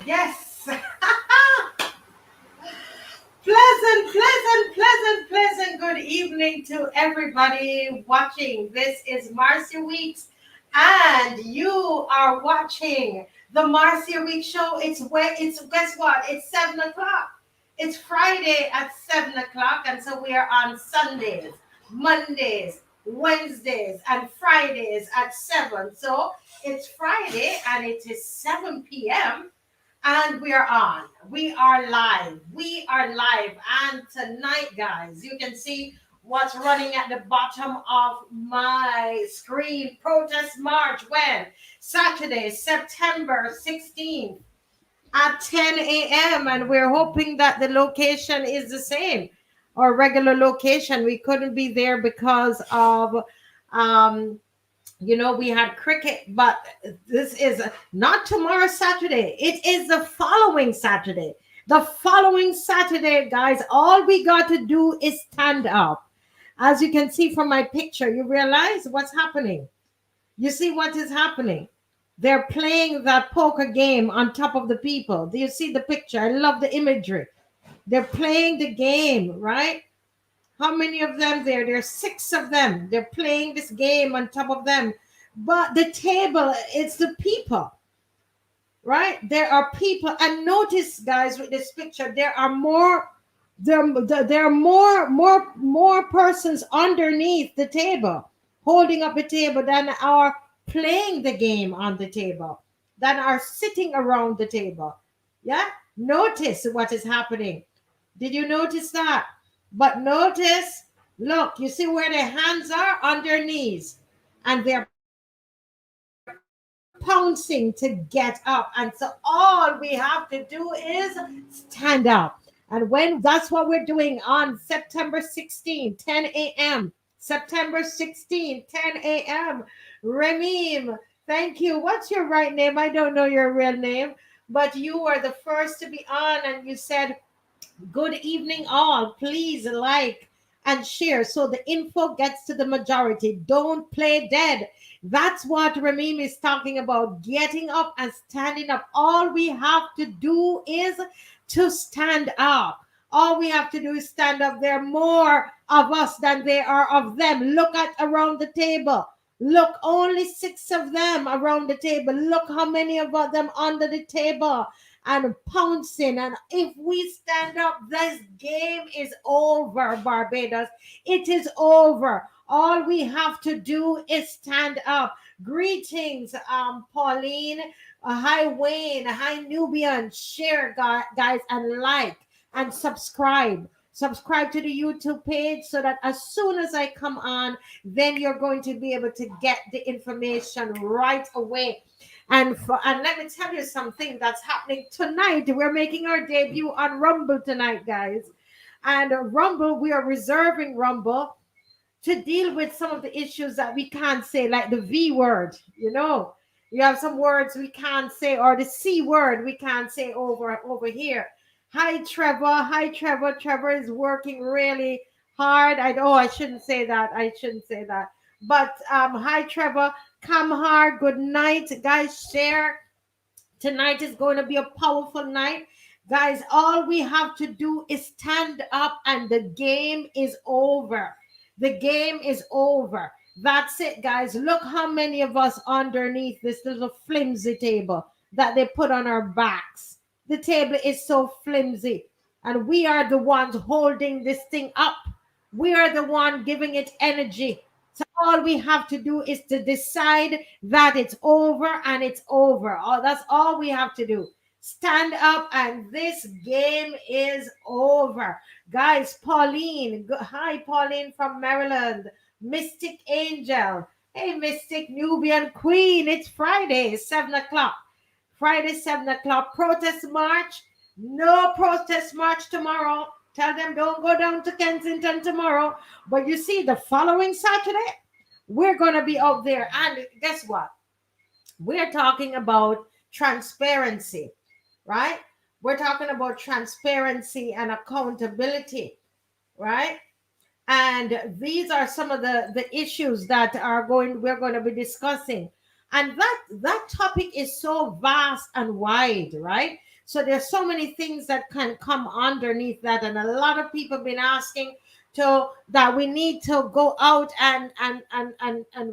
Yes. Pleasant good evening to everybody watching. This is Marcia Weeks, and you are watching the Marcia Weeks show. It's guess what? It's 7 o'clock. It's Friday at 7 o'clock, and so we are on Sundays, Mondays, Wednesdays, and Fridays at 7. So it's Friday and it is 7 p.m. And we are on. We are live. We are live. And tonight, guys, you can see what's running at the bottom of my screen. Protest March when? Saturday, September 16th at 10 a.m. And we're hoping that the location is the same, our regular location. We couldn't be there because of um we had cricket, but this is not tomorrow, Saturday. It is the following Saturday. The following Saturday, guys, all we got to do is stand up. As you can see from my picture, you realize what's happening. You see what is happening. They're playing that poker game on top of the people. Do you see the picture? I love the imagery. They're playing the game, right? How many of them there? There's 6 of them. They're playing this game on top of them. But the table, it's the people, right? There are people. And notice, guys, with this picture, there are more persons underneath the table, holding up the table than are playing the game on the table, than are sitting around the table. Yeah? Notice what is happening. Did you notice that? But notice, look, you see where their hands are? On their knees. And they're pouncing to get up. And so all we have to do is stand up. And when that's what we're doing on September 16, 10 a.m. September 16, 10 a.m. Remim, thank you. What's your right name? I don't know your real name, but you were the first to be on, and you said, "Good evening, all. Please like and share so the info gets to the majority. Don't play dead." That's what Ramim is talking about, getting up and standing up. All we have to do is to stand up. All we have to do is stand up. There are more of us than there are of them. Look at around the table. Look, only 6 of them around the table. Look how many of them under the table and pouncing. And if we stand up, this game is over, Barbados. It is over. All we have to do is stand up. Greetings, Pauline. Hi, Wayne. Hi, Nubian. Share, guys, and like and subscribe. Subscribe to the YouTube page so that as soon as I come on, then you're going to be able to get the information right away. And let me tell you something that's happening tonight. We're making our debut on Rumble tonight, guys. And Rumble, we are reserving Rumble to deal with some of the issues that we can't say, like the V word. You have some words we can't say, or the C word we can't say over here. Hi, Trevor. Hi, Trevor. Trevor is working really hard. I shouldn't say that. But hi, Trevor. Come hard. Good night, guys. Share. Tonight is going to be a powerful night. Guys, all we have to do is stand up and the game is over. The game is over. That's it, guys. Look how many of us underneath this little flimsy table that they put on our backs. The table is so flimsy, and we are the ones holding this thing up. We are the one giving it energy. So all we have to do is to decide that it's over, and it's over. That's all we have to do. Stand up, and this game is over. Guys, Pauline. Hi, Pauline from Maryland. Mystic Angel. Hey, Mystic Nubian Queen. It's Friday, 7 o'clock. Friday, 7 o'clock. Protest march. No protest march tomorrow. Tell them don't go down to Kensington tomorrow. But you see, the following Saturday, we're going to be out there. And guess what? We're talking about transparency, right? We're talking about transparency and accountability, right? And these are some of the issues that we're going to be discussing. And that topic is so vast and wide, right? So there's so many things that can come underneath that, and a lot of people have been asking to that we need to go out and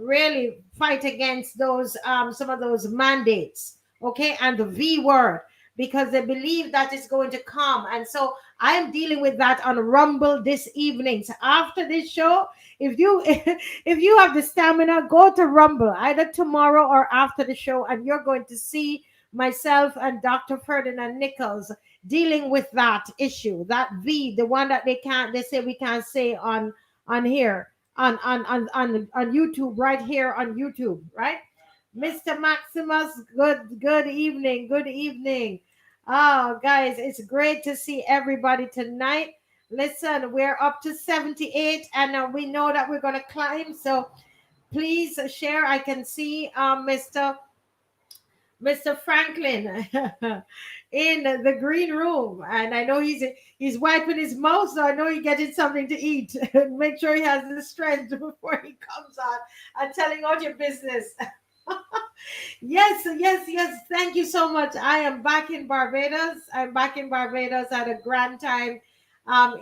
really fight against those some of those mandates, okay, and the V word, because they believe that it's going to come. And so I am dealing with that on Rumble this evening. So after this show, if you if you have the stamina, go to Rumble either tomorrow or after the show, and you're going to see myself and Dr. Ferdinand Nichols dealing with that issue, that V, the one that they say we can't say on here on YouTube, right here on YouTube, right? Mr. Maximus, good evening, good evening. Oh, guys, it's great to see everybody tonight. Listen, we're up to 78, and we know that we're going to climb. So please share. I can see Mr. Franklyn in the green room, and I know he's wiping his mouth, so I know he's getting something to eat. Make sure he has the strength before he comes on and telling all your business. Yes. Thank you so much. I am back in Barbados. I'm back in Barbados. I had a grand time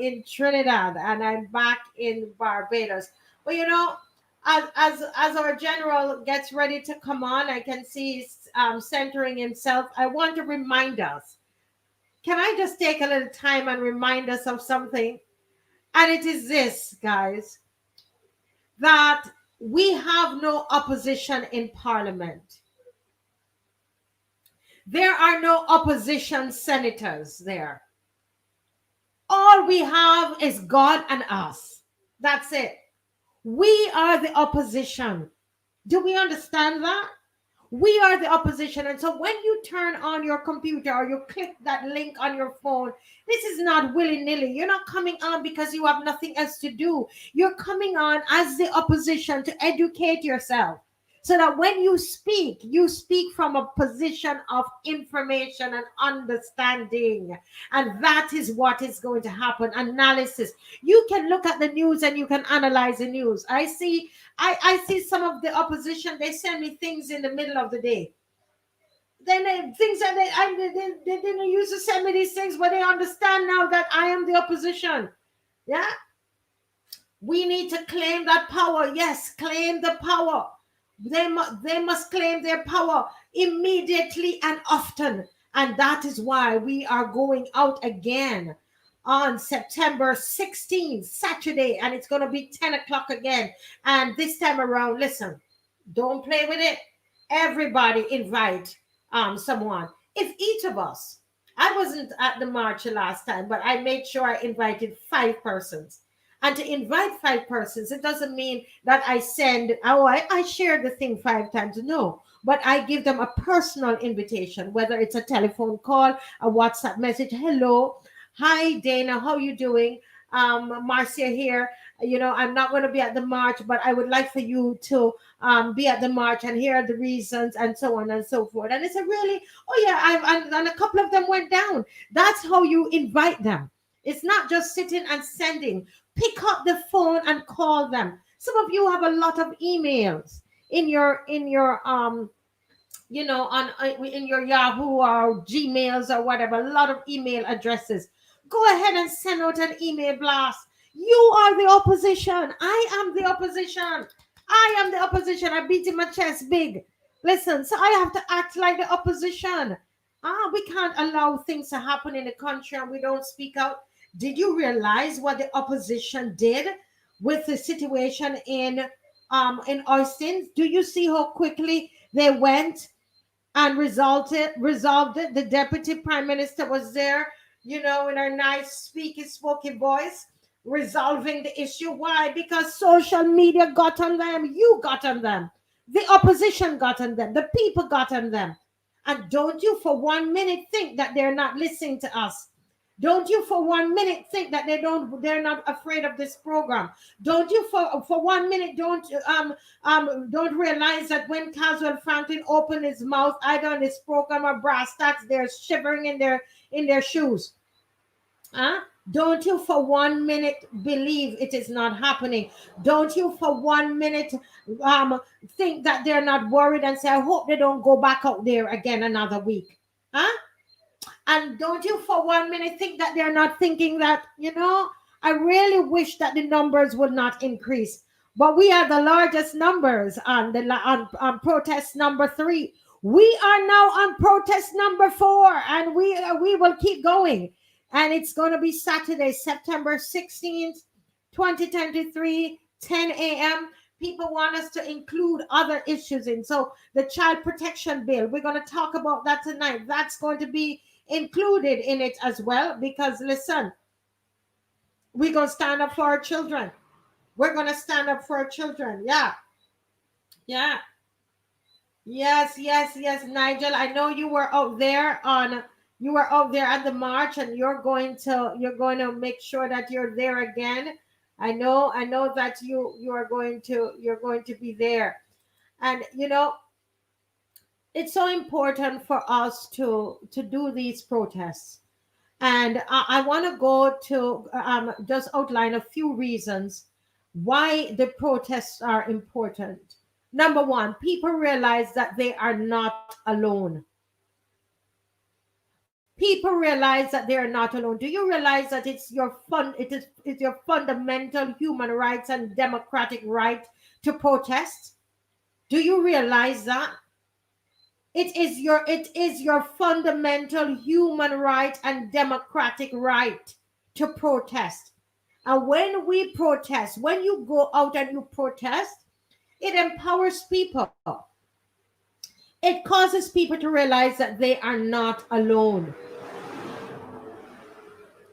in Trinidad, and I'm back in Barbados. But you know, as our general gets ready to come on, I can see he's centering himself. I want to remind us. Can I just take a little time and remind us of something? And it is this, guys, that we have no opposition in Parliament. There are no opposition senators there. All we have is God and us. That's it. We are the opposition. Do we understand that? We are the opposition. And so when you turn on your computer or you click that link on your phone, this is not willy-nilly. You're not coming on because you have nothing else to do. You're coming on as the opposition to educate yourself, so that when you speak from a position of information and understanding. And that is what is going to happen. Analysis. You can look at the news and you can analyze the news. I see some of the opposition, they send me things in the middle of the day. Then things that they didn't used to send me these things, but they understand now that I am the opposition. Yeah? We need to claim that power. Yes, claim the power. They must claim their power immediately and often. And that is why we are going out again on September 16th, Saturday, and it's going to be 10 o'clock again. And this time around, listen, don't play with it. Everybody invite someone. If each of us, I wasn't at the march last time, but I made sure I invited 5 persons. And to invite 5 persons, it doesn't mean that I send, I share the thing 5 times. No, but I give them a personal invitation, whether it's a telephone call, a WhatsApp message. Hello, hi Dana, how you doing? Marcia here. You know, I'm not going to be at the march, but I would like for you to be at the march, and here are the reasons, and so on and so forth. And it's a really, oh yeah, and a couple of them went down. That's how you invite them. It's not just sitting and sending. Pick up the phone and call them. Some of you have a lot of emails in your you know, on in your Yahoo or Gmails or whatever, a lot of email addresses. Go ahead and send out an email blast. You are the opposition. I am the opposition. I am the opposition. I beat in my chest big. Listen, so I have to act like the opposition. We can't allow things to happen in the country and we don't speak out. Did you realize what the opposition did with the situation in Austin? Do you see how quickly they went and resolved it? The deputy prime minister was there, you know, in her nice spoken voice, resolving the issue. Why? Because social media got on them. You got on them. The opposition got on them. The people got on them. And don't you for 1 minute think that they're not listening to us. Don't you for 1 minute think that they're not afraid of this program. Don't you for 1 minute don't realize that when Caswell Franklyn opened his mouth either on this program or brass tacks, they're shivering in their shoes. Don't you for 1 minute believe it is not happening. Don't you for 1 minute think that they're not worried and say, I hope they don't go back out there again another week. And don't you for 1 minute think that they're not thinking that, I really wish that the numbers would not increase. But we are the largest numbers on on protest number 3. We are now on protest number 4, and we will keep going. And it's going to be Saturday, September 16th, 2023, 10 a.m. People want us to include other issues in. So the child protection bill, we're going to talk about that tonight. That's going to be included in it as well, because listen, we're going to stand up for our children. We're going to stand up for our children. Yeah. Yes, Nigel. I know you were out there at the march, and you're going to make sure that you're there again. I know that you're going to be there. And it's so important for us to do these protests. And I want to go to just outline a few reasons why the protests are important. Number one, people realize that they are not alone. People realize that they are not alone. Do you realize that it's your fundamental human rights and democratic right to protest? Do you realize that? It is your fundamental human right and democratic right to protest. And when we protest, when you go out and you protest, it empowers people. It causes people to realize that they are not alone.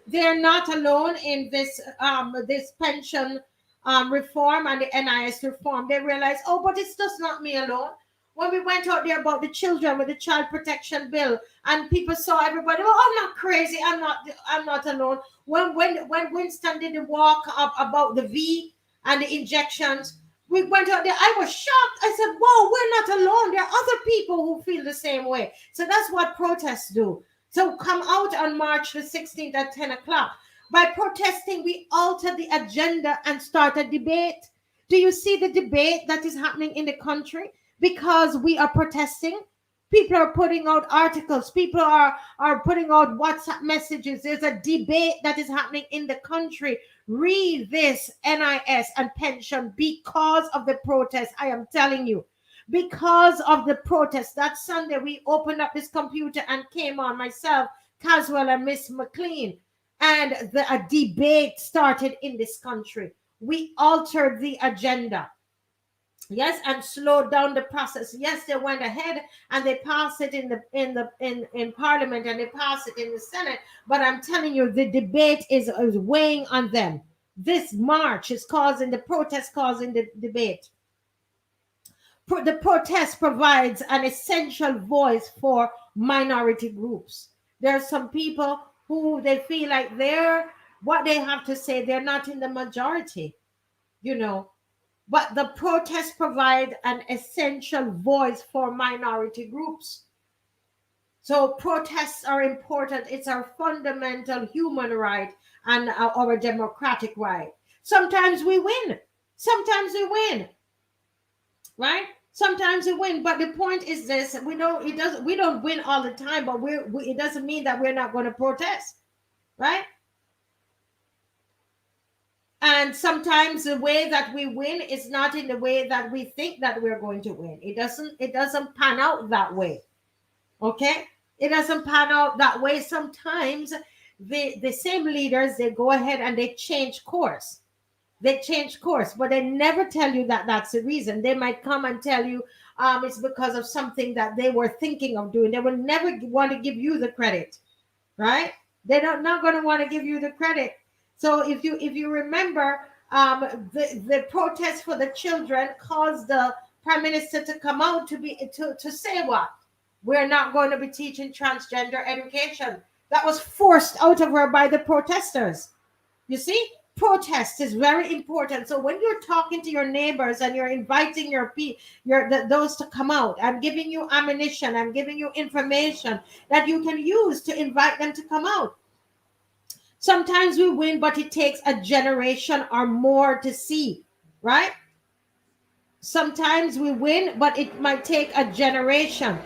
They're not alone in this pension reform and the NIS reform. They realize, oh, but it's just not me alone. When we went out there about the children with the child protection bill, and people saw everybody, oh, I'm not crazy, I'm not alone. When Winston did the walk up about the V and the injections, we went out there, I was shocked. I said, whoa, we're not alone. There are other people who feel the same way. So that's what protests do. So come out on March the 16th at 10 o'clock. By protesting, we alter the agenda and start a debate. Do you see the debate that is happening in the country? Because we are protesting, people are putting out articles, people are putting out WhatsApp messages. There's a debate that is happening in the country. Read this NIS and pension because of the protest. I am telling you, because of the protest. That Sunday, we opened up this computer and came on, myself, Caswell, and Miss McLean, and a debate started in this country. We altered the agenda. Yes, and slowed down the process. Yes, they went ahead and they passed it in Parliament, and they passed it in the Senate. But I'm telling you, the debate is weighing on them. This march is causing the protest, causing the debate. The protest provides an essential voice for minority groups. There are some people who they feel like what they have to say, they're not in the majority, But the protests provide an essential voice for minority groups. So protests are important. It's our fundamental human right and our democratic right. Sometimes we win. Right? Sometimes we win. But the point is this: we don't win all the time. But it doesn't mean that we're not going to protest, right? And sometimes the way that we win is not in the way that we think that we're going to win. It doesn't pan out that way. Okay? It doesn't pan out that way. Sometimes the same leaders, they go ahead and they change course. But they never tell you that that's the reason. They might come and tell you it's because of something that they were thinking of doing. They will never want to give you the credit, right? They're not going to want to give you the credit. So if you remember, the protest for the children caused the prime minister to come out to say what? We're not going to be teaching transgender education. That was forced out of her by the protesters. You see, protest is very important. So when you're talking to your neighbors and you're inviting those to come out, I'm giving you ammunition, I'm giving you information that you can use to invite them to come out. Sometimes we win, but it takes a generation or more to see, right? Sometimes we win, but it might take a generation,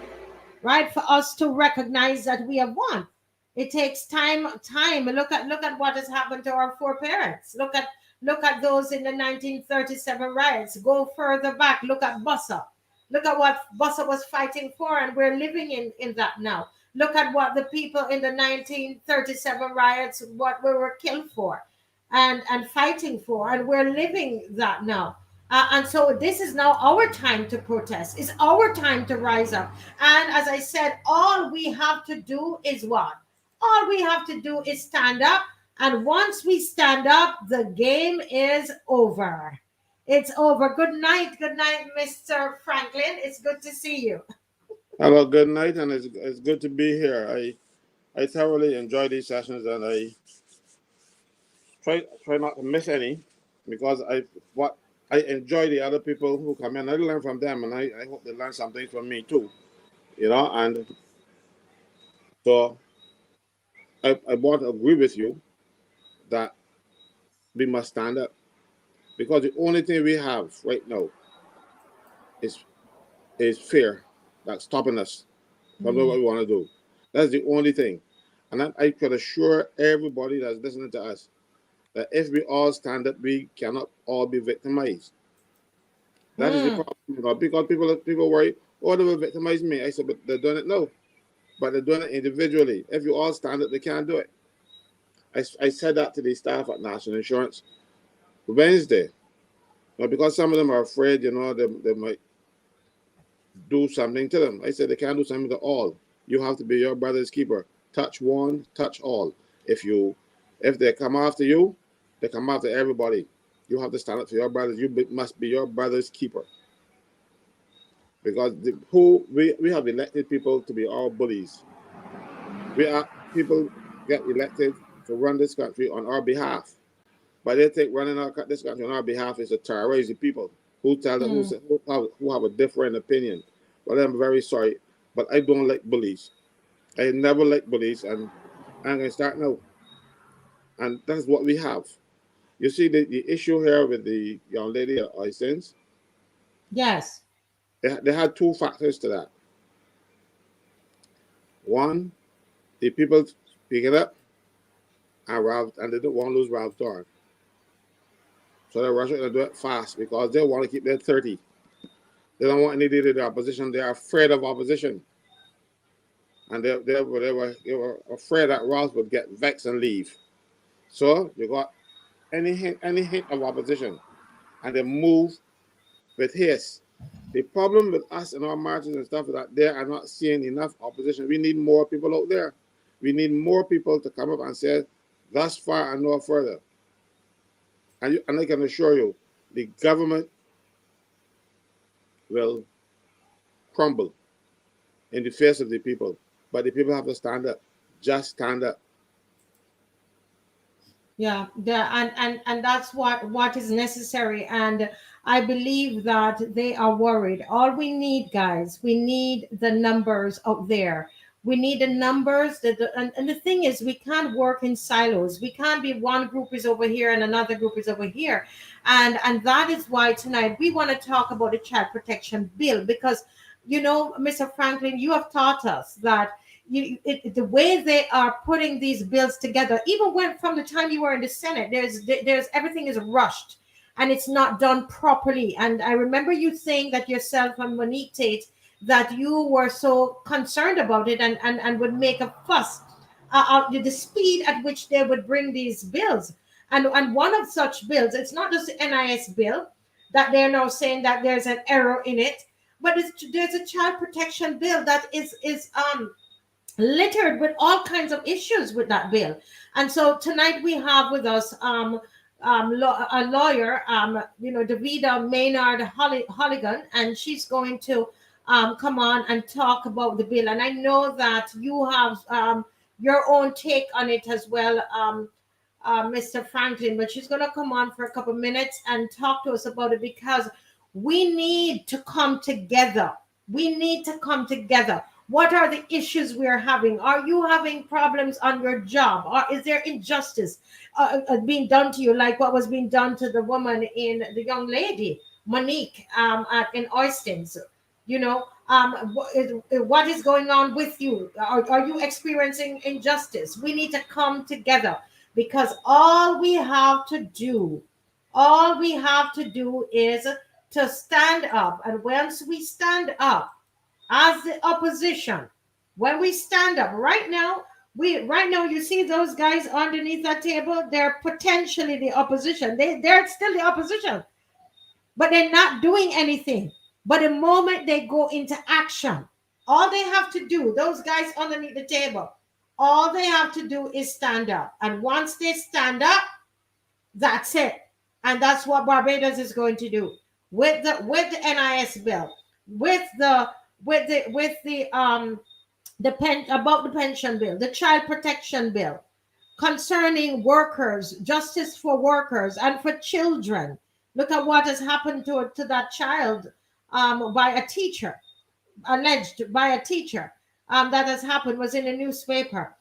right, for us to recognize that we have won. It takes time. Look at what has happened to our foreparents. Look at those in the 1937 riots. Go further back. Look at Bossa. Look at what Bossa was fighting for, and we're living in that now. Look at what the people in the 1937 riots, what we were killed for and fighting for, and we're living that now. And so this is now our time to protest. It's our time to rise up. And as I said, all we have to do is what? All we have to do is stand up. And once we stand up, the game is over. It's over. Good night, Mr. Franklyn. It's good to see you. Hello, good night, and it's good to be here. I thoroughly enjoy these sessions, and I try not to miss any, because I enjoy the other people who come in. I learn from them, and I hope they learn something from me too. And so I want to agree with you that we must stand up, because the only thing we have right now is fear that's stopping us from doing what we want to do. That's the only thing. And I could assure everybody that's listening to us that if we all stand up, we cannot all be victimized. That is the problem, because people worry, oh, they will victimize me. I said, but they're doing it now. But they're doing it individually. If you all stand up, they can't do it. I said that to the staff at National Insurance Wednesday. Because some of them are afraid, they might do something to them. I said they can't do something to all. You have to be your brother's keeper. Touch one, touch all. If they come after you, they come after everybody. You have to stand up for your brothers. You must be your brother's keeper. Because we have elected people to be our bullies. People get elected to run this country on our behalf. But they think running this country on our behalf is to terrorize the people who tell them who have a different opinion. Well, I'm very sorry, but I don't like bullies. I never liked bullies, and I'm going to start now. And that's what we have. You see the issue here with the young lady at Oysens? Yes. They had two factors to that. One, the people speaking up, and they don't want to lose Ralph Dorn. So they're rushing to do it fast because they want to keep their 30. They don't want any leader of the opposition. They are afraid of opposition. And they were afraid that Ralph would get vexed and leave. So you got any hint of opposition, and they move with haste. The problem with us and our marches and stuff is that they are not seeing enough opposition. We need more people out there. We need more people to come up and say, thus far and no further. And I can assure you, the government will crumble in the face of the people. But the people have to stand up. Just stand up. Yeah, and that's what is necessary. And I believe that they are worried. All we need, guys, we need the numbers out there. We need the numbers. And the thing is, we can't work in silos. We can't be one group is over here and another group is over here. And that is why tonight we want to talk about the child protection bill, because, Mr. Franklyn, you have taught us that the way they are putting these bills together, even when from the time you were in the Senate, there's everything is rushed and it's not done properly. And I remember you saying that yourself and Monique Tate, that you were so concerned about it and would make a fuss the speed at which they would bring these bills. And one of such bills, it's not just the NIS bill that they're now saying that there's an error in it, but there's a child protection bill that is littered with all kinds of issues with that bill. And so tonight we have with us a lawyer, Davida Maynard Holligan, and she's going to come on and talk about the bill. And I know that you have your own take on it as well, Mr. Franklyn, but she's going to come on for a couple minutes and talk to us about it, because we need to come together. We need to come together. What are the issues we're having? Are you having problems on your job? Or is there injustice being done to you, like what was being done to the woman the young lady, Monique, in Oystens? what is going on with you? Are you experiencing injustice? We need to come together, because all we have to do is to stand up. And once we stand up as the opposition, when we stand up right now, you see those guys underneath that table, they're potentially the opposition. They're still the opposition, but they're not doing anything. But the moment they go into action, all they have to do, those guys underneath the table, all they have to do is stand up. And once they stand up, that's it. And that's what Barbados is going to do with the NIS bill, with the about the pension bill, the child protection bill, concerning workers, justice for workers and for children. Look at what has happened to that child, by a teacher, alleged by a teacher. That has happened, was in a newspaper.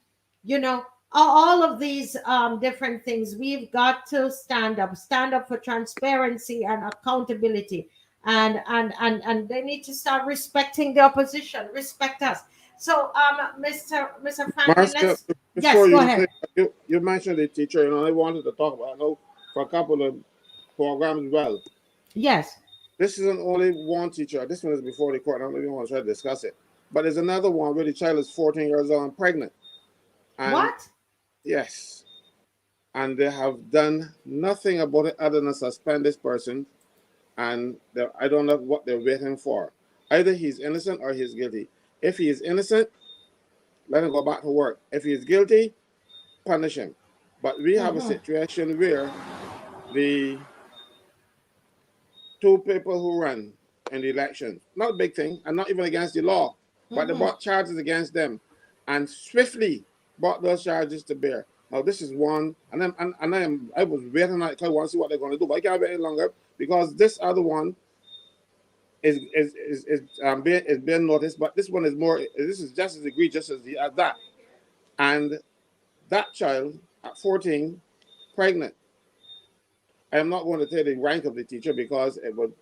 You know, all of these different things. We've got to stand up for transparency and accountability. And they need to start respecting the opposition, respect us. So, Mr. Franklyn, Marcia, yes, before go you ahead. say, you mentioned the teacher, I wanted to talk about, I know, for a couple of programs as well. Yes. This isn't only one teacher. This one is before the court. I don't even want to try to discuss it. But there's another one where the child is 14 years old and pregnant. And What? yes. And they have done nothing about it other than suspend this person. And I don't know what they're waiting for. Either he's innocent or he's guilty. If he is innocent, let him go back to work. If he is guilty, punish him. But we have a situation where the two people who ran in the election, not a big thing, and not even against the law, but they brought charges against them and swiftly brought those charges to bear. Now this is one, and I was waiting, I want to see what they're going to do, but I can't wait any longer because this other one is being noticed, but this one is more. This is just as egregious as that, and that child at 14, pregnant. I am not going to tell the rank of the teacher because it would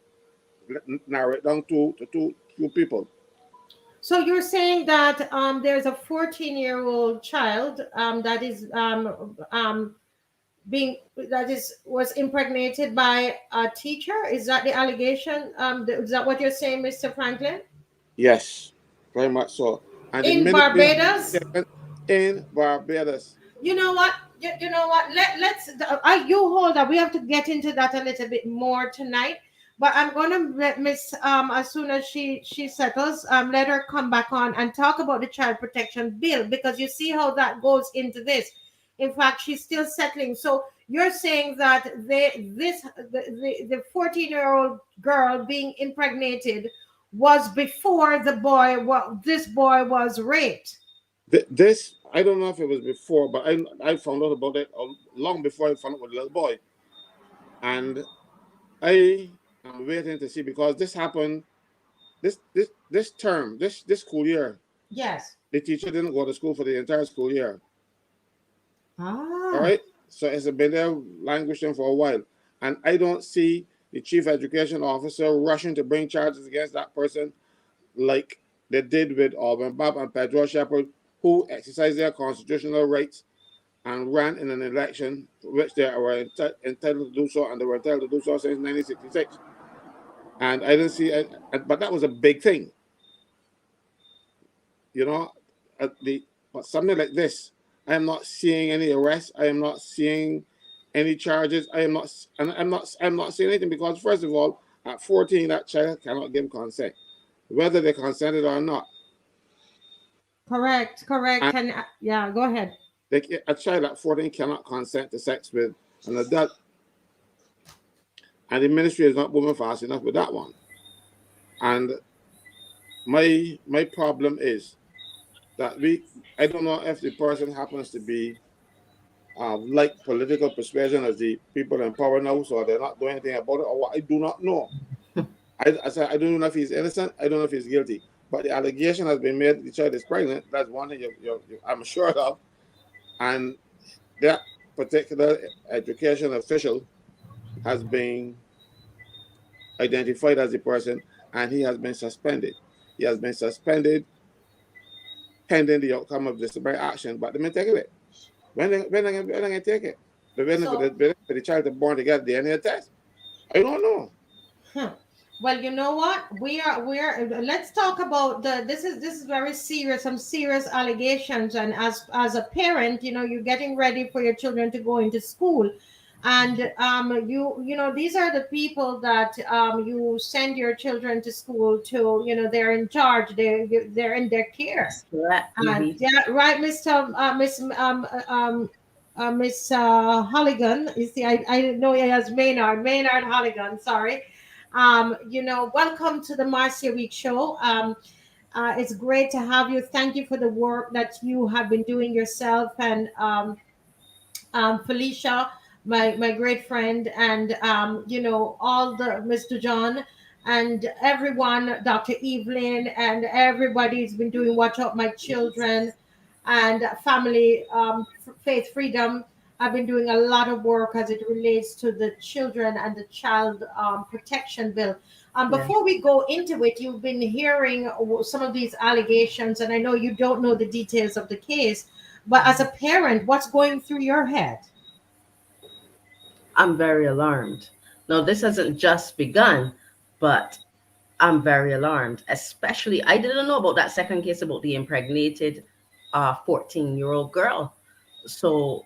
narrow it down to two people. So you're saying that there's a 14-year-old child that is was impregnated by a teacher? Is that the allegation? Is that what you're saying, Mr. Franklyn? Yes, very much so. And In Barbados? In Barbados. You know what? You know what? Let's. You hold up. We have to get into that a little bit more tonight. But I'm going to let Miss as soon as she settles, let her come back on and talk about the child protection bill, because you see how that goes into this. In fact, she's still settling. So you're saying that the 14-year-old girl being impregnated was before this boy was raped. This, I don't know if it was before, but I found out about it long before I found out with the little boy. And I am waiting to see, because this happened this term, this school year. Yes. The teacher didn't go to school for the entire school year. Ah. All right. So it's been there languishing for a while. And I don't see the chief education officer rushing to bring charges against that person like they did with Auburn Bob and Pedro Shepherd, who exercised their constitutional rights and ran in an election for which they were entitled to do so, and they were entitled to do so since 1966. And I didn't see it, but that was a big thing. You know, but something like this, I am not seeing any arrests. I am not seeing any charges. I'm not seeing anything, because first of all, at 14, that child cannot give consent, whether they consented or not. Correct. And, yeah, go ahead. A child at 14 cannot consent to sex with an adult. And the ministry is not moving fast enough with that one. And my problem is that I don't know if the person happens to be like political persuasion as the people in power now, so they're not doing anything about it, or what, I do not know. I said I don't know if he's innocent, I don't know if he's guilty. But the allegation has been made the child is pregnant. That's one thing I'm sure of. And that particular education official has been identified as the person, and he has been suspended. He has been suspended pending the outcome of disciplinary action, but they're taking it. When they going to take it? When the child is born to get DNA test? I don't know. Well, you know what? Let's talk about this is very serious, some serious allegations. And as a parent, you're getting ready for your children to go into school. And these are the people that you send your children to school to. They're in charge. They're in their care. Correct. And yeah, right, Mr. Miss Holligan. You see, I didn't know it as Maynard Holligan. Sorry. Welcome to the Marcia Week show. It's great to have you. Thank you for the work that you have been doing yourself, and Felicia, my great friend, and all the Mr. John and everyone, Dr. Evelyn, and everybody's been doing Watch Out My Children and Family Faith Freedom. I've been doing a lot of work as it relates to the children and the child protection bill. Before we go into it, you've been hearing some of these allegations, and I know you don't know the details of the case, but as a parent, what's going through your head? I'm very alarmed. Now, this hasn't just begun, but I'm very alarmed. Especially, I didn't know about that second case about the impregnated 14-year-old girl. So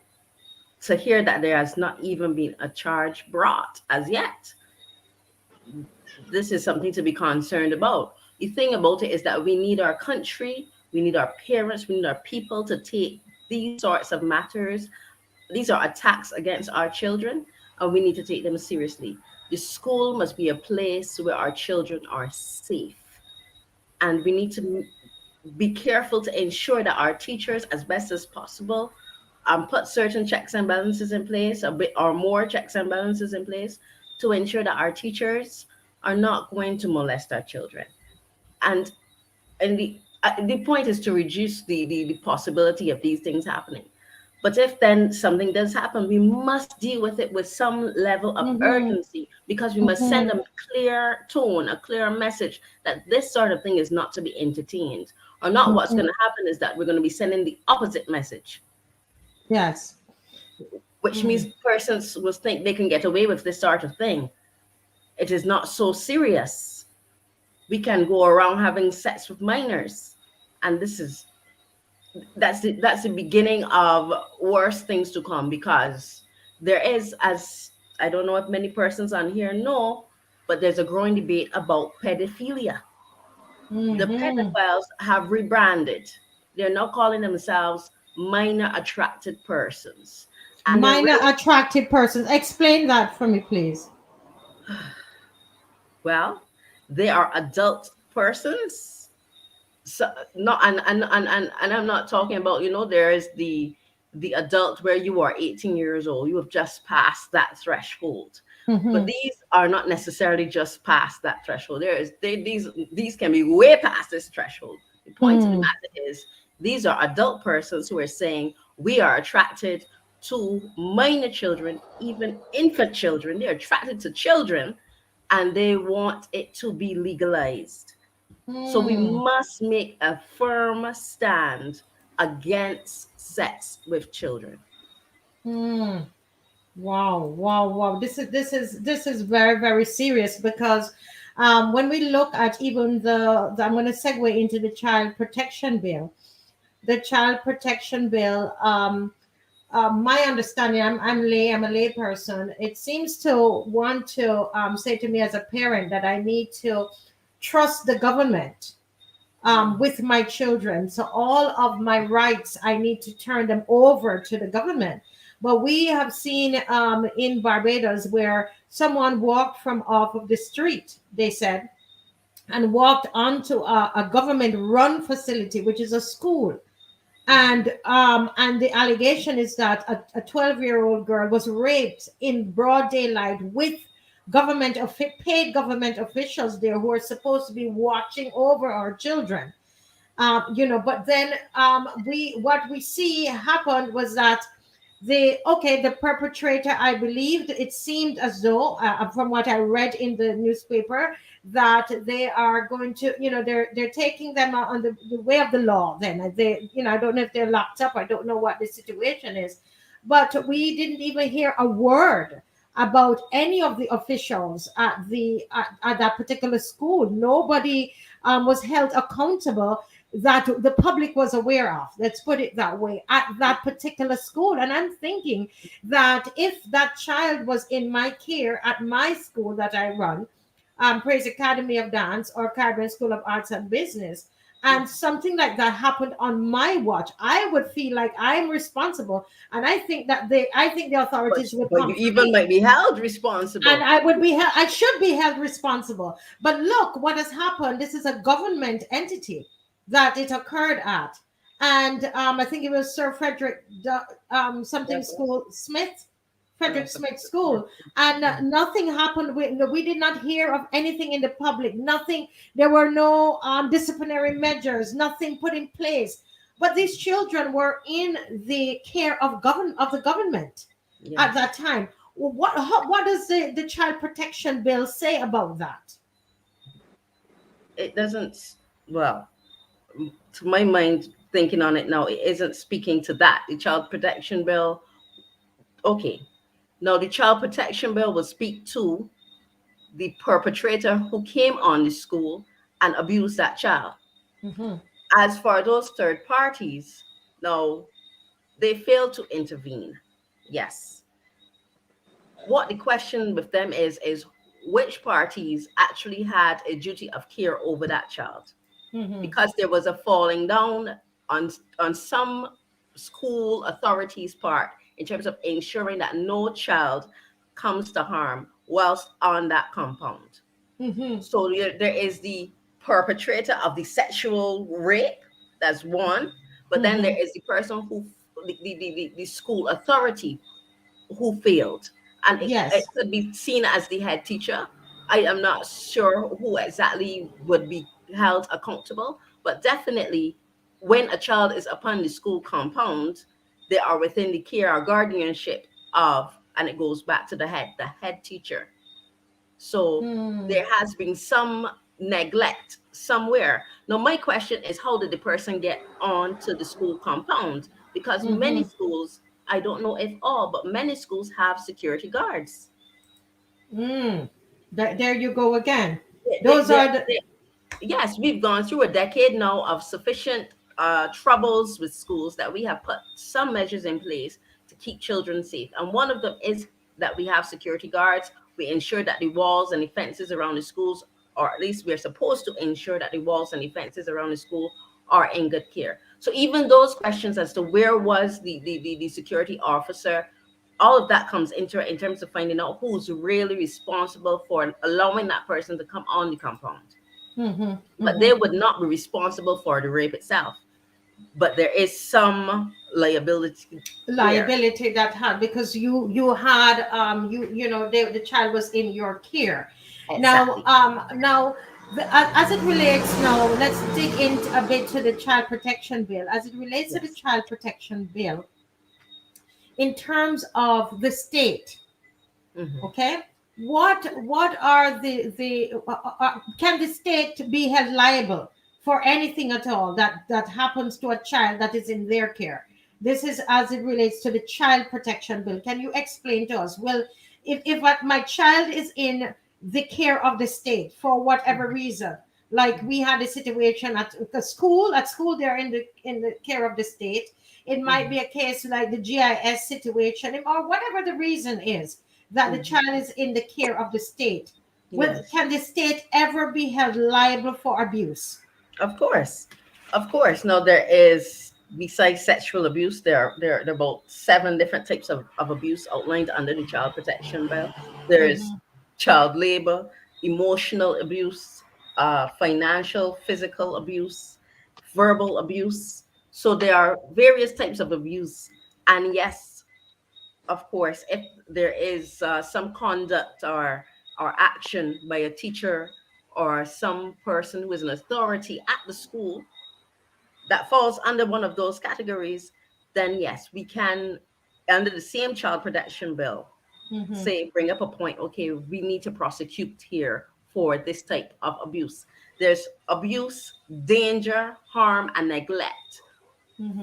to hear that there has not even been a charge brought as yet, this is something to be concerned about. The thing about it is that we need our country, we need our parents, we need our people to take these sorts of matters. These are attacks against our children, and we need to take them seriously. The school must be a place where our children are safe. And we need to be careful to ensure that our teachers, as best as possible, put certain checks and balances in place, a bit or more checks and balances in place, to ensure that our teachers are not going to molest our children. And the point is to reduce the possibility of these things happening. But if then something does happen, we must deal with it with some level of urgency, because we must send a clear tone, a clear message that this sort of thing is not to be entertained. Or not. What's going to happen is that we're going to be sending the opposite message. Yes. Which means persons will think they can get away with this sort of thing. It is not so serious. We can go around having sex with minors. And that's the beginning of worse things to come, because there is, as I don't know if many persons on here know, but there's a growing debate about pedophilia. The pedophiles have rebranded. They're now calling themselves minor attracted persons. And minor attracted persons. Explain that for me, please. Well, they are adult persons. So not and I'm not talking about, there is the adult where you are 18 years old. You have just passed that threshold. But these are not necessarily just past that threshold. These can be way past this threshold. The point of the matter is, these are adult persons who are saying we are attracted to minor children, even infant children. They're attracted to children, and they want it to be legalized. So we must make a firm stand against sex with children. Wow. This is very, very serious, because when we look at even I'm going to segue into the child protection bill. The child protection bill, my understanding, I'm a lay person. It seems to want to say to me as a parent that I need to trust the government with my children. So all of my rights, I need to turn them over to the government. But we have seen in Barbados where someone walked from off of the street, they said, and walked onto a government-run facility, which is a school. And the allegation is that a 12-year-old girl was raped in broad daylight with paid government officials there who are supposed to be watching over our children. But then what we see happened was that the perpetrator, I believed, it seemed as though, from what I read in the newspaper, that they are going to, they're taking them on the way of the law. Then I don't know if they're locked up. I don't know what the situation is, but we didn't even hear a word about any of the officials at that particular school. Nobody was held accountable that the public was aware of, let's put it that way, at that particular school. And I'm thinking that if that child was in my care at my school that I run, Praise Academy of Dance or Caribbean School of Arts and Business, and something like that happened on my watch, I would feel like I'm responsible. And I think that the authorities would But come you for even me, might be held responsible. and I should be held responsible. But look what has happened. This is a government entity that it occurred at, and I think it was Sir Frederick something Yes, School Smith, Frederick yes, Smith School, and nothing happened. We did not hear of anything in the public. Nothing. There were no disciplinary measures. Nothing put in place. But these children were in the care of the government at yes. that time. What does the Child Protection Bill say about that? It doesn't, well, to my mind, thinking on it now, it isn't speaking to that. The Child Protection Bill, okay. Now, the Child Protection Bill will speak to the perpetrator who came on the school and abused that child. Mm-hmm. As for those third parties, now they failed to intervene. Yes. What the question with them is which parties actually had a duty of care over that child? Mm-hmm. Because there was a falling down on some school authorities' part in terms of ensuring that no child comes to harm whilst on that compound. Mm-hmm. So there is the perpetrator of the sexual rape, that's one, but then Mm-hmm. there is the person who the school authority who failed, and it Yes. could be seen as the head teacher. I am not sure who exactly would be held accountable, but definitely when a child is upon the school compound, they are within the care or guardianship of, and it goes back to the head teacher. So Mm. there has been some neglect somewhere. Now, my question is, how did the person get onto the school compound? Because many Mm-hmm. schools, I don't know if all, but many schools have security guards. Mm. There you go again. They, they, Those they, are the. they- yes, we've gone through a decade now of sufficient troubles with schools that we have put some measures in place to keep children safe. And one of them is that we have security guards. We ensure that the walls and the fences around the schools, or at least we're supposed to ensure that the walls and the fences around the school are in good care. So even those questions as to where was the security officer, all of that comes into it in terms of finding out who's really responsible for allowing that person to come on the compound. Mm-hmm. But Mm-hmm. they would not be responsible for the rape itself. But there is some liability there. Liability that had, because you had the child was in your care. Now Exactly. as it relates, now let's dig into a bit to the Child Protection Bill. As it relates to the Yes. Child Protection Bill, in terms of the state, Hmm. okay, what are can the state be held liable for anything at all that happens to a child that is in their care? This is as it relates to the Child Protection Bill. Can you explain to us? Well, if my child is in the care of the state for whatever reason, like we had a situation at the school, they're in the care of the state. It might Hmm. be a case like the GIS situation, or whatever the reason is that the Hmm. child is in the care of the state. Well, Yes. can the state ever be held liable for abuse? Of course. Of course. Now there is, besides sexual abuse, there are about 7 different types of abuse outlined under the Child Protection Bill. There is Mhm. child labor, emotional abuse, financial, physical abuse, verbal abuse. So there are various types of abuse. And yes, of course, if there is some conduct or action by a teacher or some person who is an authority at the school that falls under one of those categories, then yes, we can under the same child protection bill, say bring up a point, okay, we need to prosecute here for this type of abuse. There's abuse, danger, harm, and neglect.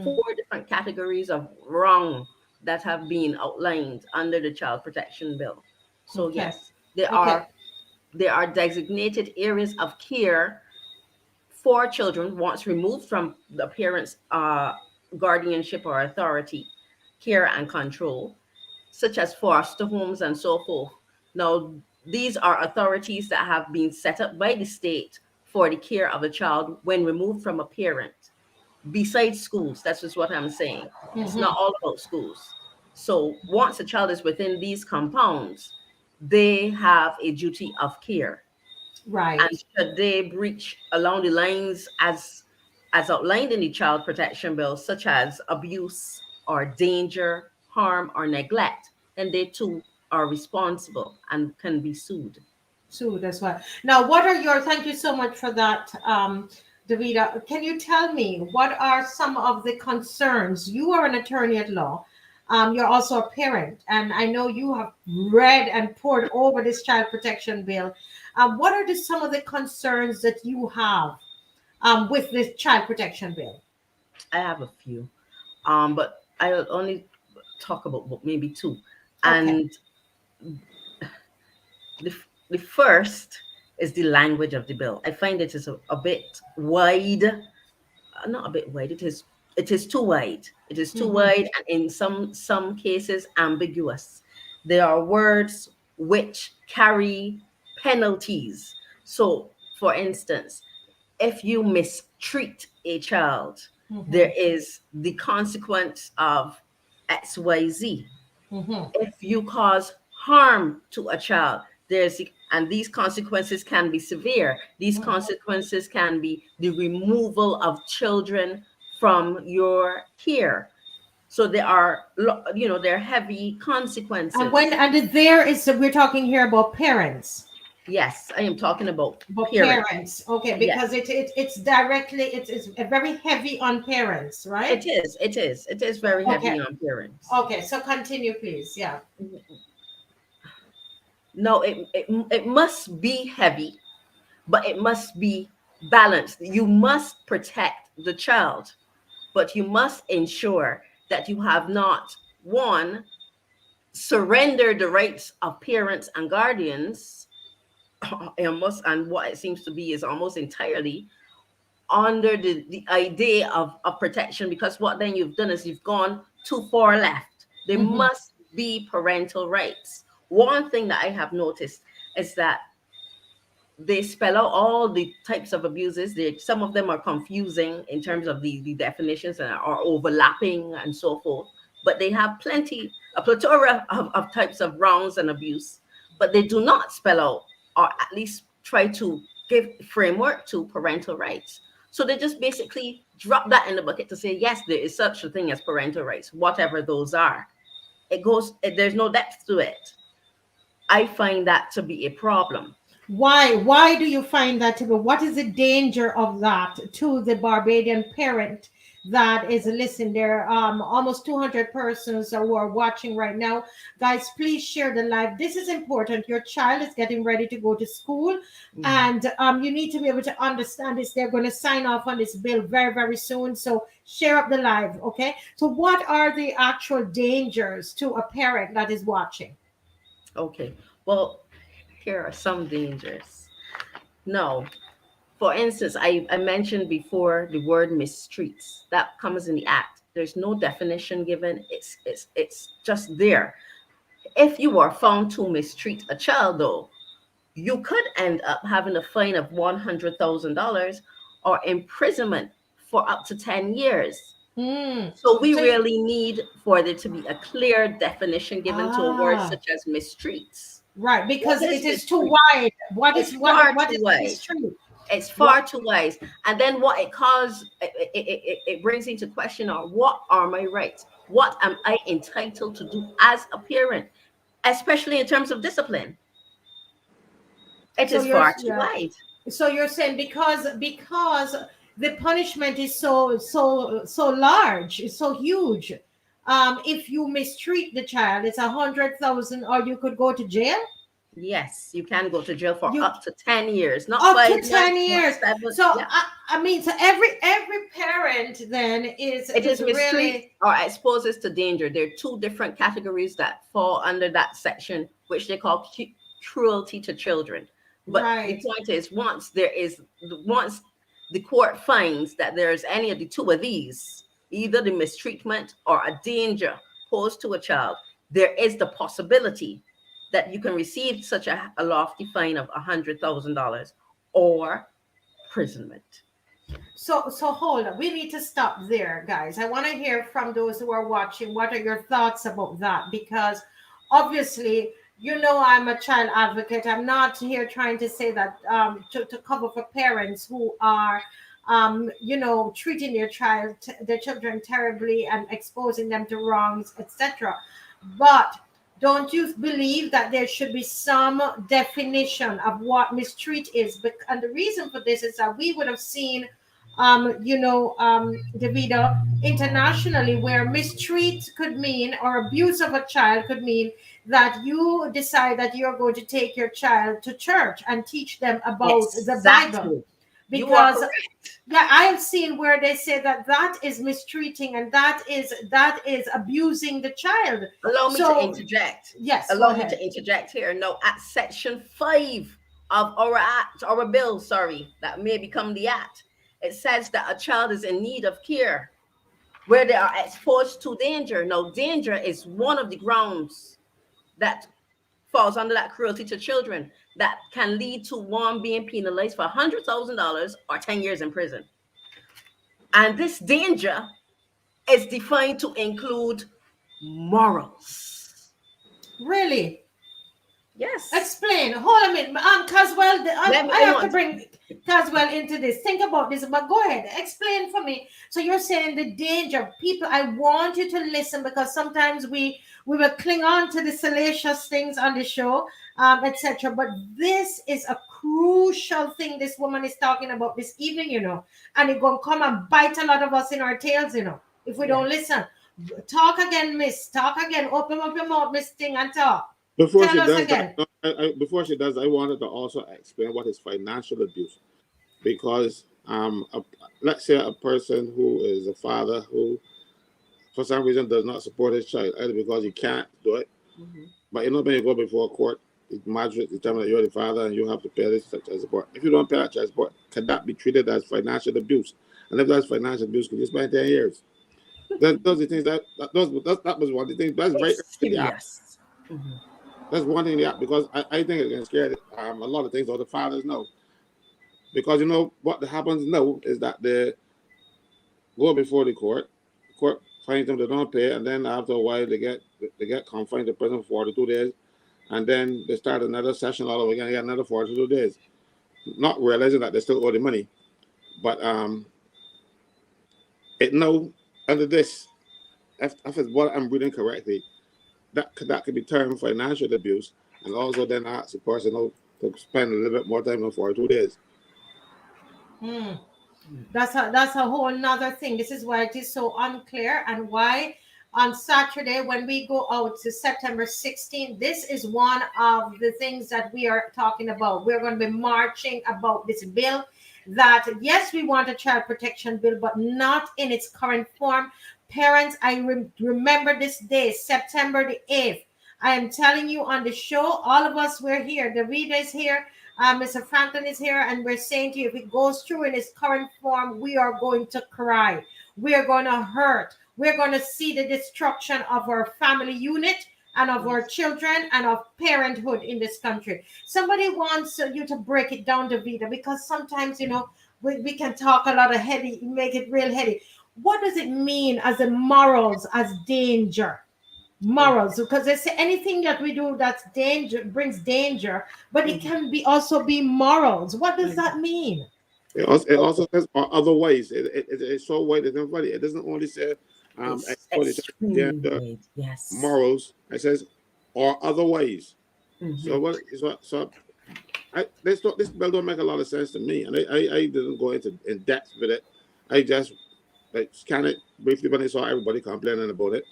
Four different categories of wrong that have been outlined under the child protection bill. So Okay. yes, there are designated areas of care for children once removed from the parents' guardianship or authority, care and control, such as foster homes and so forth. Now, these are authorities that have been set up by the state for the care of a child when removed from a parent. Besides schools, that's just what I'm saying. It's not all about schools. So once a child is within these compounds, they have a duty of care. Right. And should they breach along the lines as outlined in the child protection bill, such as abuse or danger, harm, or neglect, then they too are responsible and can be sued. Sued as well. Now, what are your, thank you so much for that, Davida. Can you tell me what are some of the concerns? You are an attorney at law. You're also a parent, and I know you have read and poured over this child protection bill. What are some of the concerns that you have with this child protection bill? I have a few, but I'll only talk about maybe two. Okay. And the first is the language of the bill. I find it is a bit wide, not a bit wide. It is too wide. It is too wide, and in some cases ambiguous. There are words which carry penalties. So, for instance, if you mistreat a child, there is the consequence of XYZ. If you cause harm to a child, and these consequences can be severe. These consequences can be the removal of children from your care. So there are, there are heavy And consequences. when and there is, we're talking here about parents. Yes, I am talking about About parents. parents, okay, Yes, because it's directly it's very heavy on parents, right? it is very Okay, heavy on parents. okay. So continue, please. Yeah. No, it must be heavy, but it must be balanced. You must protect the child, but you must ensure that you have not, one, surrendered the rights of parents and guardians, and what it seems to be is almost entirely under the idea of protection, because what then you've done is you've gone too far left. There must be parental rights. One thing that I have noticed is that they spell out all the types of abuses. Some of them are confusing in terms of the definitions and are overlapping and so forth. But they have a plethora of types of wrongs and abuse. But they do not spell out, or at least try to give framework to parental rights. So they just basically drop that in the bucket to say, yes, there is such a thing as parental rights, whatever those are. There's no depth to it. I find that to be a problem. Why do you find that to be? What is the danger of that to the Barbadian parent that is listening? There are almost 200 persons who are watching right now. Guys, please share the live. This is important. Your child is getting ready to go to school, and you need to be able to understand this. They're going to sign off on this bill very, very soon. So share up the live, okay? So what are the actual dangers to a parent that is watching? Okay. Well, here are some dangers. No. For instance, I mentioned before the word mistreats. That comes in the act. There's no definition given. It's just there. If you are found to mistreat a child, though, you could end up having a fine of $100,000 or imprisonment for up to 10 years. Hmm. So we So, really need for there to be a clear definition given to a word ah. such as mistreats. Right, What because is it is too mistreat? wide. What It's is far what too is wide. history? It's What far too wide. And then what it causes, it brings into question are what are my rights? What am I entitled to do as a parent, especially in terms of discipline? It so is you're far too yeah. wide. So you're saying because the punishment is so large, it's so huge. if you mistreat the child, it's 100,000, or you could go to jail. Yes, you can go to jail for You up to 10 years, not up 5 to 10 months, not years. 7. So Yeah. I mean, so every parent then It is is mistreat really or exposes to danger. There are two different categories that fall under that section, which they call cruelty to children. But the right. point is, once the court finds that there is any of the two of these, either the mistreatment or a danger posed to a child, there is the possibility that you can receive such a lofty fine of $100,000 or imprisonment. So hold on. We need to stop there, guys. I want to hear from those who are watching. What are your thoughts about that? Because obviously, I'm a child advocate. I'm not here trying to say that to cover for parents who are treating their children terribly and exposing them to wrongs, etc. But don't you believe that there should be some definition of what mistreat is? And the reason for this is that we would have seen Davida, internationally, where mistreat could mean, or abuse of a child could mean, that you decide that you're going to take your child to church and teach them about the Bible. Exactly. You are Because correct. yeah, I have seen where they say that is mistreating, and that is abusing the child. Allow me to interject. Yes, go Allow me ahead. to interject here. Now, at section 5 of our act, our bill, sorry, that may become the act, it says that a child is in need of care where they are exposed to danger. Now, danger is one of the grounds that falls under that cruelty to children that can lead to one being penalized for $100,000 or 10 years in prison. And this danger is defined to include morals. Really? Yes. Explain. Hold a minute. Caswell, I have to bring Caswell into this. Think about this, but go ahead. Explain for me. So you're saying the danger. People, I want you to listen, because sometimes we will cling on to the salacious things on the show, etc. But this is a crucial thing this woman is talking about this evening, and it's going to come and bite a lot of us in our tails, if we don't listen. Talk again, miss. Talk again. Open up your mouth, miss Thing, and talk. Before Tell she us does again. before she does, I wanted to also explain what is financial abuse, because let's say a person who is a father who, for some reason, does not support his child, either because he can't do it, but when you go before court, the magistrate determines that you're the father and you have to pay this child support. If you don't pay that child support, can that be treated as financial abuse? And if that's financial abuse, could you spend 10 years? Those are the things that was one of the things. That's right. Serious. That's one thing, because I think it can scare a lot of things other fathers know. Because what happens now is that they go before the court finds them, they don't pay, and then after a while they get confined to prison for 42 days, and then they start another session all over again, they get another 42 days, not realizing that they still owe the money. But it now under this, if it's what I'm reading correctly, that could be termed financial abuse, and also then ask the person to spend a little bit more time than 42 days. That's a whole nother thing. This is why it is so unclear, and why on Saturday, when we go out to September 16th, this is one of the things that we are talking about. We're going to be marching about this bill, that yes, we want a child protection bill, but not in its current form. Parents, I remember this day, September the 8th. I am telling you on the show, all of us, we're here. Davida is here. Mr. Franklyn is here, and we're saying to you, if it goes through in its current form, we are going to cry. We are going to hurt. We're going to see the destruction of our family unit and of our children and of parenthood in this country. Somebody wants you to break it down, Davida, because sometimes, we can talk a lot of heady, make it real heady. What does it mean as a morals, as danger? Morals, because they say anything that we do that's danger brings danger, but it can also be morals. What does that mean? It also says other ways. It's so wide and funny. It doesn't only say yes, morals. It says or other ways. So this bill don't make a lot of sense to me, and I didn't go in depth with it. I just scanned it briefly when I saw everybody complaining about it.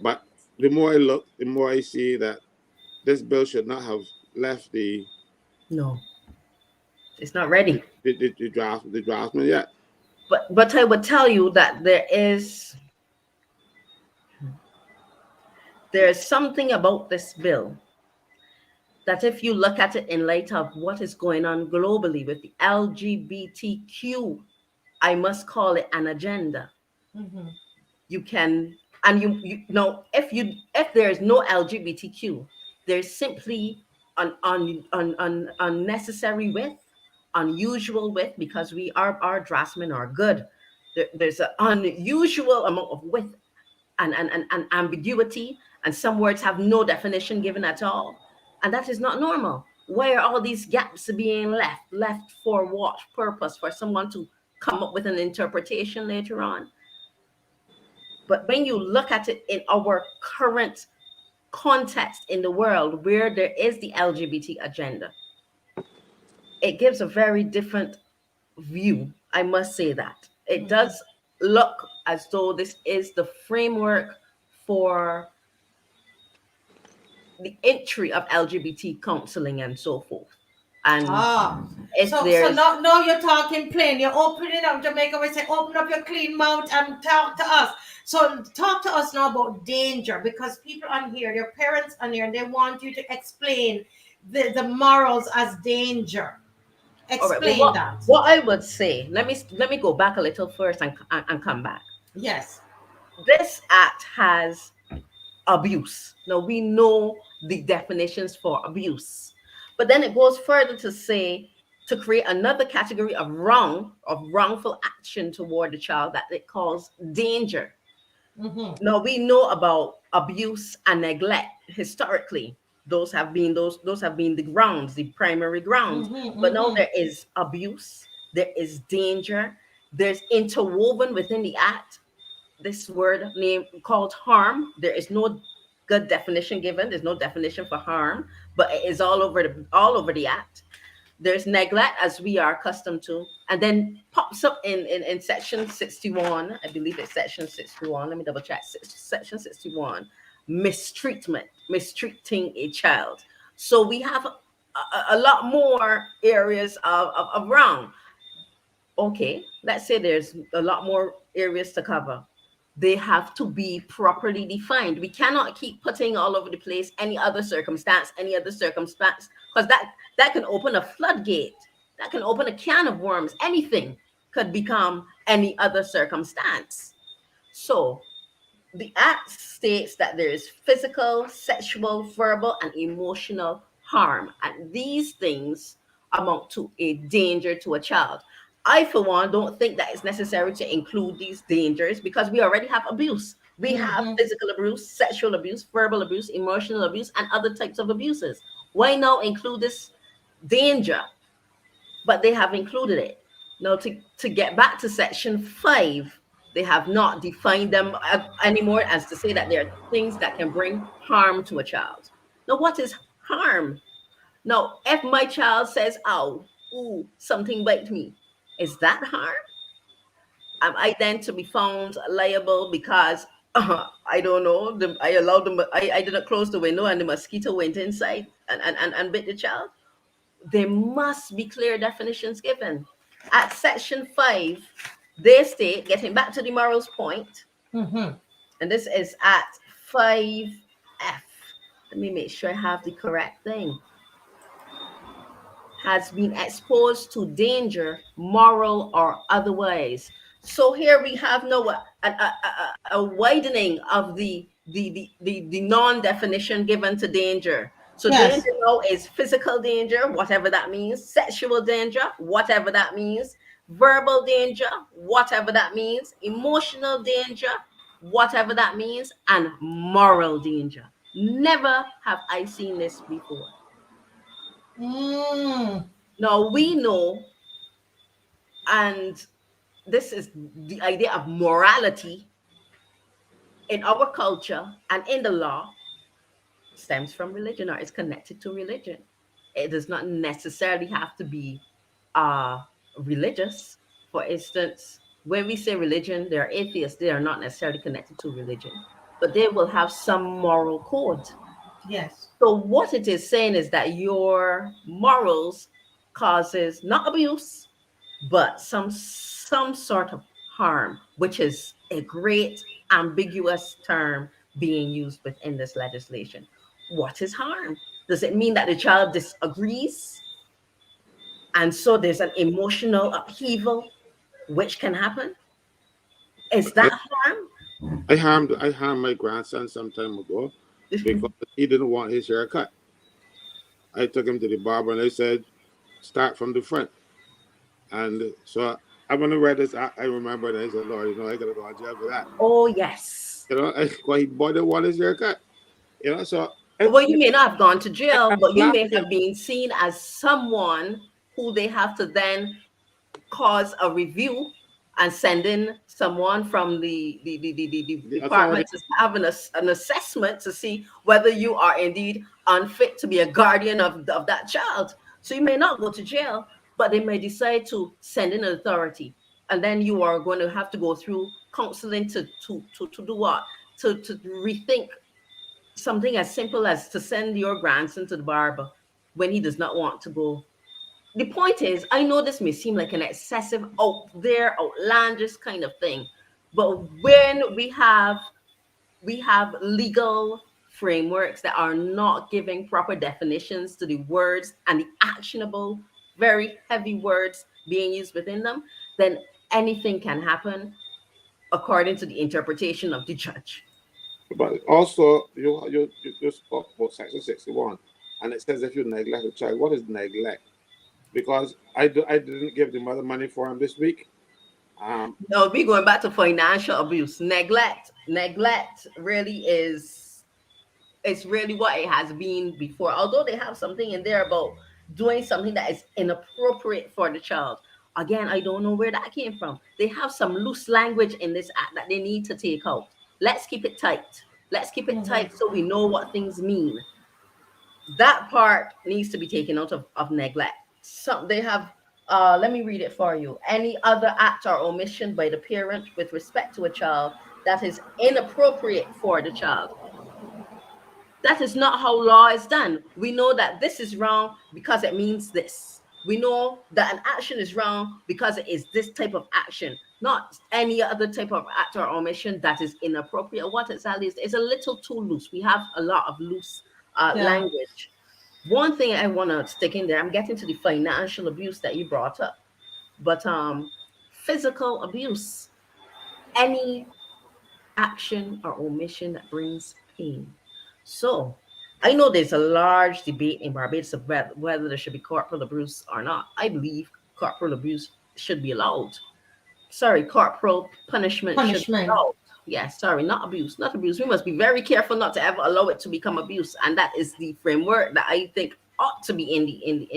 But the more I look, the more I see that this bill should not have left No, it's not ready. the draftsman yet. But I would tell you that there's something about this bill that if you look at it in light of what is going on globally with the LGBTQ, I must call it an agenda. Mm-hmm. You can, and you know, if there is no LGBTQ, there's simply an unnecessary width, unusual width, because our draftsmen are good. There's an unusual amount of width and ambiguity, and some words have no definition given at all, and that is not normal. Why are all these gaps being left for what purpose? For someone to come up with an interpretation later on. But when you look at it in our current context in the world where there is the LGBT agenda, it gives a very different view. I must say that it does look as though this is the framework for the entry of LGBT counseling and so forth. And Ah, if so there's now you're talking plain. You're opening up. Jamaica, we say, open up your clean mouth and talk to us. So talk to us now about danger, because people on here, your parents on here, they want you to explain the morals as danger. all right, well, Explain that. what I would say, let me go back a little first and come back. Yes. This act has abuse. Now we know the definitions for abuse, but then it goes further to say to create another category of wrongful action toward the child that it calls danger. Mm-hmm. Now we know about abuse and neglect historically. Those have been the grounds, the primary grounds. Mm-hmm. But now Mm-hmm. there is abuse, there is danger, there's interwoven within the act this word name called harm. There is no good definition given. There's no definition for harm, but it is all over the act. There's neglect, as we are accustomed to, and then pops up in section 61. I believe it's section 61. Let me double check. Section 61, mistreatment, mistreating a child. So we have a lot more areas of wrong. Okay, let's say there's a lot more areas to cover. They have to be properly defined. We cannot keep putting all over the place any other circumstance, because that can open a floodgate. That can open a can of worms. Anything could become any other circumstance. So the act states that there is physical, sexual, verbal, and emotional harm, and these things amount to a danger to a child. I, for one, don't think that it's necessary to include these dangers because we already have abuse. We have Mm-hmm. physical abuse, sexual abuse, verbal abuse, emotional abuse, and other types of abuses. Why now include this danger? But they have included it. Now, to get back to section 5, they have not defined them anymore as to say that there are things that can bring harm to a child. Now, what is harm? Now, if my child says, ow, ooh, something bite me, is that harm? Am I then to be found liable because I don't know, I allowed them, I didn't close the window and the mosquito went inside and bit the child? There must be clear definitions given. At section 5, they state, getting back to the morals point, Mm-hmm. and this is at 5F. Let me make sure I have the correct thing. Has been exposed to danger, moral or otherwise. So here we have no a widening of the non-definition given to danger. So Yes. danger now is physical danger, whatever that means, sexual danger, whatever that means, verbal danger, whatever that means, emotional danger, whatever that means, and moral danger. Never have I seen this before. Mm. Now we know, and this is the idea of morality in our culture and in the law stems from religion or is connected to religion. It does not necessarily have to be uh, religious. For instance, when we say religion, there are atheists, they are not necessarily connected to religion. but they will have some moral code. Yes. So what it is saying is that your morals causes not abuse, but some sort of harm, which is a great ambiguous term being used within this legislation. What is harm? Does it mean that the child disagrees? And so there's an emotional upheaval which can happen? Is I, that harm? I harmed my grandson some time ago because he didn't want his hair cut. I took him to the barber and they said, start from the front. And so I when I read this, I remember and I said, Lord, I gotta go to jail for that. Oh, yes. Well, he boy didn't want his hair cut. So Well, you may not have gone to jail, I but you may laughed. have been seen as someone who they have to then cause a review and send in someone from the The department authority. to have an assessment to see whether you are indeed unfit to be a guardian of that child. So you may not go to jail, but they may decide to send in an authority. And then you are going to have to go through counseling to do what? To rethink something as simple as to send your grandson to the barber when he does not want to go. The point is, I know this may seem like an excessive, out there, outlandish kind of thing, but when we have legal frameworks that are not giving proper definitions to the words and the actionable, very heavy words being used within them, then anything can happen according to the interpretation of the judge. But also, you spoke about Section 61, and it says if you neglect a child, what is neglect? Because I didn't give the mother money for him this week. No, we going back to financial abuse. Neglect really is, it's really what it has been before. Although they have something in there about doing something that is inappropriate for the child. Again, I don't know where that came from. They have some loose language in this act that they need to take out. Let's keep it tight. Let's keep it Mhm. tight so we know what things mean. That part needs to be taken out of neglect. Some they have let me read it for you. Any other act or omission by the parent with respect to a child that is inappropriate for the child. That is not how law is done. We know that this is wrong because it means this. We know that an action is wrong because it is this type of action, not any other type of act or omission that is inappropriate. What exactly is a little too loose. We have a lot of loose Yeah. language. One thing I want to stick in there, I'm getting to the financial abuse that you brought up, but physical abuse, any action or omission that brings pain. So I know there's a large debate in Barbados of whether there should be corporal abuse or not. I believe corporal abuse should be allowed. Sorry, corporal punishment should be Punishment. allowed. Yes, sorry, not abuse, not abuse. We must be very careful not to ever allow it to become abuse, and that is the framework that I think ought to be in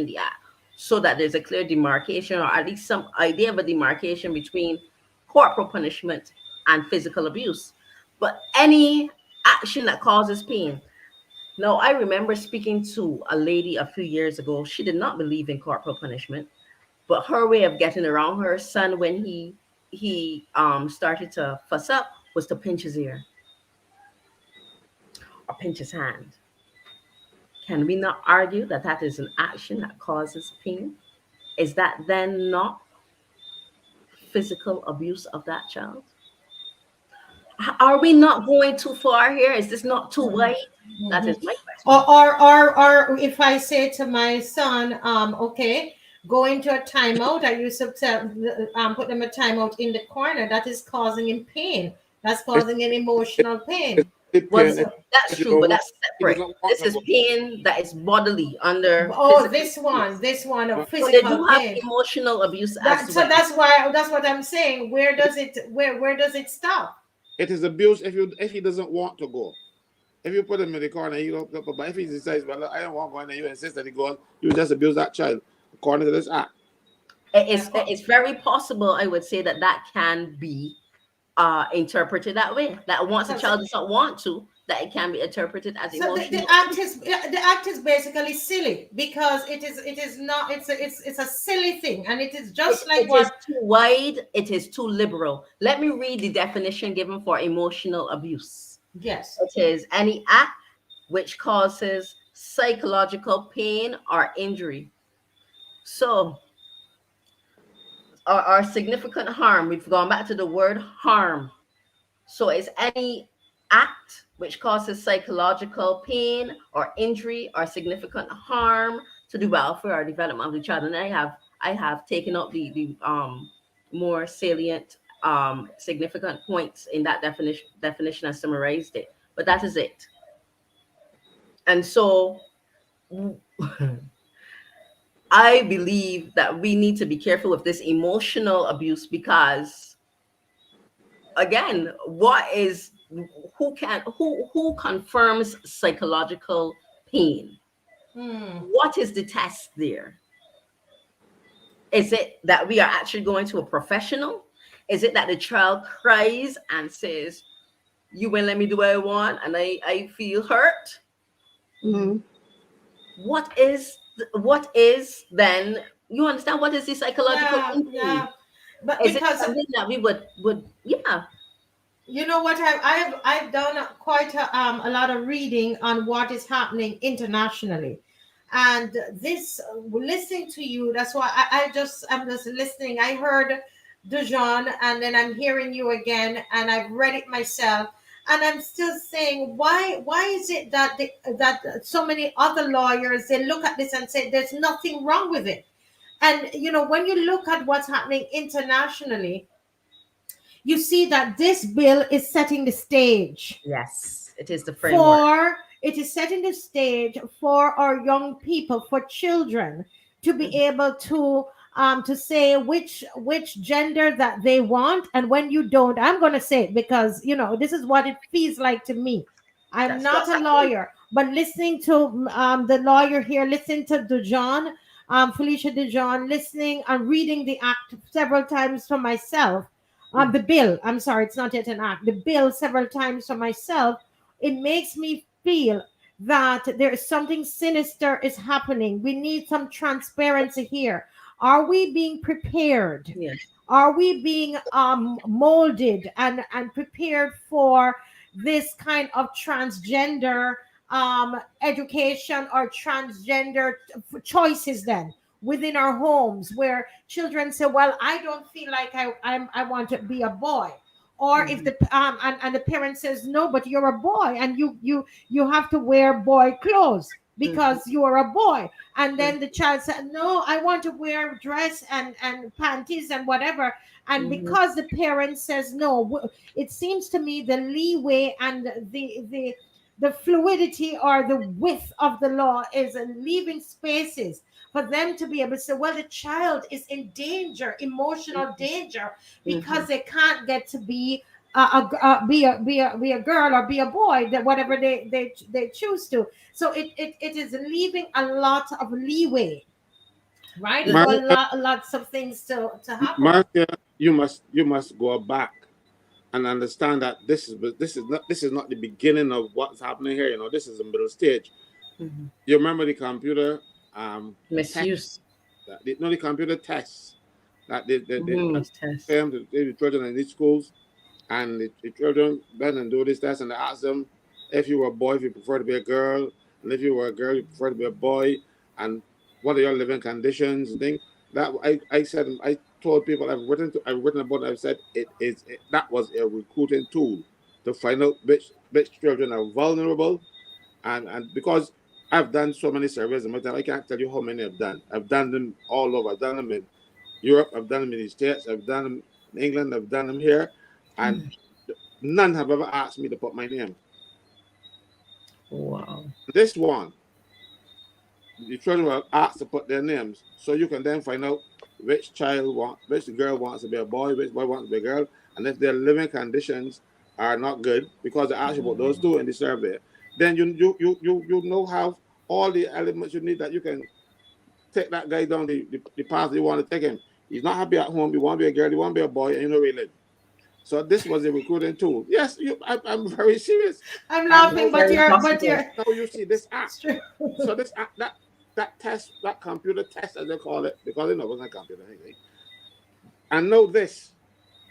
the act, so that there's a clear demarcation, or at least some idea of a demarcation between corporal punishment and physical abuse. But any action that causes pain. Now, I remember speaking to a lady a few years ago. She did not believe in corporal punishment, but her way of getting around her son when he started to fuss up was to pinch his ear or pinch his hand. Can we not argue that that is an action that causes pain? Is that then not physical abuse of that child? Are we not going too far here? Is this not too Mhm. wide? That is Mhm. my Or, question. or if I say to my son, okay, go into a timeout, I used to tell, put them a timeout in the corner, that is causing him pain. That's It's, causing an it's, emotional it's pain. it Was pain that's if you true, don't but want, that's he separate. doesn't want This to is go. pain that is bodily under Oh, physical this one, abuse. of So they physical do have pain. emotional abuse as That, so well. that's what I'm saying. Where does it stop? It is abuse if he doesn't want to go. If you put him in the corner, he don't. But if he decides, well, I don't want to go in, and you insist that he goes, you just abuse that child according to this act. It's very possible, I would say, that that can be interpreted that way. That once a Because child does not want to, that it can be interpreted as so the emotional act abuse. is basically silly because it is not it's a silly thing, and it is just like It is what. too wide, it is too liberal. Let me read the definition given for emotional abuse. Yes. It is any act which causes psychological pain or injury. So, or significant harm, we've gone back to the word harm. So, it's any act which causes psychological pain or injury or significant harm to the welfare or development of the child. And I have taken up the more salient significant points in that definition and summarized it. But that is it. And so I believe that we need to be careful with this emotional abuse because, again, who confirms psychological pain? What is the test there? Is it that we are actually going to a professional? Is it that the child cries and says, "You won't let me do what I want, and I feel hurt"? Mhm. What is then, you understand, what is the psychological Yeah, injury? yeah. But Is it because something that we would yeah. you know what, I've done quite a lot of reading on what is happening internationally, and this listening to you, that's why I'm just listening. I heard Dujon, and then I'm hearing you again, and I've read it myself, and I'm still saying, why is it that that so many other lawyers, they look at this and say there's nothing wrong with it? And when you look at what's happening internationally, you see that this bill is setting the stage Yes, it is the framework. for it is setting the stage for our young people, for children, to be able to say which gender that they want. And when you don't, I'm going to say it because this is what it feels like to me. I'm That's not what's a happening. lawyer, but listening to the lawyer here, listening to Dujon, Felicia Dujon, listening and reading the act several times for myself, the bill, I'm sorry, it's not yet an act, the bill several times for myself, it makes me feel that there is something sinister is happening. We need some transparency here. Are we being prepared? Yes. Are we being molded and prepared for this kind of transgender education or transgender choices then within our homes, where children say, well, I don't feel like I want to be a boy, or if Mhm. the and the parent says, no, but you're a boy and you have to wear boy clothes Mhm. because you are a boy, and Mhm. then the child said, no, I want to wear dress and panties and whatever, and Mhm. because the parent says no, it seems to me the leeway and the fluidity or the width of the law is leaving spaces for them to be able to say, well, the child is in danger, emotional danger, because Mhm. they can't get to be be a girl or be a boy, that whatever they choose to. So it is leaving a lot of leeway, right, The- for Marcia, lots of things to happen. Marcia, you must go back and understand that this is not the beginning of what's happening here. This is the middle stage. Mhm. You remember the computer test, Misuse. the computer tests that they Must test. them the children in these schools, and the children went and do this test, and they ask them if you were a boy, if you prefer to be a girl, and if you were a girl, you prefer to be a boy, and what are your living conditions and things. That I said, I told people, I've written about it, I've said that was a recruiting tool to find out which children are vulnerable, and because I've done so many surveys in my time, I can't tell you how many I've done. I've done them all over. I've done them in Europe, I've done them in the States, I've done them in England, I've done them here, and none have ever asked me to put my name. Wow. This one, the children were asked to put their names, so you can then find out which girl wants to be a boy, which boy wants to be a girl, and if their living conditions are not good, because they asked you about those two in the survey, then you know have all the elements you need that you can take that guy down the path you want to take him. He's not happy at home. You want to be a girl, you want to be a boy, and you know where he live. So this was a recruiting tool. Yes, I'm very serious. I'm And laughing, now, but Very you're possible. now you see this act. it's true. So this act, that test, that computer test, as they call it, because it wasn't a computer anyway. And know this,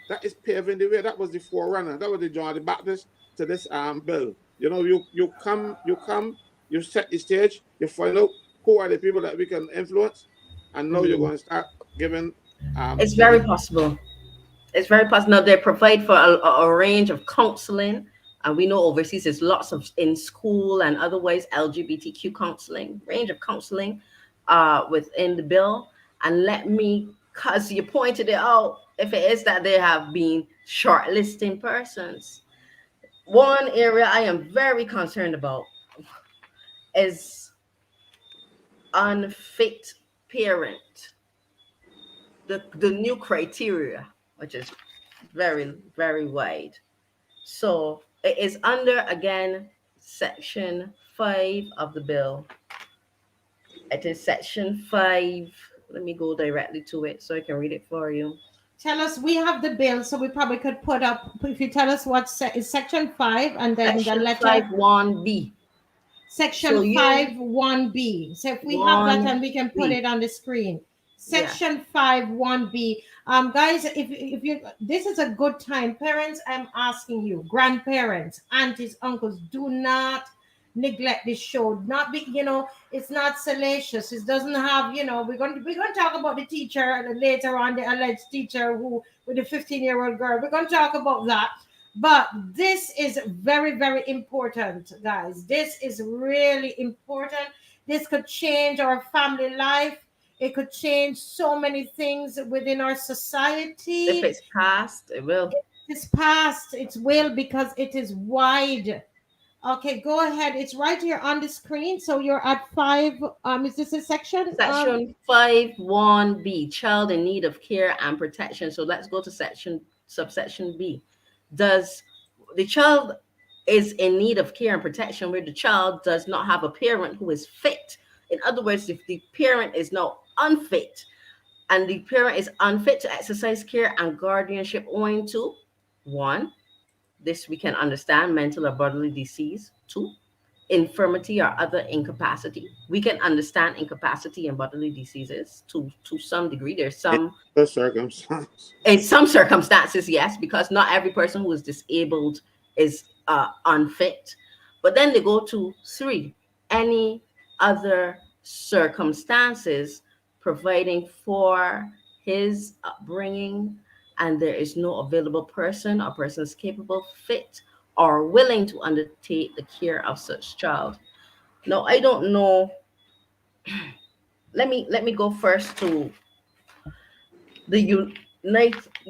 that is paving the way. That was the forerunner. That was the John the Baptist. to this bill. You know, you come, you set the stage, you find out who are the people that we can influence, and now you're going to start giving It's very suggestions. possible. It's very possible. Now they provide for a range of counseling, and we know overseas there's lots of in school and otherwise LGBTQ counseling, range of counseling within the bill. And let me, because you pointed it out, if it is that they have been shortlisting persons, one area I am very concerned about is unfit parent. The new criteria, which is very, very wide. So it is under, again, section 5 of the bill. It is section 5. Let me go directly to it so I can read it for you. Tell us, we have the bill, so we probably could put up, if you tell us what is section 5 and then the Section letter 5 1B. section So 5 1B. So if we have that and we can put 1B. it on the screen. Yeah. Section 5 1B. Guys, if you, this is a good time. Parents, I'm asking you, grandparents, aunties, uncles, do not neglect this show. Not be, you know, it's not salacious. It doesn't have, you know, we're going to talk about the teacher later on, the alleged teacher who with the 15-year-old girl. We're going to talk about that. But this is very, very important, guys. This is really important. This could change our family life. It could change so many things within our society. If it's passed, it will. It's passed, it will, because it is wide. Okay, go ahead. It's right here on the screen. So you're at 5. Is this a section? Section 5 1B, child in need of care and protection. So let's go to subsection B. Does the child is in need of care and protection where the child does not have a parent who is fit? In other words, if the parent is now unfit and the parent is unfit to exercise care and guardianship owing to 1, this we can understand, mental or bodily disease. 2, infirmity or other incapacity. We can understand incapacity and bodily diseases to some degree. There's some The circumstance. in some circumstances, yes, because not every person who is disabled is unfit. But then they go to 3, any other circumstances providing for his upbringing, and there is no available person or persons capable, fit, or willing to undertake the care of such child. Now, I don't know. Let me go first to the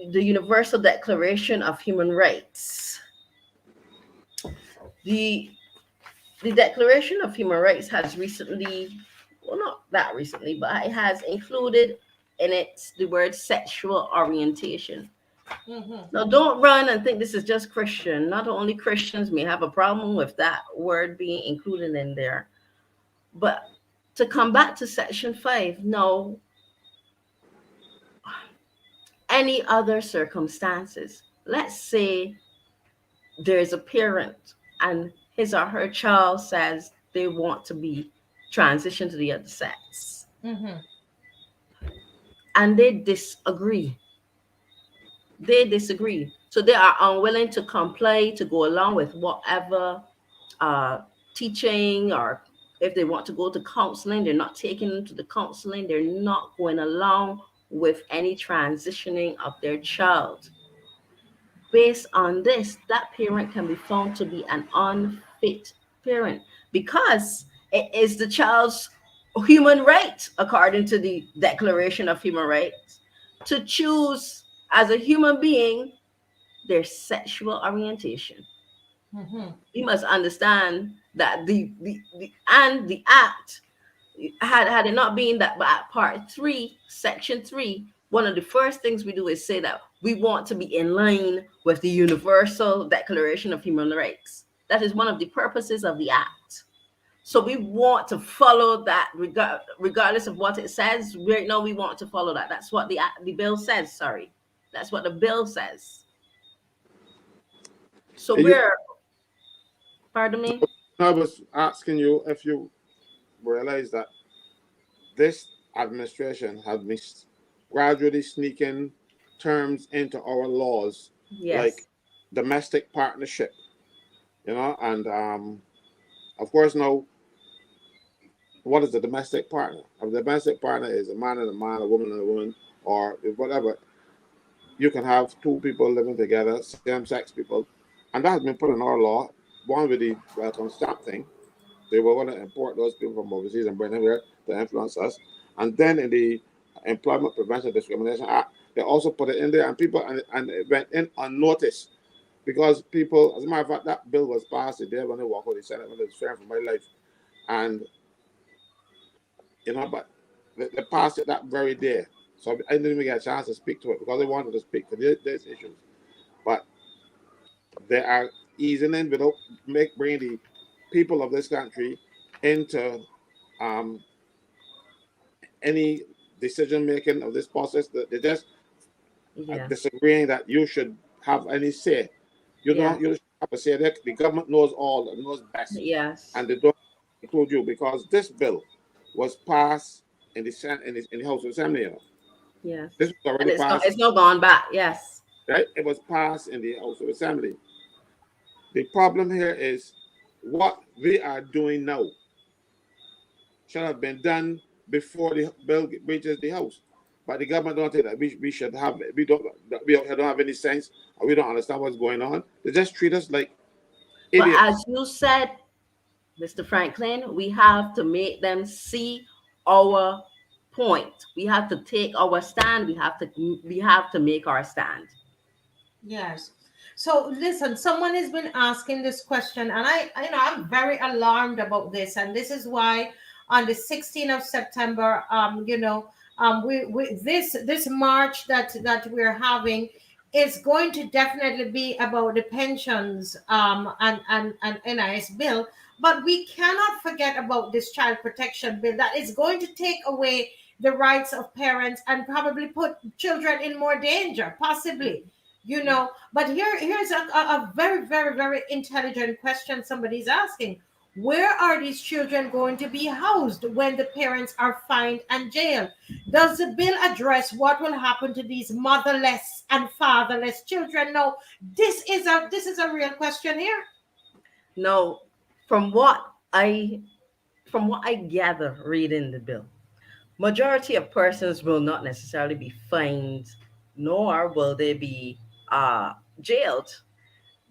Universal Declaration of Human Rights. The Declaration of Human Rights has recently, well, not that recently, but it has included in it the word sexual orientation. Now, don't run and think this is just Christian. Not only Christians may have a problem with that word being included in there, but to come back to section 5, no, any other circumstances. Let's say there's a parent and his or her child says they want to be transitioned to the other sex. And they disagree. So they are unwilling to comply, to go along with whatever teaching, or if they want to go to counseling, they're not taking them to the counseling. They're not going along with any transitioning of their child. Based on this, that parent can be found to be an unfit parent because it is the child's human right, according to the Declaration of Human Rights, to choose as a human being their sexual orientation. You must understand that the act, had it not been that by part 3, section 3, one of the first things we do is say that we want to be in line with the Universal Declaration of Human Rights. That is one of the purposes of the act. So we want to follow that regardless of what it says. Right now we want to follow that. That's what the bill says. Sorry, that's what the bill says. So pardon me? I was asking you if you realize that this administration has been gradually sneaking terms into our laws, Yes. like domestic partnership, And of course, now, what is the domestic partner? A domestic partner is a man and a man, a woman and a woman, or whatever. You can have two people living together, same-sex people, and that has been put in our law. One with the welcome stamp thing. They were going to import those people from overseas and bring them here to influence us. And then in the Employment Prevention Discrimination Act, they also put it in there, and people and it went in unnoticed because people, as a matter of fact, that bill was passed the day when they walked out the Senate when it was fearing for my life, and but they passed it that very day. So I didn't even get a chance to speak to it because they wanted to speak to these issues, but they are easing in without bringing the people of this country into any decision making of this process. They just disagreeing that you should have any say. You don't. You should have a say. The government knows all, and knows best. Yes. And they don't include you because this bill was passed in the House of Assembly. Yes. This was already passed. It's not gone back. Yes. Right. It was passed in the House of Assembly. The problem here is what we are doing now should have been done before the bill reaches the House. But the government don't think that we should have it. We don't have any sense, or we don't understand what's going on. They just treat us like idiots. But as you said, Mr. Franklyn, we have to make them see our point. We have to take our stand. We have to make our stand. Yes. So listen, someone has been asking this question, and I'm very alarmed about this, and this is why on the 16th of September, this march that we're having is going to definitely be about the pensions and NIS bill, but we cannot forget about this child protection bill that is going to take away the rights of parents and probably put children in more danger, possibly. But here's a very, very, very intelligent question somebody's asking. Where are these children going to be housed when the parents are fined and jailed? Does the bill address what will happen to these motherless and fatherless children? No, this is a real question here. No, from what I gather reading the bill, majority of persons will not necessarily be fined, nor will they be jailed.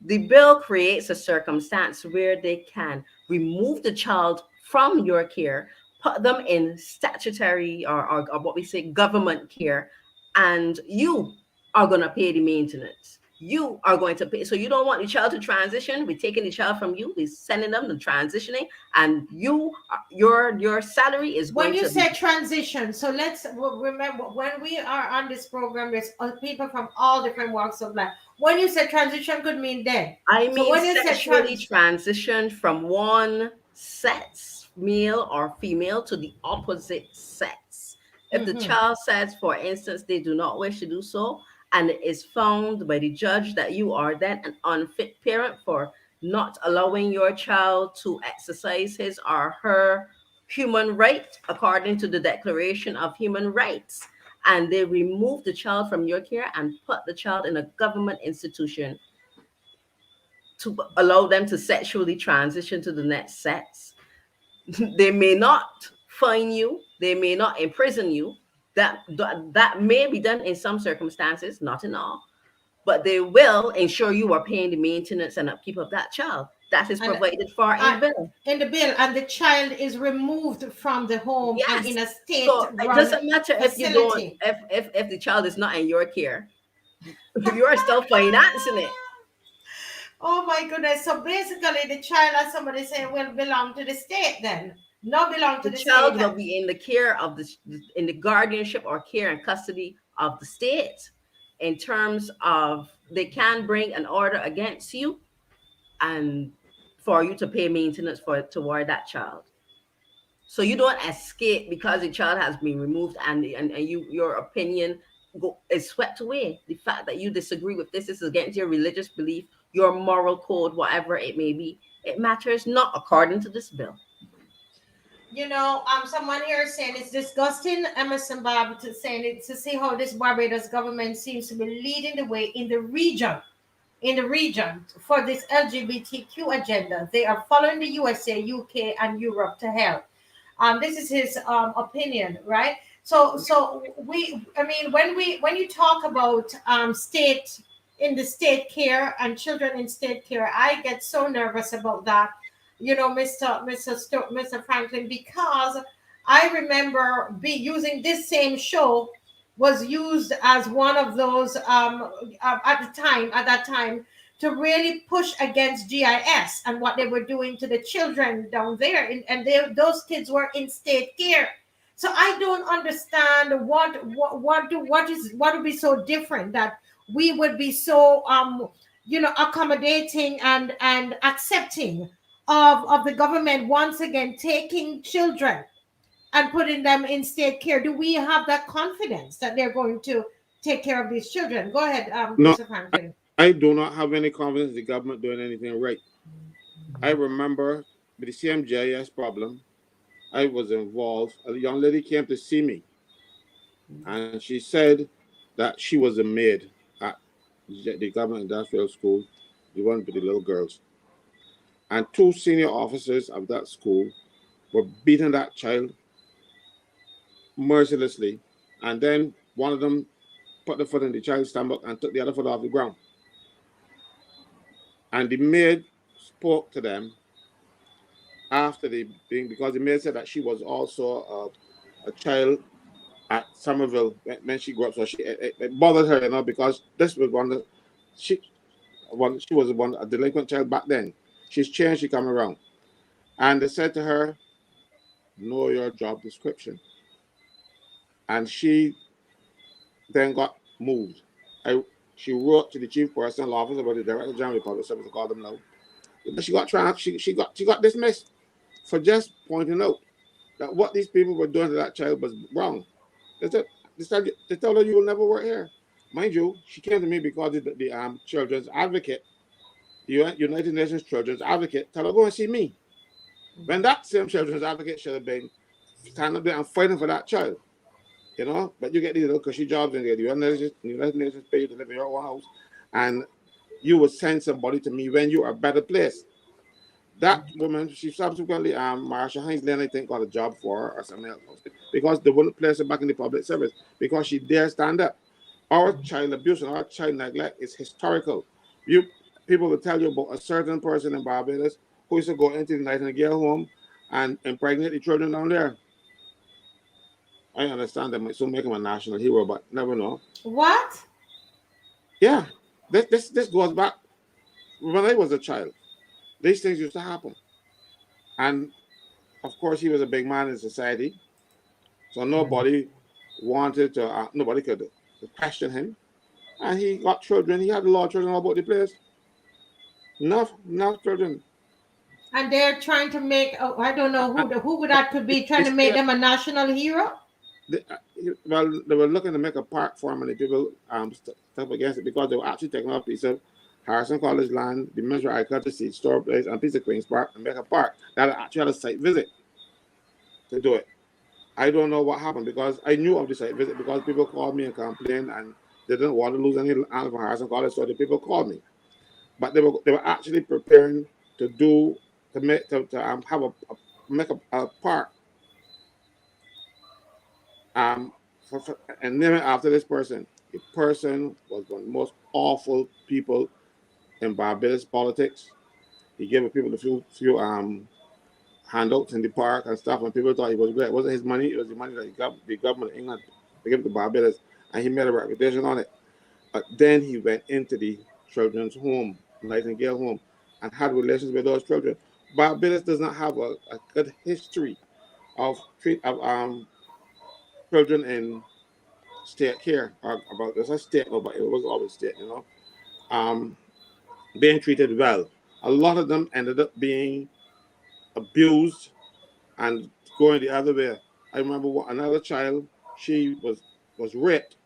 The bill creates a circumstance where they can remove the child from your care, put them in statutory or what we say government care, and you are going to pay the maintenance. You are going to pay. So you don't want the child to transition. We're taking the child from you. We're sending them to transitioning, and your salary is going when you to say transition. So let's remember when we are on this program, there's people from all different walks of life. When you say transition, could mean dead. I mean, so when you sexually transitioned from one sex, male or female, to the opposite sex. If the child says, for instance, they do not wish to do so, and it is found by the judge that you are then an unfit parent for not allowing your child to exercise his or her human right according to the Declaration of Human Rights, and they remove the child from your care and put the child in a government institution to allow them to sexually transition to the next sex. They may not fine you, they may not imprison you. That may be done in some circumstances, not in all, but they will ensure you are paying the maintenance and upkeep of that child. That is provided for in the bill. In the bill, and the child is removed from the home and in a state. So it doesn't matter if you don't, if the child is not in your care, you are still financing it. Oh my goodness! So basically, the child, as somebody said, will belong to the state then. Not belong to the child state. will be in the care of in the guardianship or care and custody of the state. In terms of, they can bring an order against you, and for you to pay maintenance toward that child. So you don't escape because the child has been removed and your opinion is swept away. The fact that you disagree with this is against your religious belief, your moral code, whatever it may be, it matters not according to this bill. Someone here is saying it's disgusting, Emerson Bob, to see how this Barbados government seems to be leading the way in the region. in the region for this LGBTQ agenda. They are following the USA, UK, and Europe to hell. This is his opinion, right? I mean, when you talk about state in the state care and children in state care, I get so nervous about that, you know, Mr. Franklyn, because I remember using this same show was used as one of those at that time to really push against GIS and what they were doing to the children down there, those kids were in state care. So I don't understand what would be so different that we would be so accommodating and accepting of the government once again taking children and putting them in state care. Do we have that confidence that they're going to take care of these children? Go ahead, No, Mr. Franklyn. I do not have any confidence the government doing anything right. I remember with the CMJS problem, I was involved. A young lady came to see me, and she said that she was a maid at the government industrial school, the one with the little girls. And two senior officers of that school were beating that child mercilessly. And then one of them put the foot in the child's stomach and took the other foot off the ground. And the maid spoke to them after the thing, because the maid said that she was also a child at Somerville when she grew up. So it bothered her, you know, because this was she was a delinquent child back then. She's changed, she come around. And they said to her, know your job description. And she then got moved. She wrote to the chief personnel officer, about the director general of public service, to call them now. But she got dismissed for just pointing out that what these people were doing to that child was wrong. They told her, you will never work here. Mind you, she came to me because the children's advocate, the United Nations children's advocate, told her, go and see me. When that same children's advocate should have been standing up there and fighting for that child. You know, but you get these little cushy jobs and the United Nations pay you to live in your own house, and you would send somebody to me when you are a better place. That woman, she subsequently, Marsha Hines Lane, I think, got a job for her or something else, because they wouldn't place her back in the public service because she dare stand up. Our child abuse and our child neglect is historical. People will tell you about a certain person in Barbados who used to go into the Nightingale home and impregnate the children down there. I understand that might soon make him a national hero, but never know. What? Yeah, this goes back when I was a child. These things used to happen, and of course he was a big man in society, so nobody wanted to. Nobody could question him, and he got children. He had a lot of children all about the place. Enough children. And they're trying to make. Oh, I don't know who that could be trying to make them a national hero. Well, they were looking to make a park for him, and the people stuff against it because they were actually taking off a piece of Harrison College land, the Ministry of Agriculture seed store place, and a piece of Queen's Park, and make a park. That actually had a site visit to do it. I don't know what happened because I knew of the site visit because people called me and complained, and they didn't want to lose any land from Harrison College, so the people called me. But they were actually preparing to make a park. And name it after this person. The person was one of the most awful people in Barbados politics. He gave people a few handouts in the park and stuff, and people thought he was great. It wasn't his money; it was the money that the government of England to give to Barbados, and he made a reputation on it. But then he went into the children's home, Nightingale home, and had relations with those children. Barbados does not have a good history of children in state care, or about there's a state, but it was always state, you know, being treated well. A lot of them ended up being abused and going the other way. I remember another child, she was raped,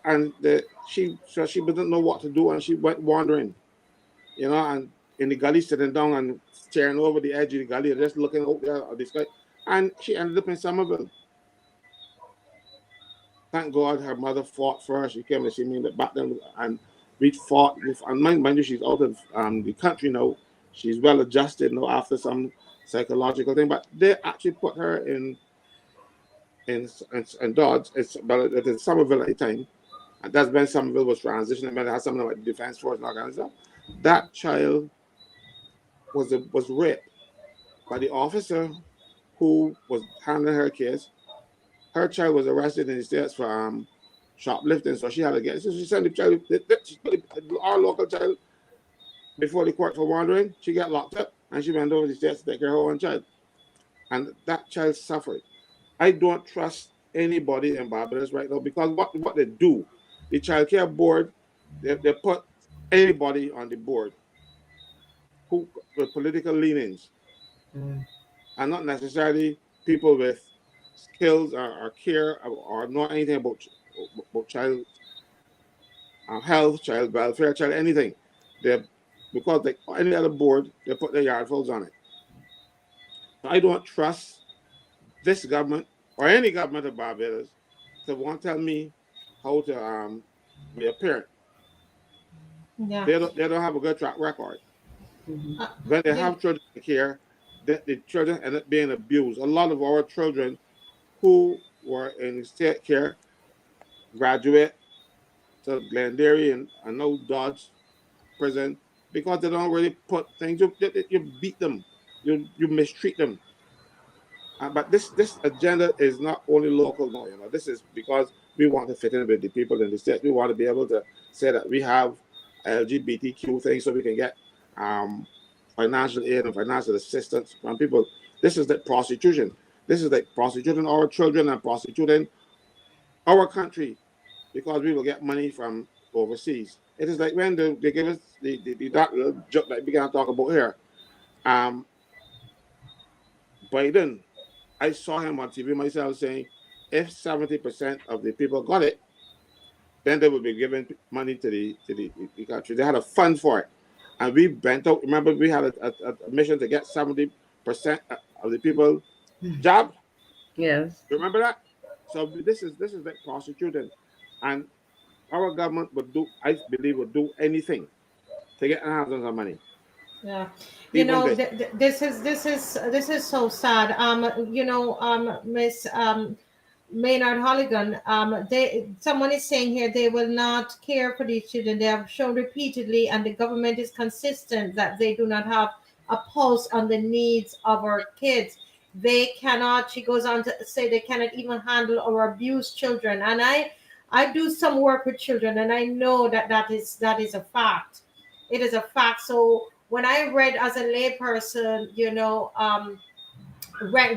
and she didn't know what to do, and she went wandering, you know, and in the gully, sitting down and staring over the edge of the gully, just looking out there at the sky, and she ended up in Somerville. Thank God her mother fought for her. She came to see me in the back then, and we fought. And mind you, she's out of the country now. She's well adjusted now after some psychological thing. But they actually put her in Dodge. It's Somerville at the time. And that's when Somerville was transitioning. When they had something like the Defense Force and all kinds of stuff. That child was raped by the officer who was handling her case. Her child was arrested in the States for shoplifting, so she had to get. So she sent the child, our local child, before the court for wandering. She got locked up, and she went over to the States to take care of her own child, and that child suffered. I don't trust anybody in Barbados right now because what they do, the child care board, they put anybody on the board who with political leanings, Mm. and not necessarily people with skills or care or know anything about child health, child welfare, child anything. They because like any other board, they put their yardfuls on it. So I don't trust this government or any government of Barbados to want to tell me how to be a parent. Yeah. They don't have a good track record. Mhm. Uh, When they you, have children in care, the children end up being abused. A lot of our children who were in state care graduate to Glenderry and now Dodge prison because they don't really put things. You beat them, you mistreat them. But this agenda is not only local, no. This is because we want to fit in with the people in the state. We want to be able to say that we have LGBTQ things so we can get financial aid and financial assistance from people. This is like prostitution. This is like prostituting our children and prostituting our country because we will get money from overseas. It is like when they give us that little joke that we can talk about here. Um, Biden, I saw him on TV myself saying, if 70% of the people got it, then they would be giving money to the country. They had a fund for it, and we bent out. Remember, we had a mission to get 70% of the people jobs. Yes. Remember that? So this is like prostituting, and our government would do, I believe, would do anything to get hands on some money. yeah. Even this. This is so sad. Miss Maynard Holligan, someone is saying here they will not care for these children. They have shown repeatedly, and the government is consistent that they do not have a pulse on the needs of our kids. They cannot. She goes on to say they cannot even handle or abuse children. And I do some work with children, and I know that is a fact. It is a fact. So when I read as a layperson,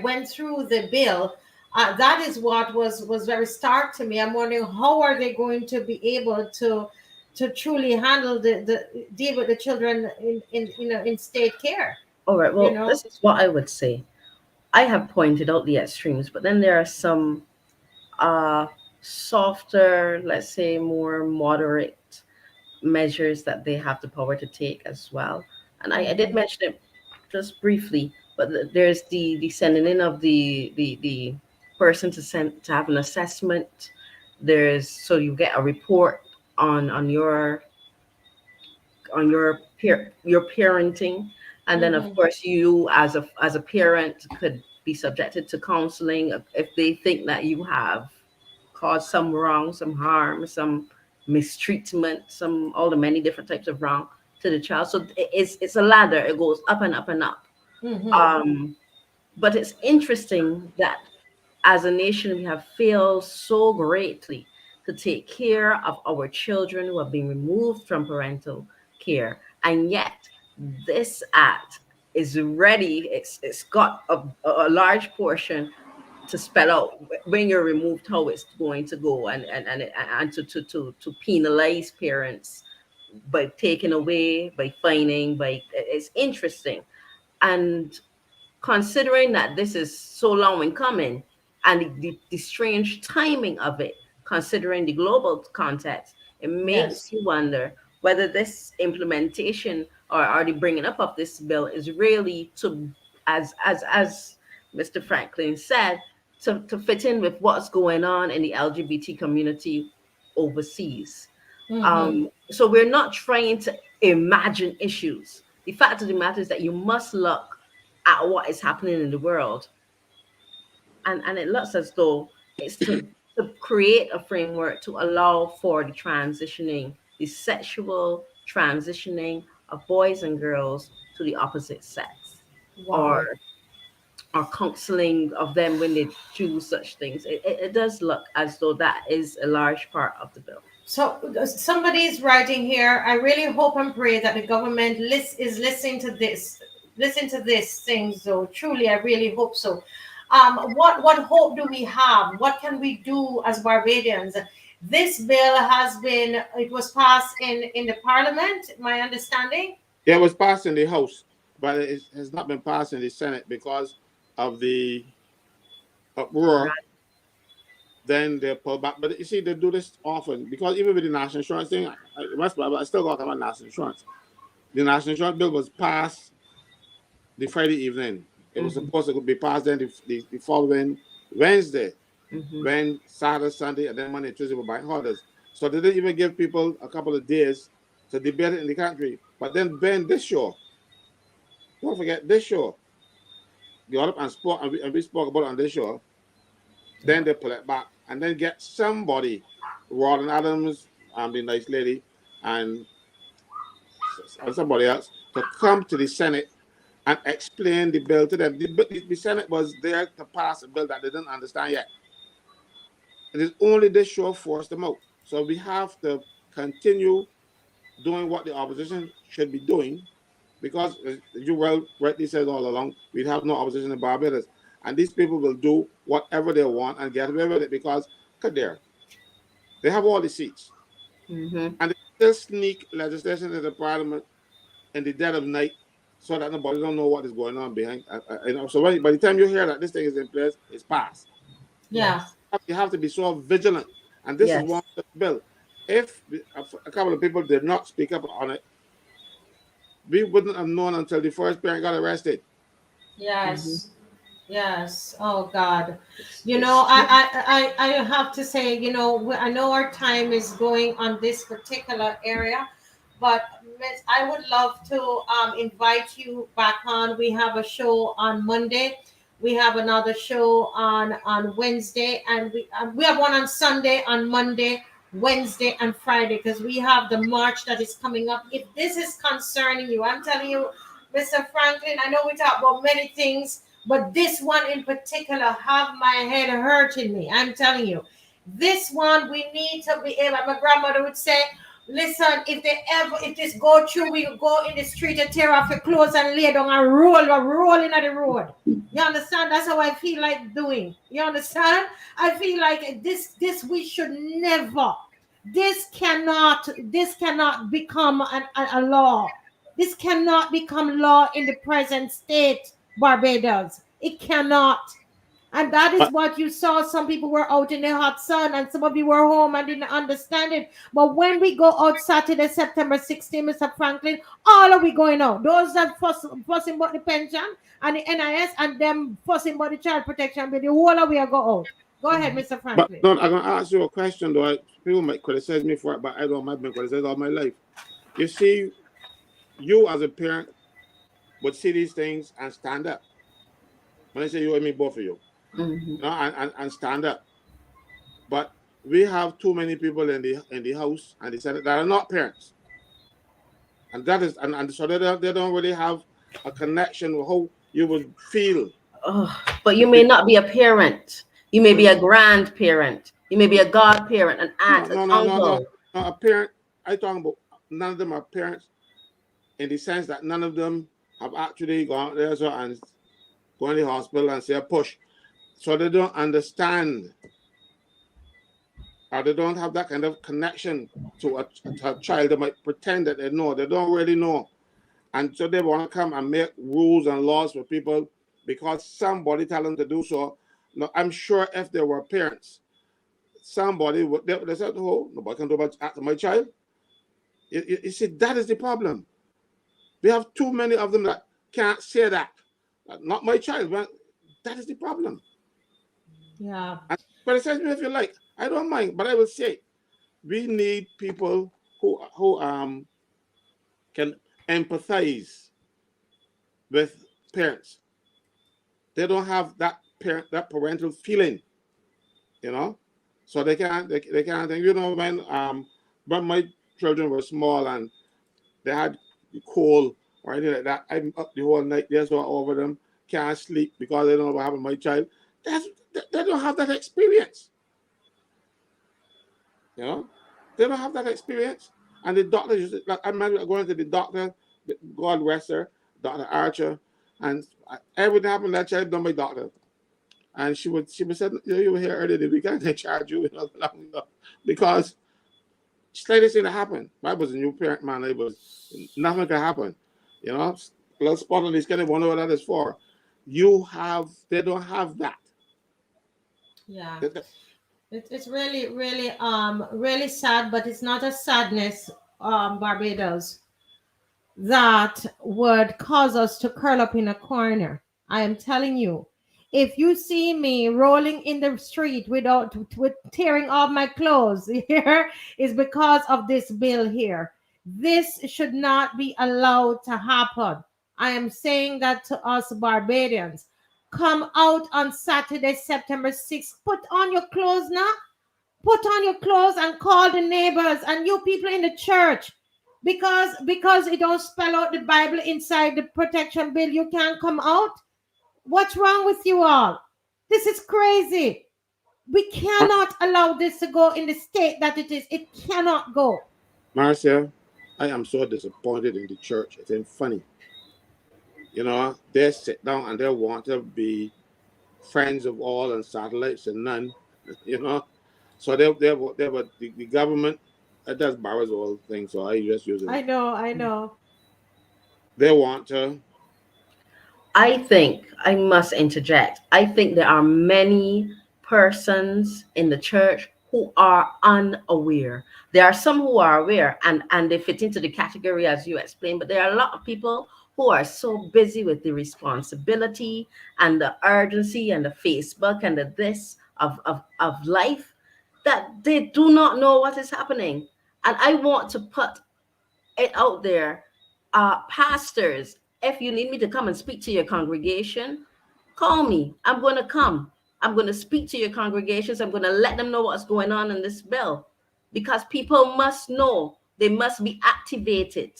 went through the bill, that is what was very stark to me. I'm wondering how are they going to be able to truly handle the deal with the children in state care. All right. You Well, know. this is what I would say. I have pointed out the extremes, but then there are some uh, softer, let's say more moderate measures that they have the power to take as well. And I did Mhm. mention it just briefly, but there's the sending in of the person to send to have an assessment. There's so you get a report on your parenting, and then of Mhm. course you as a parent could be subjected to counseling if they think that you have caused some wrong, some harm, some mistreatment, some all the many different types of wrong to the child. So it's a ladder, it goes up and up and up. Mhm. um but it's interesting that as a nation, we have failed so greatly to take care of our children who have been removed from parental care. And yet, this act is ready, it's got a large portion to spell out when you're removed how it's going to go and to penalize parents by taking away, by fining, by it's interesting. And considering that this is so long in coming and the strange timing of it, considering the global context, it Yes. makes you wonder whether this implementation or the bringing up of this bill is really to, as Mr. Franklyn said, to fit in with what's going on in the LGBT community overseas. So we're not trying to imagine issues. The fact of the matter is that you must look at what is happening in the world. And it looks as though it's to create a framework to allow for the transitioning, the sexual transitioning of boys and girls to the opposite sex. Wow. Or counseling of them when they choose such things. It does look as though that is a large part of the bill. So somebody is writing here, I really hope and pray that the government is listening to this. Listen to this thing, so truly, I really hope so. What hope do we have? What can we do as Barbadians? This bill it was passed in the parliament, my understanding. Yeah, it was passed in the House, but it has not been passed in the Senate because of the uproar. Right. Then they pull back. But you see, they do this often because even with the national insurance thing, I still got about national insurance. The national insurance bill was passed the Friday evening. It was supposed to be passed then the following Wednesday, when Saturday, Sunday, and then Monday, Tuesday were bank holidays. So they didn't even give people a couple of days to debate it in the country. But then this show, don't forget this show, got up and spoke, and we spoke about it on this show. Then they pull it back and then get somebody, Rawdon Adams, the nice lady, and somebody else to come to the Senate and explain the bill to them. The Senate was there to pass a bill that they didn't understand yet. It is only this show forced them out. So we have to continue doing what the opposition should be doing, because as you well rightly said all along, we have no opposition in Barbados. And these people will do whatever they want and get away with it because, look there, they have all the seats. And they still sneak legislation into the parliament in the dead of night so that nobody don't know what is going on behind. So by the time you hear that this thing is in place, it's passed. Yeah. You have to be so vigilant. And this is one bill. If a couple of people did not speak up on it, we wouldn't have known until the first parent got arrested. Yes. Yes. Oh God. You know, I have to say, you know, I know our time is going on this particular area, but Miss, I would love to invite you back on. We have a show on Monday. We have another show on Wednesday, and we have one on Sunday, on Monday, Wednesday, and Friday, because we have the march that is coming up. If this is concerning you, I'm telling you, Mr. Franklyn, I know we talk about many things, but this one in particular have my head hurting me. I'm telling you, this one we need to be able. My grandmother would say, listen, if this go through, we go in the street and tear off your clothes and lay down and rolling at the road. You understand? That's how I feel like doing. You understand? I feel like this we should never. This cannot become a law. This cannot become law in the present state, Barbados. It cannot. And that is what you saw. Some people were out in the hot sun and some of you were home and didn't understand it. But when we go out Saturday, September 16, Mr. Franklyn, all are we going out? Those that fussing about the pension and the NIS and them fussing about the child protection bill, the whole of we are go out. Go ahead, Mr. Franklyn. But I'm going to ask you a question, though. People might criticize me for it, but I don't mind being criticized all my life. You see, you as a parent would see these things and stand up. When I say you, I mean both of you. You know, and stand up. But we have too many people in the House and the Senate that are not parents. And that is and so they don't really have a connection with how you would feel. But you may not be a parent. You may be a grandparent. You may be a godparent, an aunt, an uncle. No, a parent. I'm talking about none of them are parents in the sense that none of them have actually gone there and go in the hospital and say a push. So they don't understand, or they don't have that kind of connection to a child. They might pretend that they know. They don't really know. And so they want to come and make rules and laws for people because somebody tell them to do so. Now, I'm sure if there were parents, somebody would they said, oh, nobody can do that to my child. You see, that is the problem. We have too many of them that can't say that. Not my child. Well, that is the problem. Yeah. And criticize me if you like. I don't mind, but I will say we need people who can empathize with parents. They don't have that parental feeling, you know, so they can't think. You know, when my children were small and they had cold or anything like that, I'm up the whole night there, so over them can't sleep because they don't know what happened to my child. They don't have that experience, you know. They don't have that experience, and the doctor like, I remember going to the doctor, God rest her, Dr. Archer, and everything happened to that child done by doctor. And she would said, you were here earlier this week, I can't charge you, because slightest thing that happened. I was a new parent, man. It was nothing could happen. You know, little spot on the skin, wonder what that is for. They don't have that. Yeah. They- It's really, really, really sad, but it's not a sadness, Barbados, that would cause us to curl up in a corner. I am telling you, if you see me rolling in the street with tearing off my clothes here, is because of this bill here. This should not be allowed to happen. I am saying that to us Barbadians. Come out on Saturday, September 6th. Put on your clothes now. Put on your clothes and call the neighbors and you people in the church, because it don't spell out the Bible inside the protection bill, you can't come out. What's wrong with you all? This is crazy. We cannot allow this to go in the state that it is. It cannot go. Marcia, I am so disappointed in the church. It ain't funny. You know, they sit down and they want to be friends of all and satellites and none. You know, so the government. That does borrows all things, so I just using I it. know, I know. They want to. I think I must interject. I think there are many persons in the church who are unaware. There are some who are aware and they fit into the category as you explained, but there are a lot of people who are so busy with the responsibility and the urgency and the Facebook and the this of life that they do not know what is happening. And I want to put it out there, pastors, if you need me to come and speak to your congregation, call me. I'm going to come. I'm going to speak to your congregations. I'm going to let them know what's going on in this bill, because people must know. They must be activated.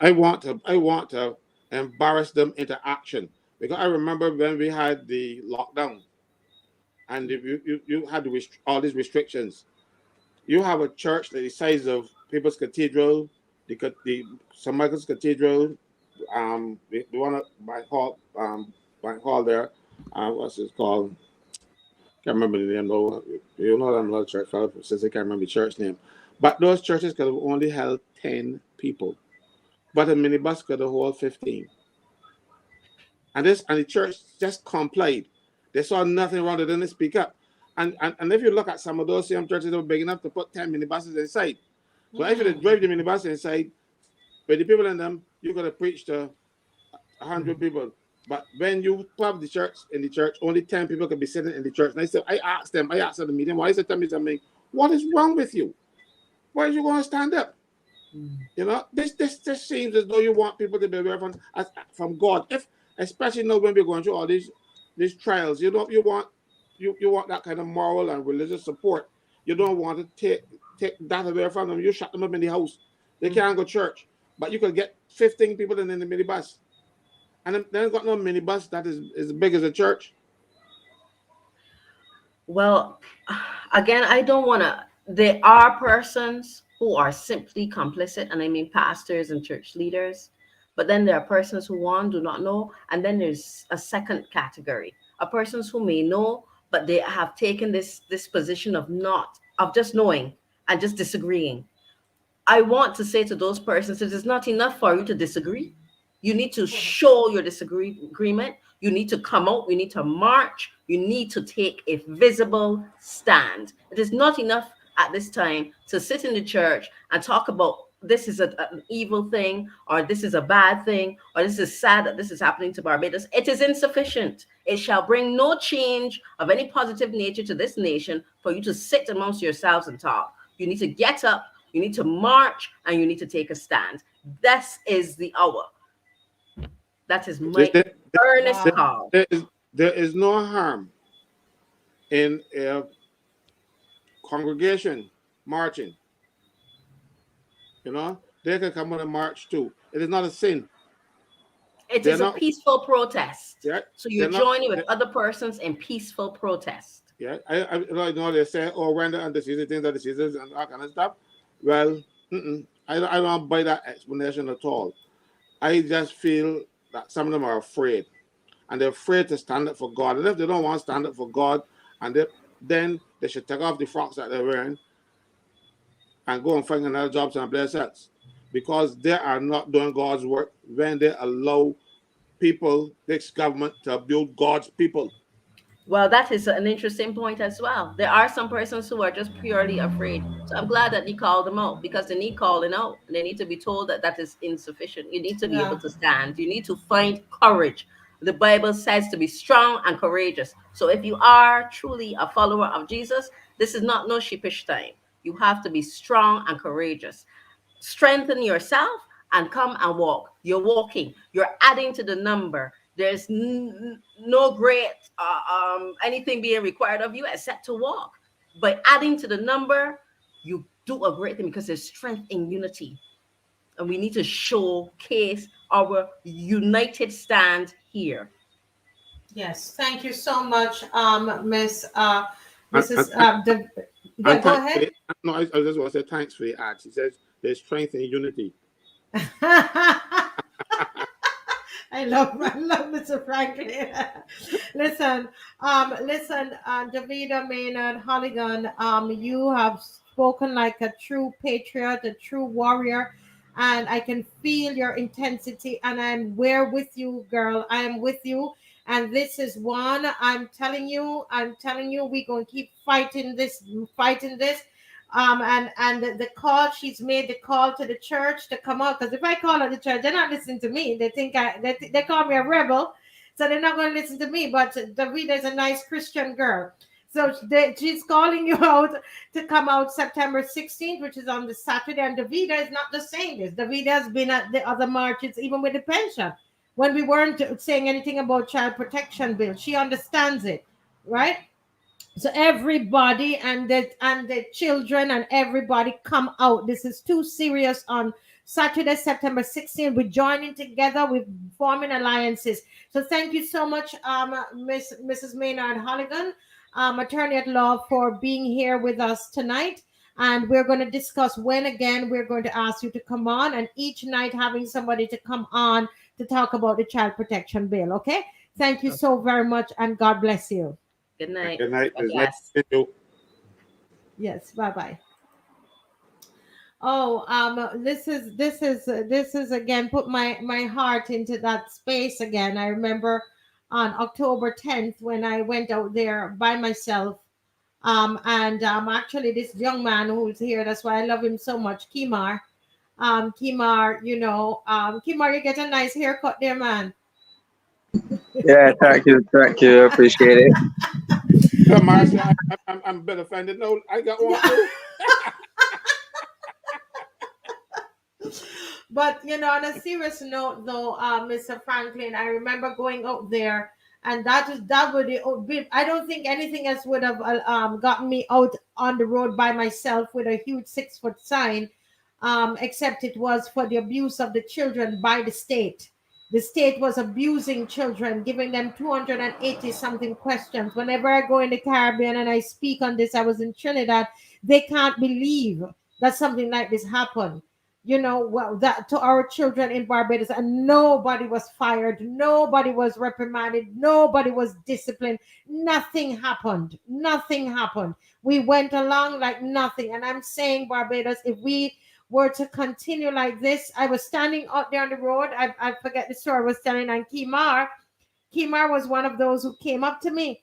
I want to embarrass them into action, because I remember when we had the lockdown and if you had all these restrictions. You have a church that the size of People's Cathedral, the St. Michael's Cathedral, the one at by hall there, what's it called? Can't remember the name though. You know I'm not a church fellow since I can't remember the church name. But those churches could have only held 10 people. But a minibus could have hold 15. And the church just complied. They saw nothing wrong, they didn't speak up. And if you look at some of those same churches that were big enough to put 10 minibuses inside. So if you drive the minibus inside, with the people in them, you could have preached to 100 people. But when you have the church in the church, only 10 people can be sitting in the church. And I asked them at the meeting, why is it tell me something? What is wrong with you? Why are you going to stand up? You know, this seems as though you want people to be aware from God. If especially now when we're going through all these trials, you want that kind of moral and religious support. You don't want to take that away from them. You shut them up in the house. They can't go to church. But you could get 15 people in the minibus. And then got no minibus that is as big as a church. Well, again, I don't want to. There are persons who are simply complicit, and I mean pastors and church leaders. But then there are persons who, one, do not know, and then there's a second category of persons who may know, but they have taken this position of not of just knowing and just disagreeing. I want to say to those persons, it is not enough for you to disagree. You need to show your disagreement. You need to come out. You need to march. You need to take a visible stand. It is not enough at this time to sit in the church and talk about this is an evil thing, or this is a bad thing, or this is sad that this is happening to Barbados, it is insufficient. It shall bring no change of any positive nature to this nation for you to sit amongst yourselves and talk. You need to get up, you need to march, and you need to take a stand. This is the hour. That is my earnest call. There is no harm in a congregation marching. You know, they can come on a march too. It is not a sin. It is a peaceful protest. Yeah, so you're joining with other persons in peaceful protest. Yeah, I know they say, oh, when the antecedents, things are the seasons and that kind of stuff. Well, I don't buy that explanation at all. I just feel that some of them are afraid, and they're afraid to stand up for God. And if they don't want to stand up for God, then they should take off the frocks that they're wearing and go and find another job someplace else, because they are not doing God's work when they allow people, this government, to abuse God's people. Well, that is an interesting point as well. There are some persons who are just purely afraid. So I'm glad that you called them out, because they need calling out. They need to be told that that is insufficient. You need to be able to stand. You need to find courage. The Bible says to be strong and courageous. So if you are truly a follower of Jesus, this is not no sheepish time. You have to be strong and courageous. Strengthen yourself and come and walk. You're walking. You're adding to the number. There's no great anything being required of you except to walk. By adding to the number, you do a great thing, because there's strength in unity. And we need to showcase our united stand here. Yes, thank you so much, Mrs. Go ahead. No, I just want to say thanks for the ads. He says there's strength in unity. I love Mr. Franklyn. listen, Davida, Maynard, Holligan, you have spoken like a true patriot, a true warrior, and I can feel your intensity, and I'm with you, girl. I am with you. And this is one, I'm telling you, we're going to keep fighting this. And the call, she's made the call to the church to come out, because if I call out the church, they're not listening to me. They think they call me a rebel, so they're not going to listen to me. But Davida is a nice Christian girl, so she's calling you out to come out September 16th, which is on the Saturday. And Davida is not just saying this. Davida has been at the other marches, even with the pension, when we weren't saying anything about child protection bill. She understands it, right? So everybody and the children and everybody come out. This is too serious. On Saturday, September 16th, we're joining together, we're forming alliances. So thank you so much, Mrs. Maynard Holligan, attorney at law, for being here with us tonight. And we're going to discuss when again we're going to ask you to come on, and each night having somebody to come on to talk about the child protection bill. Okay? Thank you so very much, and God bless you. Good night. Good night. Yes. Yes. Bye-bye. Oh, this is again put my heart into that space again. I remember on October 10th when I went out there by myself. And actually this young man who's here, that's why I love him so much, Kemar. Kemar, Kemar, you get a nice haircut there, man. Yeah, thank you, appreciate it. Marcia, I'm a bit offended. No, I got one too. But on a serious note, though, Mr. Franklyn, I remember going out there, and that would be, I don't think anything else would have gotten me out on the road by myself with a huge 6-foot sign, except it was for the abuse of the children by the state. The state was abusing children, giving them 280 something questions. Whenever I go in the Caribbean and I speak on this, I was in Trinidad, they can't believe that something like this happened. That to our children in Barbados, and nobody was fired, nobody was reprimanded, nobody was disciplined. Nothing happened. We went along like nothing. And I'm saying, Barbados, if we were to continue like this, I was standing out there on the road. I forget the story I was telling, and Kemar was one of those who came up to me.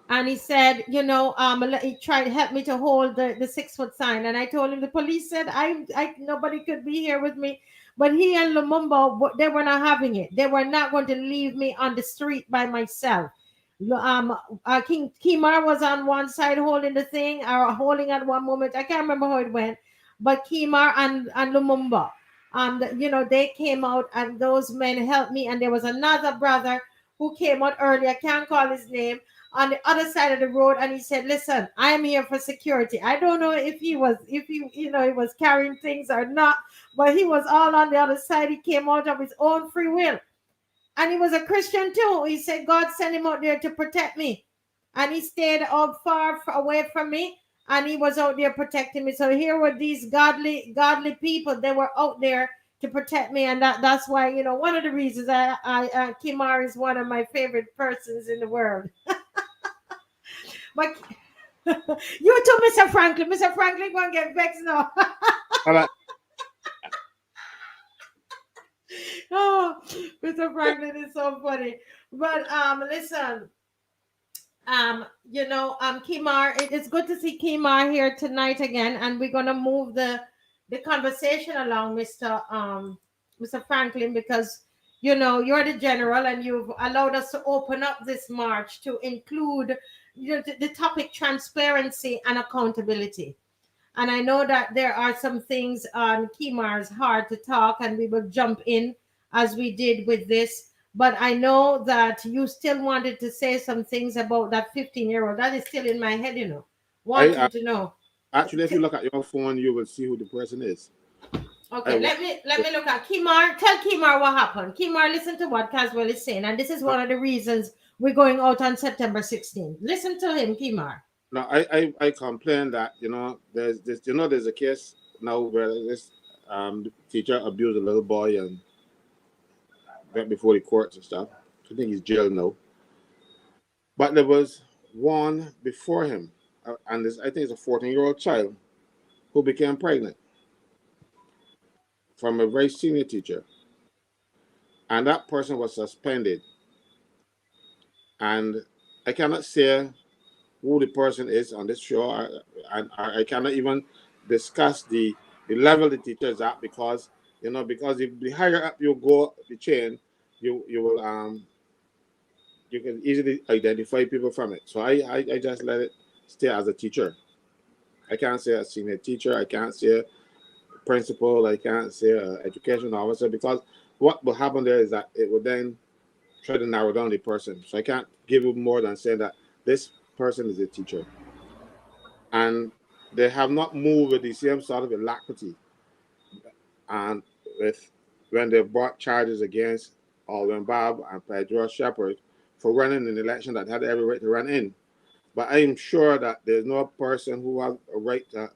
And he said, he tried to help me to hold the 6 foot sign. And I told him the police said I nobody could be here with me. But he and Lumumba, they were not having it. They were not going to leave me on the street by myself. King Kemar was on one side holding the thing, or holding at one moment. I can't remember how it went, but Kemar and Lumumba, they came out, and those men helped me. And there was another brother who came out early. I can't call his name, on the other side of the road, and he said, listen, I am here for security. I don't know if he was carrying things or not, but he was all on the other side. He came out of his own free will, and he was a Christian too. He said God sent him out there to protect me, and he stayed out far away from me, and he was out there protecting me. So here were these godly people. They were out there to protect me, and that's why, one of the reasons Kemar is one of my favorite persons in the world. But you too, Mr. Franklyn. Mr. Franklyn gonna get vexed now. All right. Oh, Mr. Franklyn is so funny. But listen, Kemar, it's good to see Kemar here tonight again, and we're gonna move the conversation along, Mr. Franklyn, because you're the general, and you've allowed us to open up this march to include the topic transparency and accountability. And I know that there are some things on Kemar's heart to talk, and we will jump in as we did with this. But I know that you still wanted to say some things about that 15-year-old. That is still in my head, wanting to know. Actually, if you look at your phone, you will see who the person is. Okay, let me look at Kemar. Tell Kemar what happened. Kemar, listen to what Caswell is saying, and this is one of the reasons we're going out on September 16th. Listen to him, Kemar. Now, I complain that there's this there's a case now where this teacher abused a little boy and went before the courts and stuff. I think he's jailed now. But there was one before him, and I think it's a 14-year-old child who became pregnant from a very senior teacher, and that person was suspended. And I cannot say who the person is on this show, and I cannot even discuss the level the teacher is at, because because if the higher up you go the chain, you will you can easily identify people from it. So I just let it stay as a teacher. I can't say a senior teacher, I can't say a principal, I can't say an education officer, because what will happen there is that it will then try to narrow down the person. So I can't give you more than saying that this person is a teacher. And they have not moved with the same sort of alacrity and with when they brought charges against Alwyn Bob and Pedro Shepherd for running an election that had every right to run in. But I am sure that there's no person who has a right to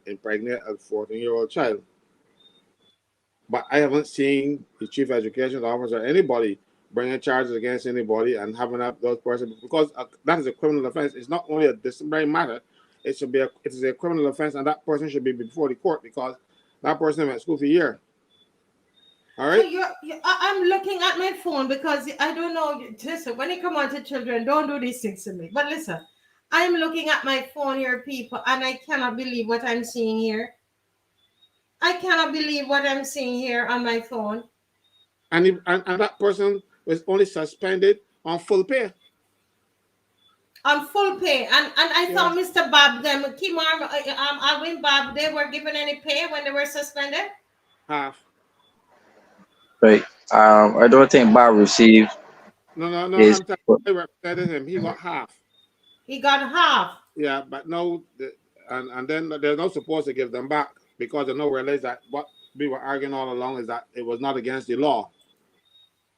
impregnate a 14-year-old child. But I haven't seen the chief education officer or anybody bringing charges against anybody and having up those persons, because that is a criminal offense. It's not only a disciplinary matter; it is a criminal offense, and that person should be before the court because that person went to school for a year. All right. So I'm looking at my phone because I don't know. Listen, when it comes on to children, don't do these things to me. But listen, I'm looking at my phone here, people, and I cannot believe what I'm seeing here. I cannot believe what I'm seeing here on my phone. And that person was only suspended on full pay. On full pay, and I thought Mr. Bob, them Kemar, Alwyn Bob, they were given any pay when they were suspended. Half. Right. I don't think Bob received. No. His, I represented him. He got half. He got half. Yeah, but no, and then they're not supposed to give them back because they don't realize that what we were arguing all along is that it was not against the law.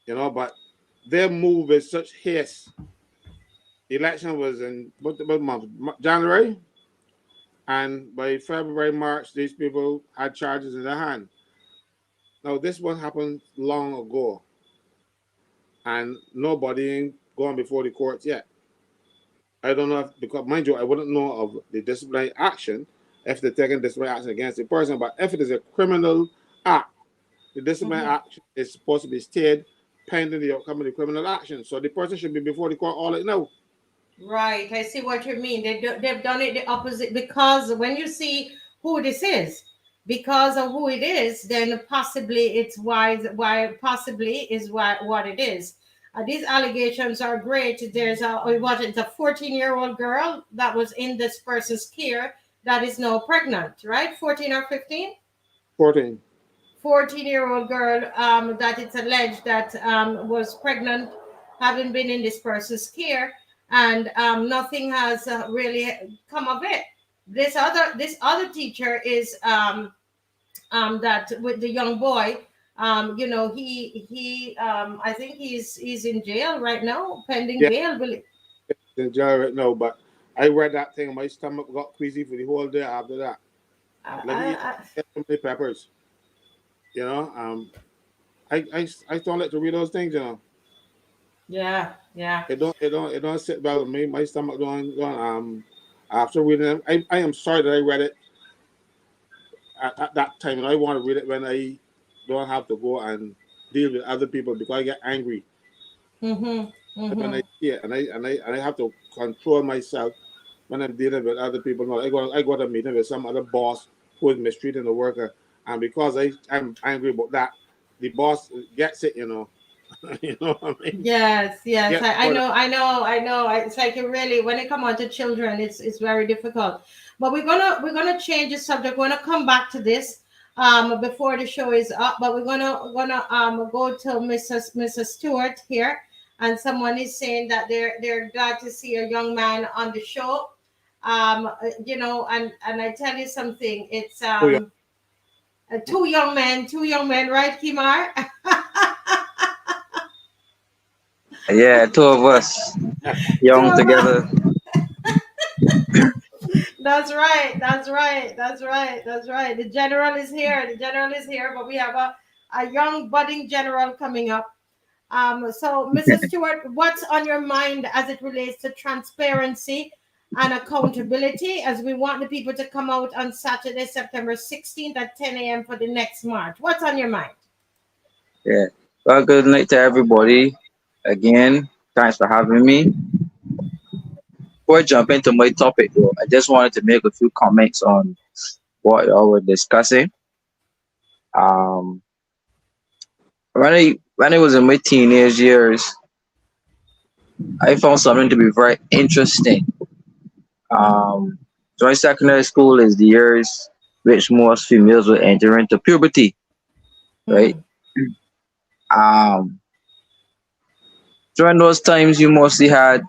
But their move is such haste. The election was in what month? January, and by February, March, these people had charges in their hand. Now this one happened long ago, and nobody gone before the courts yet. I don't know because mind you, I wouldn't know of the disciplinary action if they're taking disciplinary action against the person. But if it is a criminal act, the disciplinary action is supposed to be stayed pending the outcome of the criminal action. So the person should be before the court all right now. Right, I see what you mean. They've done it the opposite, because when you see who this is, because of who it is, then possibly it's why possibly is why what it is. These allegations are great. There's a what, it's a 14-year-old girl that was in this person's care that is now pregnant, right? 14 or 15? 14. 14-year-old girl, that it's alleged that was pregnant, having been in this person's care, and nothing has really come of it. This other teacher is that with the young boy, I think he's in jail right now, pending Yeah, bail. in jail right now. But I read that thing, my stomach got queasy for the whole day after that. Let me get so many peppers. You know, I don't like to read those things. You know, Yeah, yeah. it don't sit well with me. My stomach don't after reading them. I am sorry that I read it at that time, and I want to read it when I don't have to go and deal with other people because I get angry Mm-hmm. when Mm-hmm. I see it, and I have to control myself when I'm dealing with other people. No, I got a meeting with some other boss who is mistreating the worker, and because I'm angry about that, the boss gets it. You know, you know what I mean? Yes, yes, Get I know, I know, I know. It's like it really, when it comes on to children, it's very difficult. But we're gonna change the subject. We're gonna come back to this before the show is up. But we're gonna go to Mrs. Stuart here, and someone is saying that they're glad to see a young man on the show. And I tell you something. It's oh yeah, two young men, right, Kimar? Yeah, two of us Two young of us. together. That's right. That's right. That's right. That's right. The general is here. The general is here, but we have a young budding general coming up. So, Mrs. Stewart, what's on your mind as it relates to transparency and accountability, as we want the people to come out on Saturday, September 16th at 10 a.m. for the next march? What's on your mind? Yeah. Well, good night to everybody. Again, thanks for having me. Before I jump into my topic, though, I just wanted to make a few comments on what y'all were discussing. Um, when I was in my teenage years, I found something to be very interesting. Um, During secondary school is the years which most females will enter into puberty, right? Mm-hmm. Um, During those times, you mostly had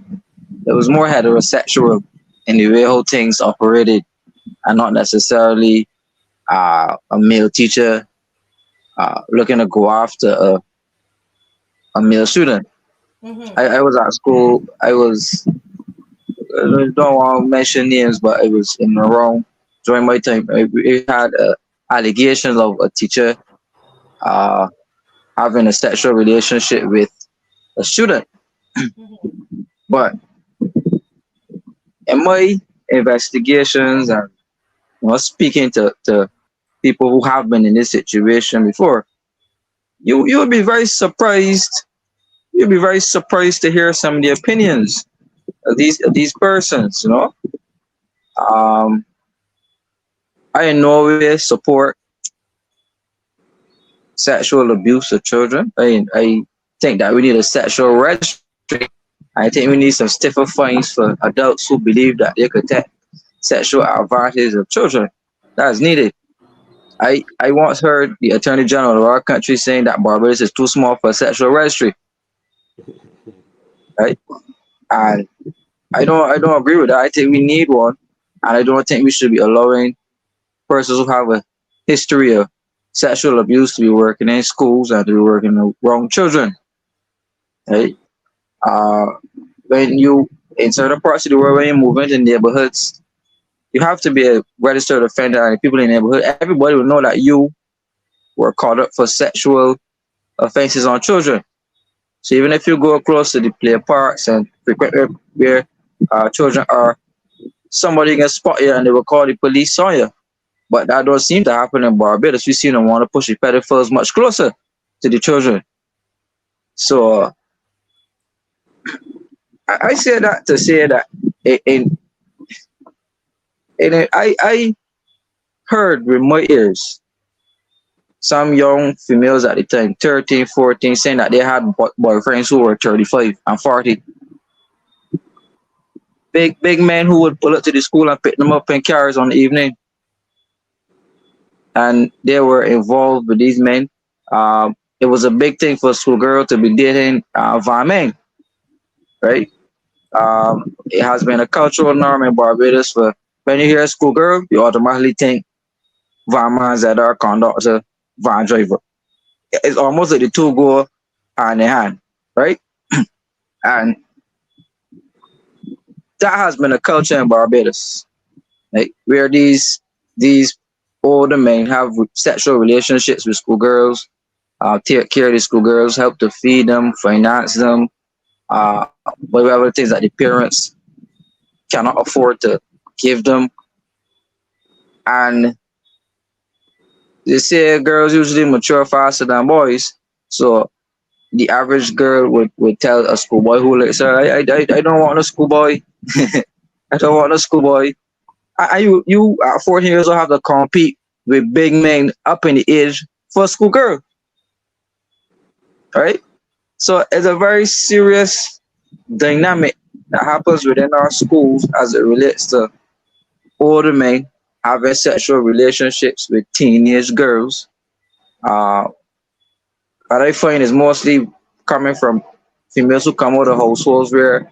it was more heterosexual in the way how things operated, and not necessarily a male teacher looking to go after a male student. Mm-hmm. I was at school. I don't want to mention names, but I was in the wrong during my time. We had allegations of a teacher uh, having a sexual relationship with a student. Mm-hmm. But in my investigations and speaking to people who have been in this situation before, you would be very surprised. You'd be very surprised to hear some of the opinions of these persons. Um, I in no way support sexual abuse of children. I think that we need a sexual registry. I think we need some stiffer fines for adults who believe that they could take sexual advantage of children. That is needed. I once heard the Attorney General of our country saying that Barbados is too small for a sexual registry, right? And I don't agree with that. I think we need one, and I don't think we should be allowing persons who have a history of sexual abuse to be working in schools and to be working around children, right? Uh, when you in certain parts of the world when you move into neighborhoods, you have to be a registered offender, and people in the neighborhood, everybody will know that you were caught up for sexual offenses on children. So even if you go close to the play parks and frequent where children are, somebody can spot you and they will call the police on you. But that don't seem to happen in Barbados. We seem to want to push the pedophiles much closer to the children. So I say that to say that in, I heard with my ears some young females at the time, 13, 14, saying that they had boyfriends who were 35 and 40. Big men who would pull up to the school and pick them up in cars on the evening. And they were involved with these men. It was a big thing for a schoolgirl to be dating van men, right? It has been a cultural norm in Barbados for when you hear a schoolgirl, you automatically think van man that are conductor, van driver. It's almost like the two go hand in hand, right? And that has been a culture in Barbados, like where these older men have sexual relationships with schoolgirls, take care of the schoolgirls, help to feed them, finance them, whatever things that the parents cannot afford to give them. And they say girls usually mature faster than boys, so the average girl would tell a schoolboy who like, sir, I don't want a schoolboy. I don't want a schoolboy. You at 14 years old have to compete with big men up in the age for a schoolgirl, right? So it's a very serious dynamic that happens within our schools as it relates to older men having sexual relationships with teenage girls. Uh, what I find is mostly coming from females who come out of households where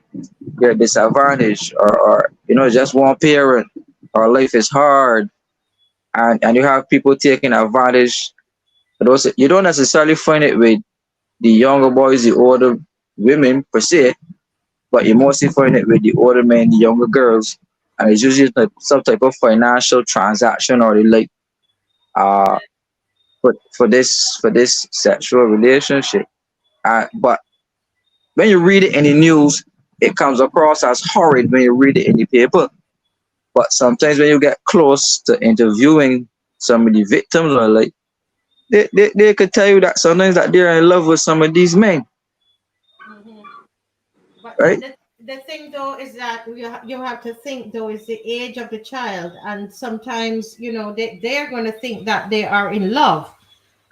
they're disadvantaged, or just one parent, or life is hard, and you have people taking advantage. Those you don't necessarily find it with the younger boys, the older women per se, but you mostly find it with the older men, the younger girls, and it's usually like some type of financial transaction or the like uh for this sexual relationship. But when you read it in the news, it comes across as horrid when you read it in the paper. But sometimes when you get close to interviewing some of the victims, or like they could tell you that sometimes that they're in love with some of these men, Mhm. But right? the thing though is that you have to think though is the age of the child, and sometimes they're going to think that they are in love,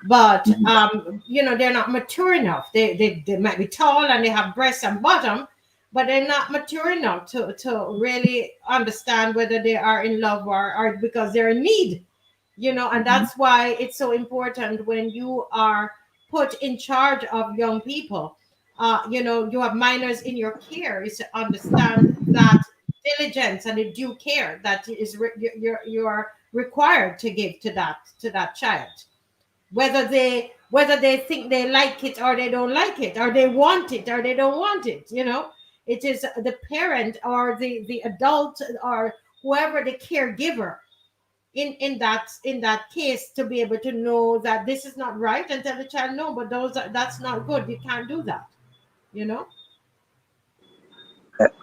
but they're not mature enough. They might be tall and they have breasts and bottom, but they're not mature enough to really understand whether they are in love or because they're in need. And that's why it's so important when you are put in charge of young people. You have minors in your care, is to understand that diligence and the due care that is you're required to give to that child, whether they think they like it or they don't like it, or they want it or they don't want it. It is the parent or the adult or whoever the caregiver in that case to be able to know that this is not right, and tell the child, no, but that's not good, you can't do that you know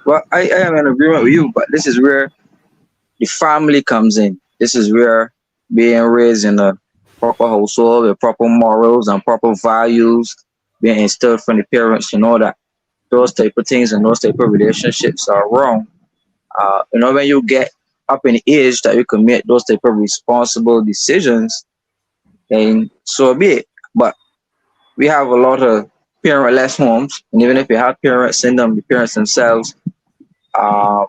Well, I am in agreement with you, but this is where the family comes in. This is where being raised in a proper household with proper morals and proper values being instilled from the parents, that those type of things and those type of relationships are wrong. When you get up in age that you can make those type of responsible decisions, then so be it. But we have a lot of parentless homes, and even if you have parents in them, the parents themselves uh,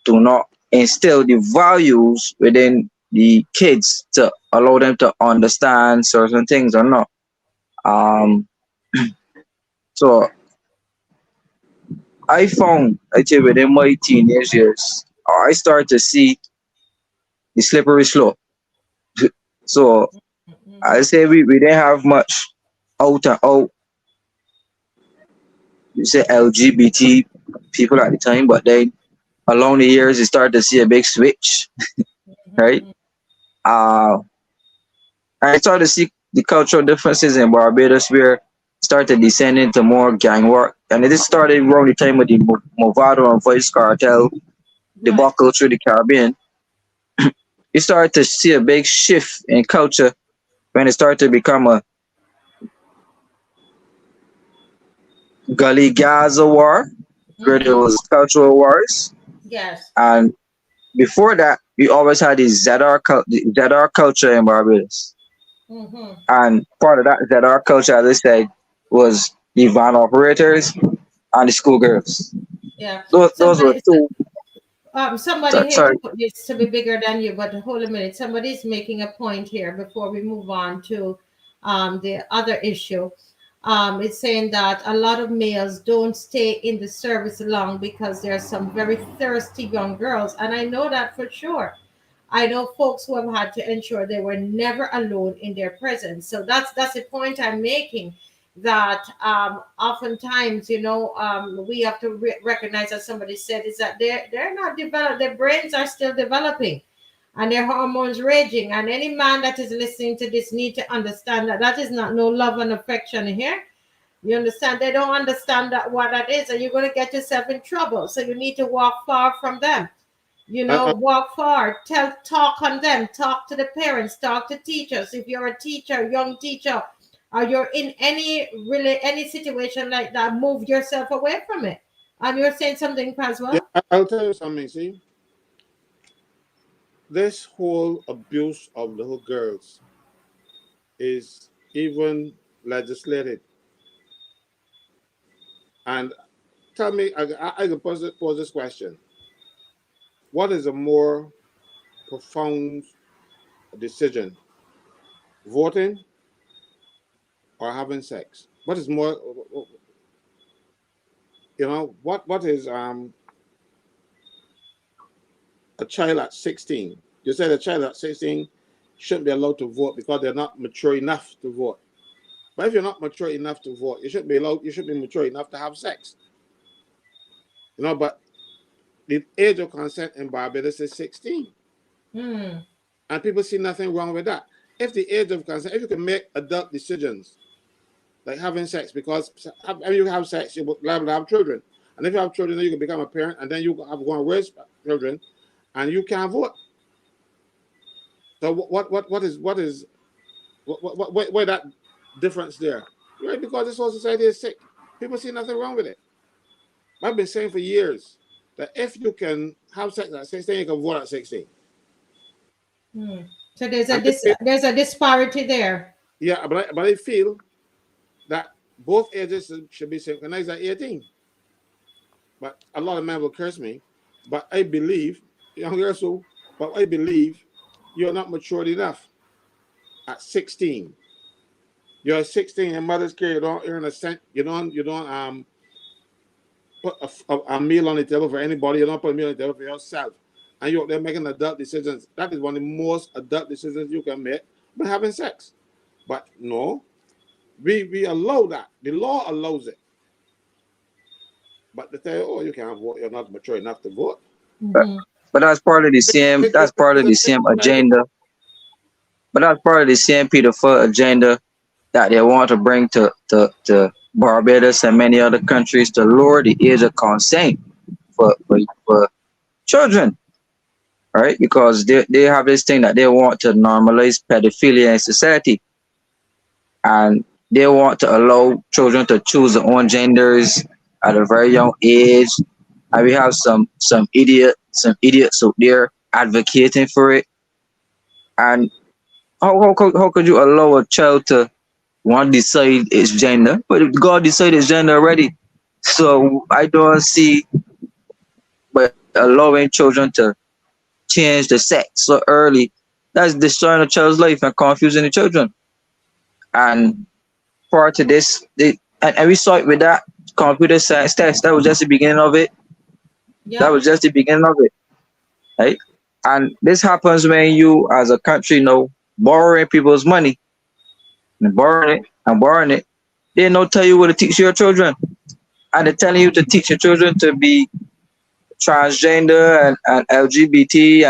do not instill the values within the kids to allow them to understand certain things or not. Um, so I found actually within my teenage years, I started to see the slippery slope. So I say we didn't have much out and out, you say LGBT people at the time, but then along the years you start to see a big switch, right? Uh, I started to see the cultural differences in Barbados where started descending to more gang work. And it started around the time of the Movado and Voice cartel Right. debacle through the Caribbean. You started to see a big shift in culture when it started to become a gully Gaza war. where there was cultural wars. Yes. And before that, we always had the ZR culture in Barbados. And part of that ZR culture, as I said, was the van operators and the schoolgirls. Yeah. Those were two. Somebody Sorry. here needs to be bigger than you, but hold a minute. Somebody's making a point here before we move on to the other issue. It's saying that a lot of males don't stay in the service long because there are some very thirsty young girls, and I know that for sure. I know folks who have had to ensure they were never alone in their presence. So that's the point I'm making. That oftentimes, we have to recognize, as somebody said, is that they're not developed. Their brains are still developing, and their hormones raging. And any man that is listening to this need to understand that that is not no love and affection here. You understand? They don't understand that what that is, and you're going to get yourself in trouble. So you need to walk far from them. Walk far, talk on them, talk to the parents, talk to teachers. If you're a teacher, young teacher, or you're in any situation like that, move yourself away from it. And you're saying something, Caswell? Yeah, I'll tell you something. See, this whole abuse of little girls is even legislated. And tell me, I can pose this question. What is a more profound decision? Voting or having sex? What is more, what is a child at 16? You said a child at 16 shouldn't be allowed to vote because they're not mature enough to vote. But if you're not mature enough to vote, you should be mature enough to have sex. But the age of consent in Barbados is 16. And people see nothing wrong with that. If the age of consent, if you can make adult decisions, like having sex, because if you have sex, you're liable to have children. And if you have children, then you can become a parent, and then you have one raise children, and you can't vote. So why that difference there? Right? Because this whole society is sick. People see nothing wrong with it. I've been saying for years that if you can have sex at 16, you can vote at 16. So there's a disparity there. Yeah, but I feel that both ages should be synchronized at 18. But a lot of men will curse me. But I believe, young girls, I believe you're not matured enough at 16. You're 16 in mother's care, you don't earn a cent, you don't put a meal on the table for anybody, you don't put a meal on the table for yourself. And you're there making adult decisions. That is one of the most adult decisions you can make by having sex. But no, we allow that. The law allows it. But they tell you, you can't vote, you're not mature enough to vote. But that's part of the same agenda. But that's part of the same pedophile agenda that they want to bring to Barbados and many other countries to lower the age of consent for children, right? Because they have this thing that they want to normalize pedophilia in society, and they want to allow children to choose their own genders at a very young age. And we have some idiots out there advocating for it. And how could you allow a child to want to decide its gender? But God decided its gender already. So I don't see by allowing children to change the sex so early, that's destroying a child's life and confusing the children. And prior to this, and we saw it with that computer science test. That was just the beginning of it. Yeah. That was just the beginning of it, right? And this happens when you, as a country, borrowing people's money, and borrowing it. They don't tell you what to teach your children, and they're telling you to teach your children to be transgender and LGBT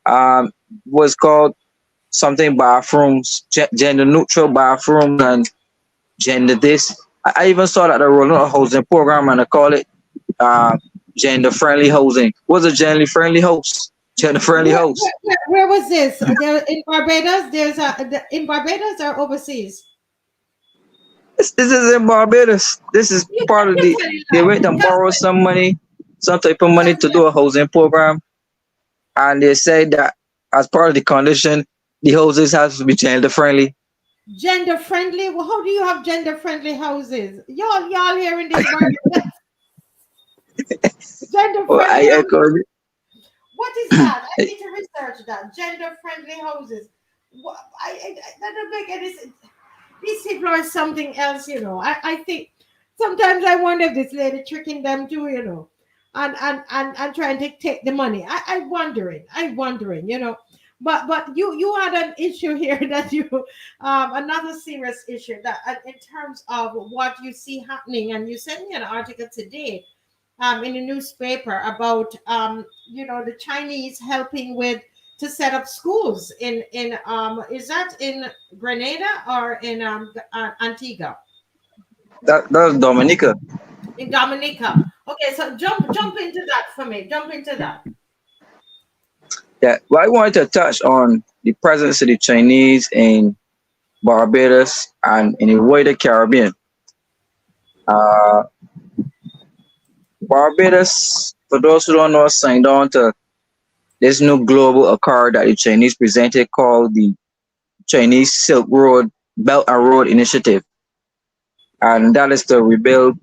and what's called something bathrooms, gender neutral bathrooms, and gender this. I even saw that the rolling out a housing program and I call it gender friendly housing. What's a gender friendly house? Gender friendly house. Where was this? In Barbados? In Barbados or overseas? This is in Barbados. This is part of You the. tell it They now. went and borrow Caswell, some money, some type of money to do a housing program, and they said that as part of the condition, the houses have to be gender friendly. gender friendly. Well, how do you have gender friendly houses? Y'all here in this Barbados, gender Well, I friendly houses. echo it. What is that? I need to research that. Gender friendly houses. What, that doesn't make any sense. These people are something else, you know. I think sometimes I wonder if this lady tricking them too, you know, and trying to take the money. I'm wondering, you know. But you had an issue here that you another serious issue that in terms of what you see happening, and you sent me an article today in the newspaper about you know, the Chinese helping with to set up schools in is that in Grenada or in Antigua? That was Dominica. In Dominica. Okay, so jump into that for me. Jump into that. Yeah, well, I wanted to touch on the presence of the Chinese in Barbados and in the wider Caribbean. Uh, Barbados, for those who don't know, signed on to this new global accord that the Chinese presented called the Chinese Silk Road Belt and Road Initiative. And that is to rebuild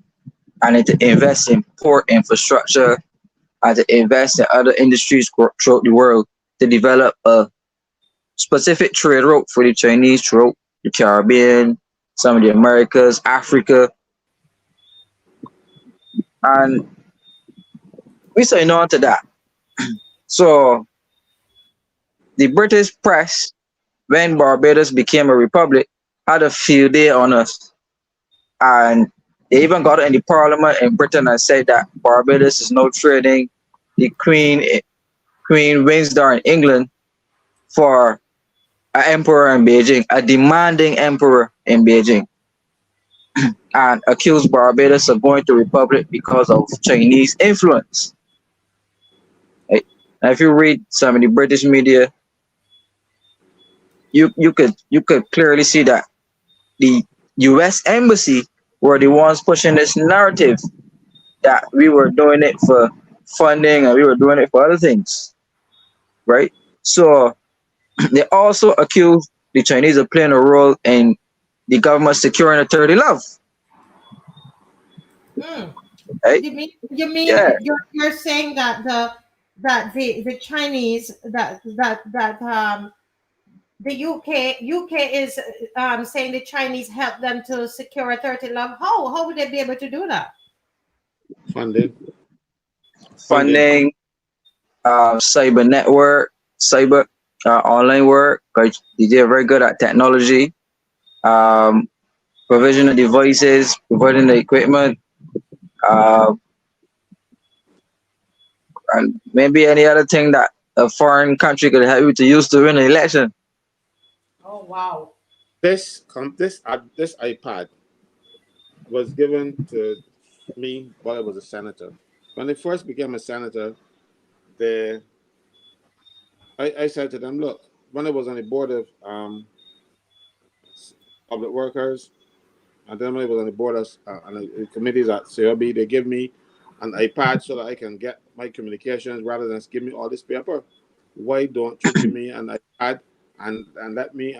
and to invest in port infrastructure and to invest in other industries throughout the world to develop a specific trade route for the Chinese throughout the Caribbean, some of the Americas, Africa. And we signed on to that. So the British press, when Barbados became a republic, had a field day on us. And they even got in the parliament in Britain and said that Barbados is now trading the Queen Windsor in England for an emperor in Beijing, a demanding emperor in Beijing, and accused Barbados of going to republic because of Chinese influence. Right? Now, if you read some of the British media, you could clearly see that the U.S. embassy were the ones pushing this narrative that we were doing it for funding and we were doing it for other things, right? So they also accused the Chinese of playing a role in the government securing a 30 love, Mm. right? You mean Yeah, you're saying that the Chinese that the UK is saying the Chinese helped them to secure a 30 love. How would they be able to do that? Funding, funding. funding, cyber network, cyber online work. Like they're very good at technology, um, provision of devices, providing the equipment, uh, and maybe any other thing that a foreign country could help you to use to win an election. Oh wow. This iPad was given to me while I was a senator. When I first became a senator, they I said to them, look, when I was on the board of public workers, and then when I was on the board of on the committees at COB, they give me an iPad so that I can get my communications rather than give me all this paper. Why don't you give me an iPad and let me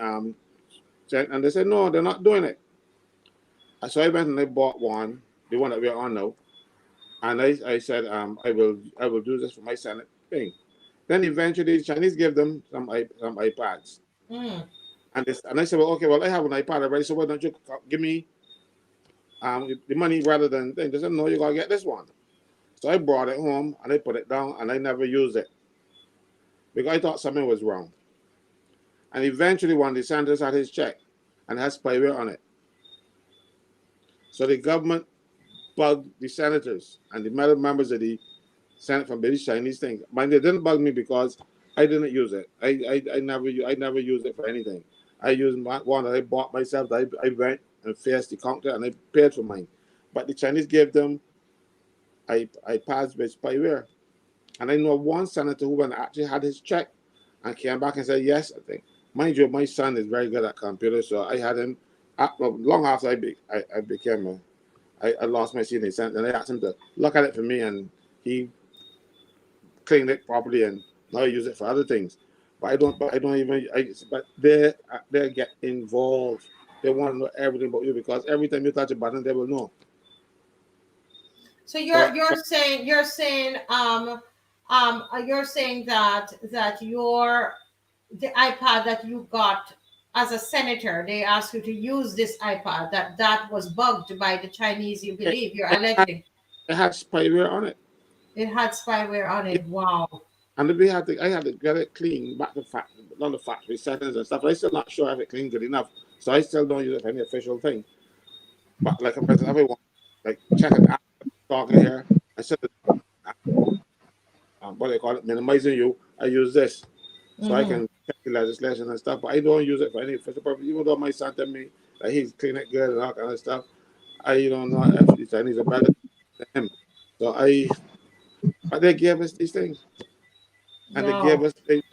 send? And they said no, they're not doing it. So I went and I bought one, the one that we're on now, and I said I will do this for my Senate thing. Then eventually the Chinese gave them some iPads. Mm. And I said, well, okay, well, I have an iPad already, so why don't you give me the money rather than thing? They said, no, you got to get this one. So I brought it home and I put it down and I never used it because I thought something was wrong. And eventually one of the senators had his check and had spyware on it. So the government bugged the senators and the members of the Senate from these Chinese things. Mind they didn't bug me because I didn't use it. I never used it for anything. I used one that I bought myself. I went and faced the counter and I paid for mine. But the Chinese gave them iPads with spyware. And I know one senator who went actually had his check and came back and said, yes, I think. Mind you, my son is very good at computers, so I had him Well, long after I became I lost my senior sense, and I asked him to look at it for me, and he cleaned it properly, and now I use it for other things. But I don't. But I don't even. But they get involved. They want to know everything about you because every time you touch a button, they will know. So So you're saying that the iPad that you got as a senator, they asked you to use this iPad that was bugged by the Chinese. You it, believe you're it, had, alleging it had spyware on it. it had spyware on Yeah. it. Wow. And I had to get it clean back to on the factory settings and stuff. I'm still not sure if it cleaned good enough, so I still don't use it for any official thing. But like if everyone like checking out talking here, I said what they call it, minimizing you. I use this so I Mm-hmm. can check the legislation and stuff. But I don't use it for any official purpose. Even though my son tell me that he's clean it good and all kind of stuff, I don't know if the Chinese are better than him. So but they gave us these things. And Wow.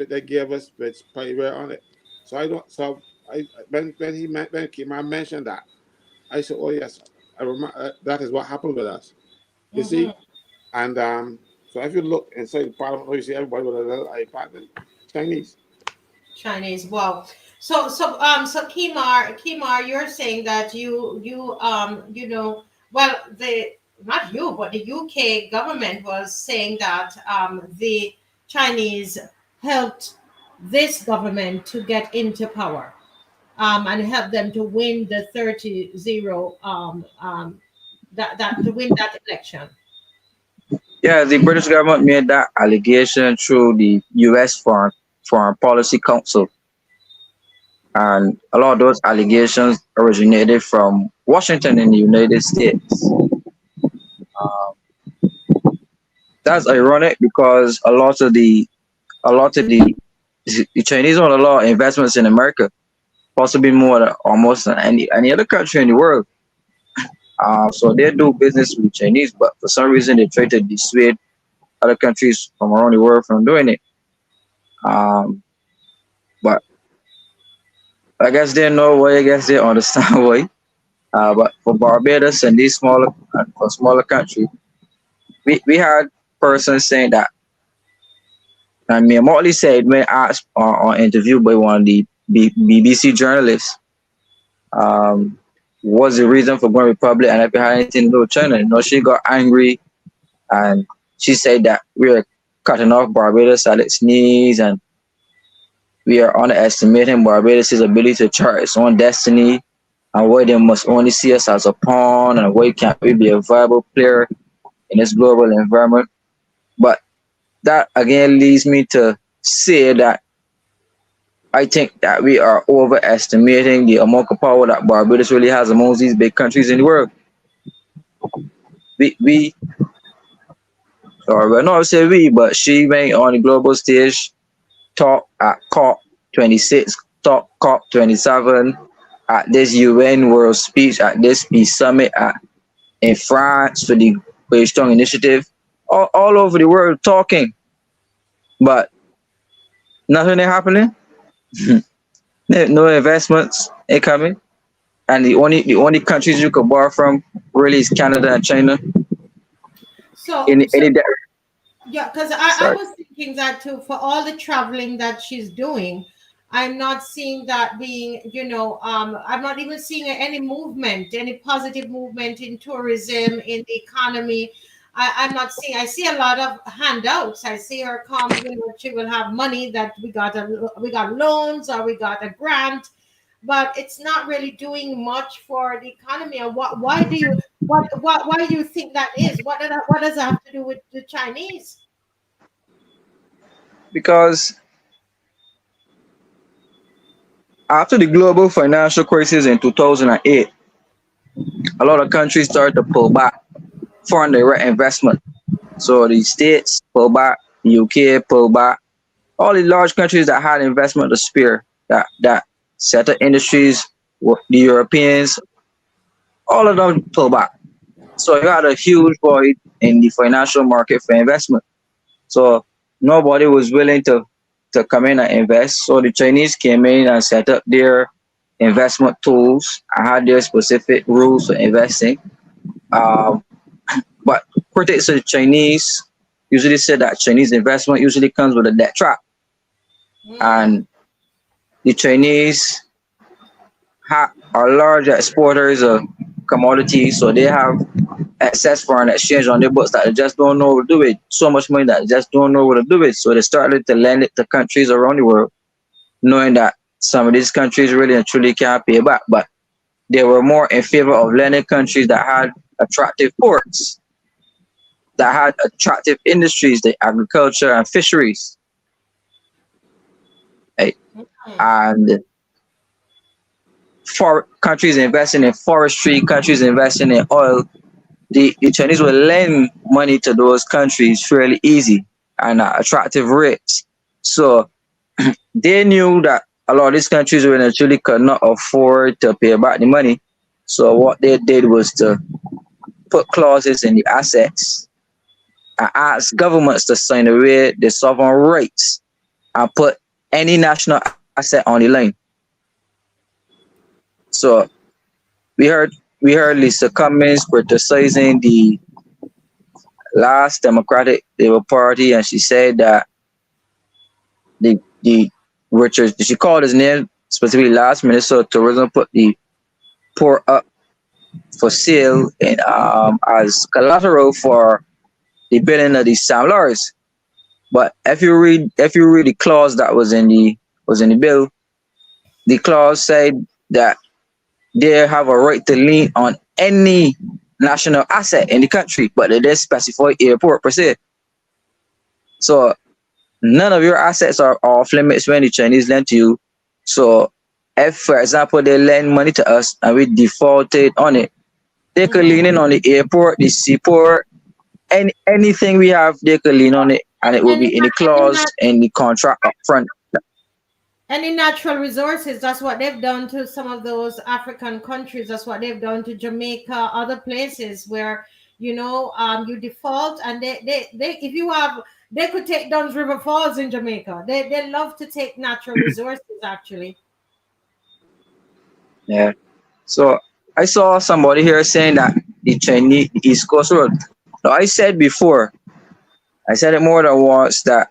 they gave us with spyware on it. So I don't. So I when Kemar mentioned that, I said, "Oh yes, I remember that is what happened with us." You Mm-hmm. see, and so if you look inside the parliament, you see everybody with a little iPad, Chinese. Chinese. Wow. So Kemar, you're saying that well, the not you, but the UK government was saying that the Chinese helped this government to get into power, and help them to win the 30-0, that to win that election. Yeah, the British government made that allegation through the U.S. Foreign Policy Council, and a lot of those allegations originated from Washington in the United States. Um, that's ironic because a lot of the Chinese own a lot of investments in America, possibly more than almost than any other country in the world. So they do business with the Chinese, but for some reason they try to dissuade other countries from around the world from doing it. Um, but I guess they know why. I guess they understand why. But for Barbados and these for smaller country, we had persons saying that, and me Motley said when asked or interviewed by one of the BBC journalists, um, what's the reason for going Republic and if you had anything to do with China? You know, she got angry and she said that we are cutting off Barbados at its knees and we are underestimating Barbados' ability to chart its own destiny and why they must only see us as a pawn and why can't we be a viable player in this global environment. But that again leads me to say that I think that we are overestimating the amount of power that Barbados really has amongst these big countries in the world. We or well, not say we, but she went on the global stage, talk at COP26, talk COP27, at this UN World Speech, at this Peace Summit in France for the Very Strong Initiative, all over the world talking, but nothing is happening. No investments ain't coming, and the only countries you could borrow from really is Canada and China. So In so any day, Yeah, because I sorry, was thinking that too, for all the traveling that she's doing, I'm not seeing that being, I'm not even seeing any movement, any positive movement in tourism, in the economy. I'm not seeing, I see a lot of handouts. I see her come, she will have money that we got loans or we got a grant, but it's not really doing much for the economy. And why do you, why do you think that is? What does that have to do with the Chinese? because after the global financial crisis in 2008, a lot of countries started to pull back foreign direct investment. So the states pull back, the UK pull back, all the large countries that had investment to spare, that set up industries, the Europeans, all of them pull back. So you had a huge void in the financial market for investment. So nobody was willing to come in and invest. So the Chinese came in and set up their investment tools and had their specific rules for investing. Um, but critics of the Chinese usually say that Chinese investment usually comes with a debt trap. And the Chinese are large exporters of commodities, so they have excess foreign exchange on their books that they just don't know what to do with. So much money that they just don't know what to do with. So they started to lend it to countries around the world, knowing that some of these countries really and truly can't pay back. But they were more in favor of lending countries that had attractive ports, that had attractive industries, the agriculture and fisheries. Right? And for countries investing in forestry, countries investing in oil, the Chinese will lend money to those countries fairly easy and at attractive rates. So they knew that a lot of these countries were actually could not afford to pay back the money. So what they did was to put clauses in the assets and ask governments to sign away the sovereign rights and put any national asset on the line. So we heard Lisa Cummings criticizing the last Democratic Labour Party, and she said that the Richard, she called his name specifically last Minister of Tourism, put the port up for sale and as collateral for the building of the Sam Lars. But if you read the clause that was in the bill, the clause said that they have a right to lien on any national asset in the country, but they didn't specify airport per se. So none of your assets are off limits when the Chinese lend to you. So if, for example, they lend money to us and we defaulted on it, they could lean in on the airport, the seaport, anything we have, they could lean on it, and it will be in the clause in the contract up front. Any natural resources, that's what they've done to some of those African countries. That's what they've done to Jamaica, other places where, you default and they if you have, they could take Dunn's River Falls in Jamaica. They love to take natural resources, actually. Yeah. So I saw somebody here saying that the Chinese East Coast Road. Now I said before, I said it more than once, that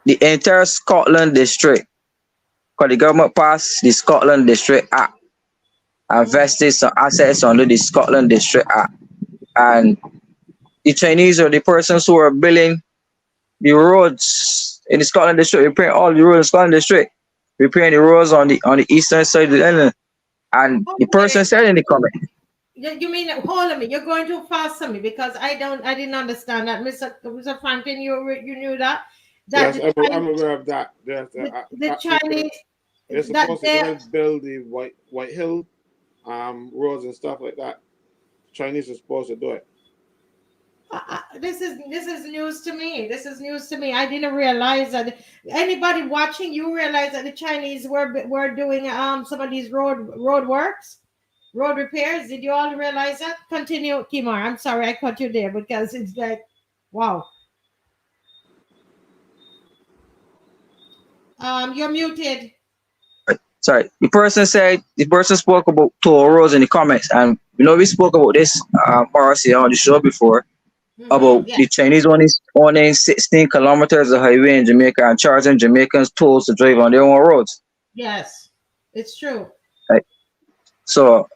the entire Scotland district, because the government passed the Scotland District Act and vested some assets under the Scotland District Act. And the Chinese are the persons who are building the roads in the Scotland District, repairing all the roads in the Scotland District, repairing the roads on the eastern side of the island. And the person said in the comment. You mean, hold on me, you're going too fast for me, because I didn't understand that, Mr. Franklyn, you knew that. Yes, I'm aware of that. The Chinese, they're supposed to build the White Hill roads and stuff like that. Chinese are supposed to do it. This is news to me. This is news to me. I didn't realize that. Anybody watching, you realize that the Chinese were doing some of these road works, road repairs. Did you all realize that? Continue, Kemar. I'm sorry I cut you there, because it's like, wow. You're muted. Sorry, the person spoke about toll roads in the comments, and we spoke about this policy on the show before, about the Chinese owning 16 kilometers of highway in Jamaica and charging Jamaicans tolls to drive on their own roads. Yes, it's true. Right. So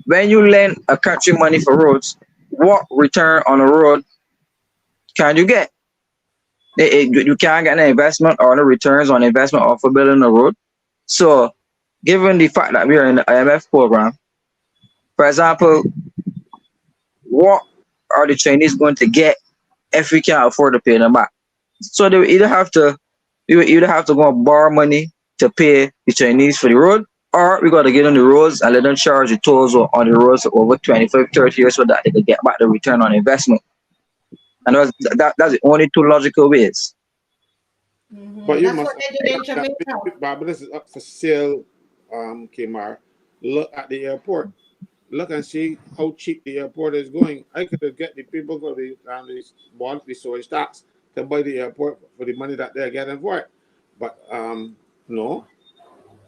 when you lend a country money for roads, what return on a road can you get? You can't get an investment or no returns on investment or for building a road. So given the fact that we are in the IMF program, for example, what are the Chinese going to get if we can't afford to pay them back? So they will either have to go and borrow money to pay the Chinese for the road, or we got to get on the roads and let them charge the tolls on the roads for over 25, 30 years so that they can get back the return on investment. And that's the only two logical ways. But you must. But this is up for sale, Kemar. Look at the airport. Look and see how cheap the airport is going. I could get the people for the storage tax to buy the airport for the money that they're getting for it. But no.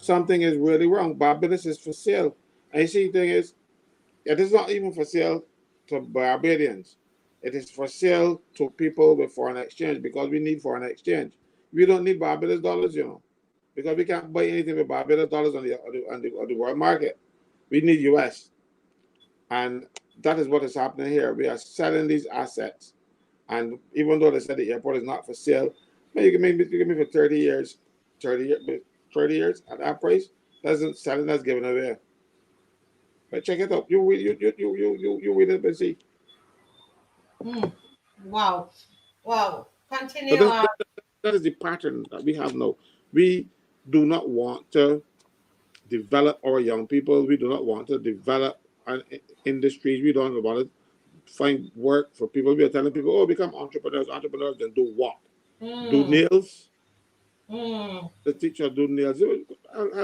something is really wrong. Barbados is for sale. And you see, the thing is, it is not even for sale to Barbadians. It is for sale to people with foreign exchange because we need foreign exchange. We don't need Barbados dollars, because we can't buy anything with Barbados dollars on the world market. We need US. And that is what is happening here. We are selling these assets. And even though they said the airport is not for sale, you can give me for 30 years, 30 years at that price. That's selling, that's given away. But check it out. You read it and see. Wow. Continue. So that is the pattern that we have now. We do not want to develop our young people. We do not want to develop industries. We don't want to find work for people. We are telling people, oh, become entrepreneurs. Entrepreneurs, then do what? Do nails. The teacher do nails.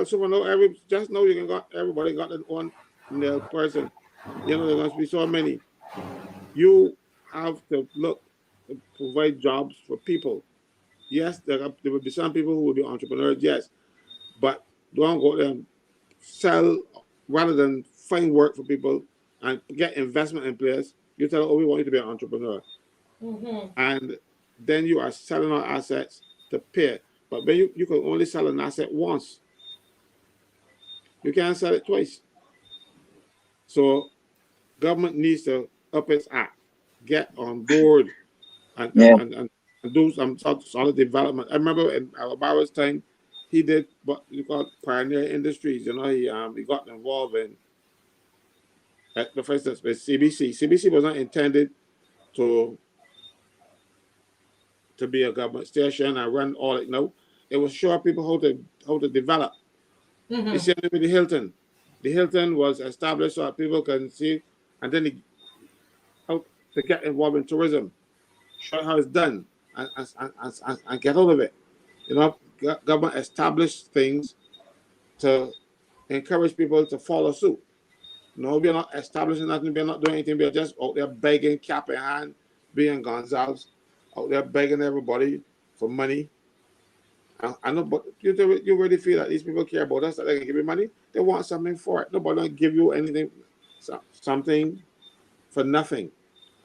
Just know everybody got their own nail person. There must be so many. You have to look to provide jobs for people. Yes, there will be some people who will be entrepreneurs, yes, but don't go there and sell rather than find work for people and get investment in place. You tell them, oh, we want you to be an entrepreneur. And then you are selling our assets to pay. But then you can only sell an asset once. You can't sell it twice. So government needs to up its act, get on board and do some solid development. I remember in Alabama's time, he did what you call pioneer industries. He got involved in, for instance, with CBC. CBC was not intended to be a government station and run all it. No, it was show people how to develop. You see, with the Hilton. The Hilton was established so that people can see, and then how to get involved in tourism, show how it's done, and get out of it. Government established things to encourage people to follow suit. No, we're not establishing nothing. We're not doing anything. We're just out there begging, cap in hand, being Gonzales, out there begging everybody for money. I know, but you really feel that these people care about us, that they can give you money. They want something for it. Nobody will give you anything, something for nothing.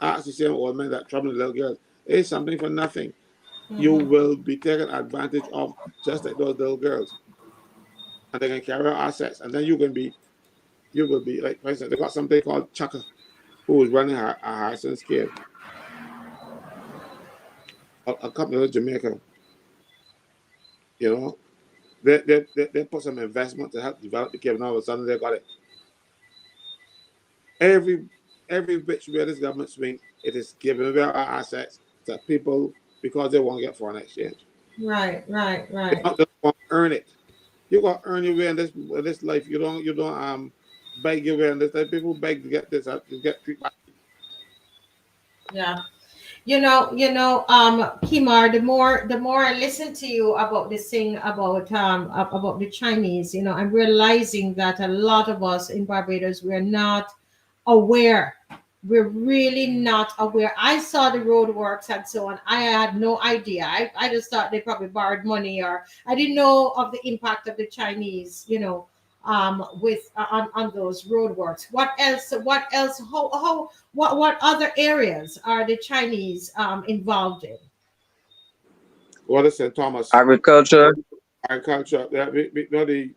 Ask the same old man that troubling little girls. It's something for nothing. You will be taken advantage of just like those little girls. And they can carry out assets. And then you will be, like, for instance, they got something called Chaka, who is running a Harrison's Cave. A company in Jamaica. They put some investment to help develop the cave, and all of a sudden they got it. Every which way this government swing, it is giving away our assets to people because they want to get foreign exchange. Right. They don't just want to earn it. You got to earn your way in this life. You don't beg your way in this life. People beg to get this, to get treatment. Yeah. Kemar, the more I listen to you about this thing about the Chinese, I'm realizing that a lot of us in Barbados, we're not aware. We're really not aware. I saw the roadworks and so on. I had no idea. I just thought they probably borrowed money, or I didn't know of the impact of the Chinese, with on those roadworks. What else? What other areas are the Chinese involved in? What is St. Thomas? Agriculture. The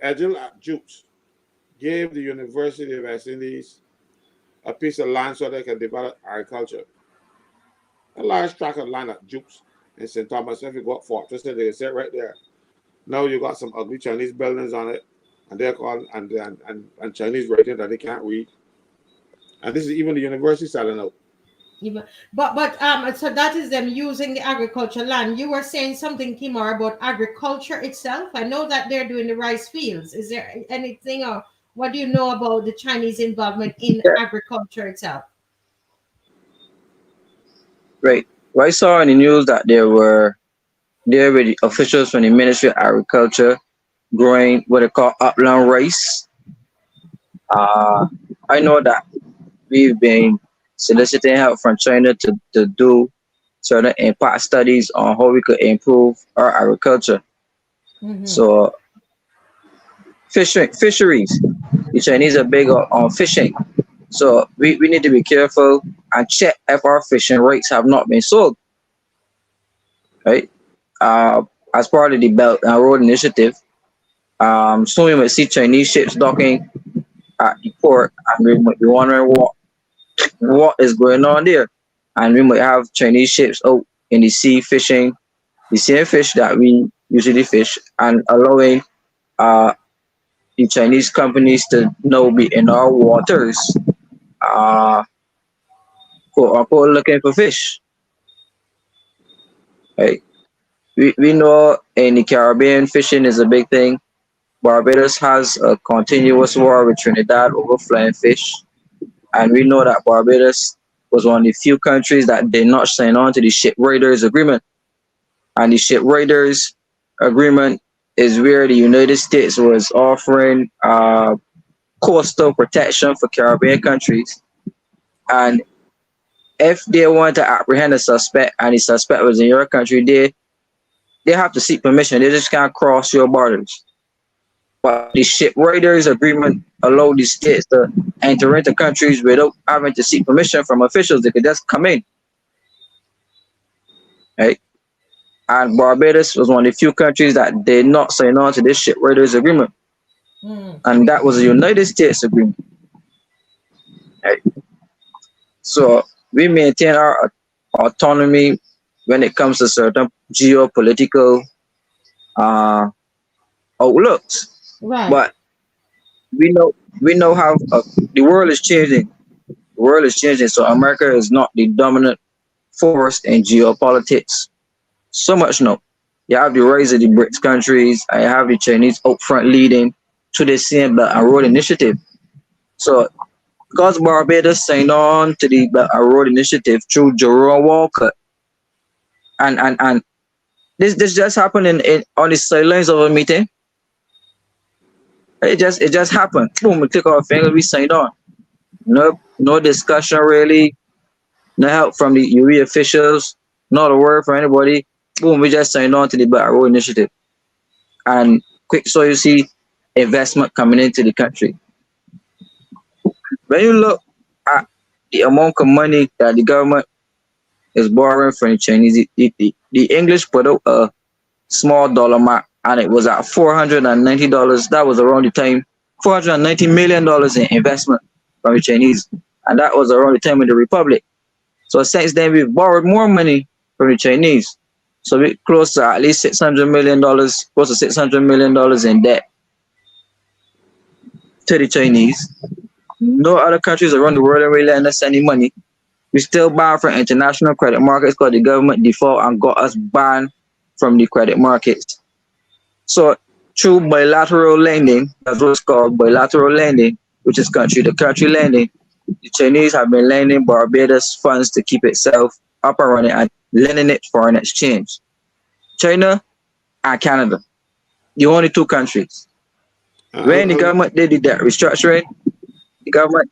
Agile at Jukes gave the University of West Indies a piece of land so they can develop agriculture. A large tract of land at Jukes in St. Thomas. If you go up Fort Twisted, they sit right there. Now you got some ugly Chinese buildings on it, and they're called and Chinese writing that they can't read. And this is even the university selling out. But so that is them using the agricultural land. You were saying something, Kemar, about agriculture itself. I know that they're doing the rice fields. Is there anything, or what do you know about the Chinese involvement in agriculture itself? Right. Well, I saw in the news that there were officials from the Ministry of Agriculture growing what they call upland rice. I know that we've been soliciting help from China to do certain impact studies on how we could improve our agriculture. So fisheries, the Chinese are big on fishing. So we need to be careful and check if our fishing rights have not been sold, right? As part of the Belt and Road Initiative, soon we might see Chinese ships docking at the port, and we might be wondering what is going on there. And we might have Chinese ships out in the sea fishing the same fish that we usually fish, and allowing the Chinese companies to now be in our waters, quote unquote, looking for fish. Right? We know in the Caribbean, fishing is a big thing. Barbados has a continuous war with Trinidad over flying fish. And we know that Barbados was one of the few countries that did not sign on to the Ship Raiders Agreement. And the Ship Raiders Agreement is where the United States was offering coastal protection for Caribbean countries. And if they want to apprehend a suspect and the suspect was in your country, they have to seek permission. They just can't cross your borders. But the Ship Raiders Agreement allowed the states to enter into countries without having to seek permission from officials. They could just come in. Right? And Barbados was one of the few countries that did not sign on to this Ship Raiders Agreement. And that was a United States agreement. Right? So we maintain our autonomy when it comes to certain geopolitical outlooks. Right. But we know how the world is changing. The world is changing. So America is not the dominant force in geopolitics. So much no. You have the rise of the BRICS countries, and you have the Chinese up front leading to the same Belt and Road Initiative. So because Barbados signed on to the Belt and Road Initiative through Jerome Walcott, and this just happened on the sidelines of a meeting. It just happened. Boom, we click our finger, we signed on. No discussion really, no help from the UE officials, not a word from anybody. Boom, we just signed on to the Belt and Road Initiative. And quick, so you see investment coming into the country. When you look at the amount of money that the government is borrowing from the Chinese, the English put out a small dollar mark, and it was at $490. That was around the time, $490 million in investment from the Chinese. And that was around the time of the Republic. So since then, we've borrowed more money from the Chinese. So we're close to at least $600 million, close to $600 million in debt to the Chinese. No other countries around the world are really lending us any money. We still borrow from international credit markets because the government default and got us banned from the credit markets. So through bilateral lending, that's what's called bilateral lending, which is country-to-country lending, the Chinese have been lending Barbados funds to keep itself up and running and lending it foreign exchange. China and Canada, the only two countries. When the government did the debt restructuring, the government...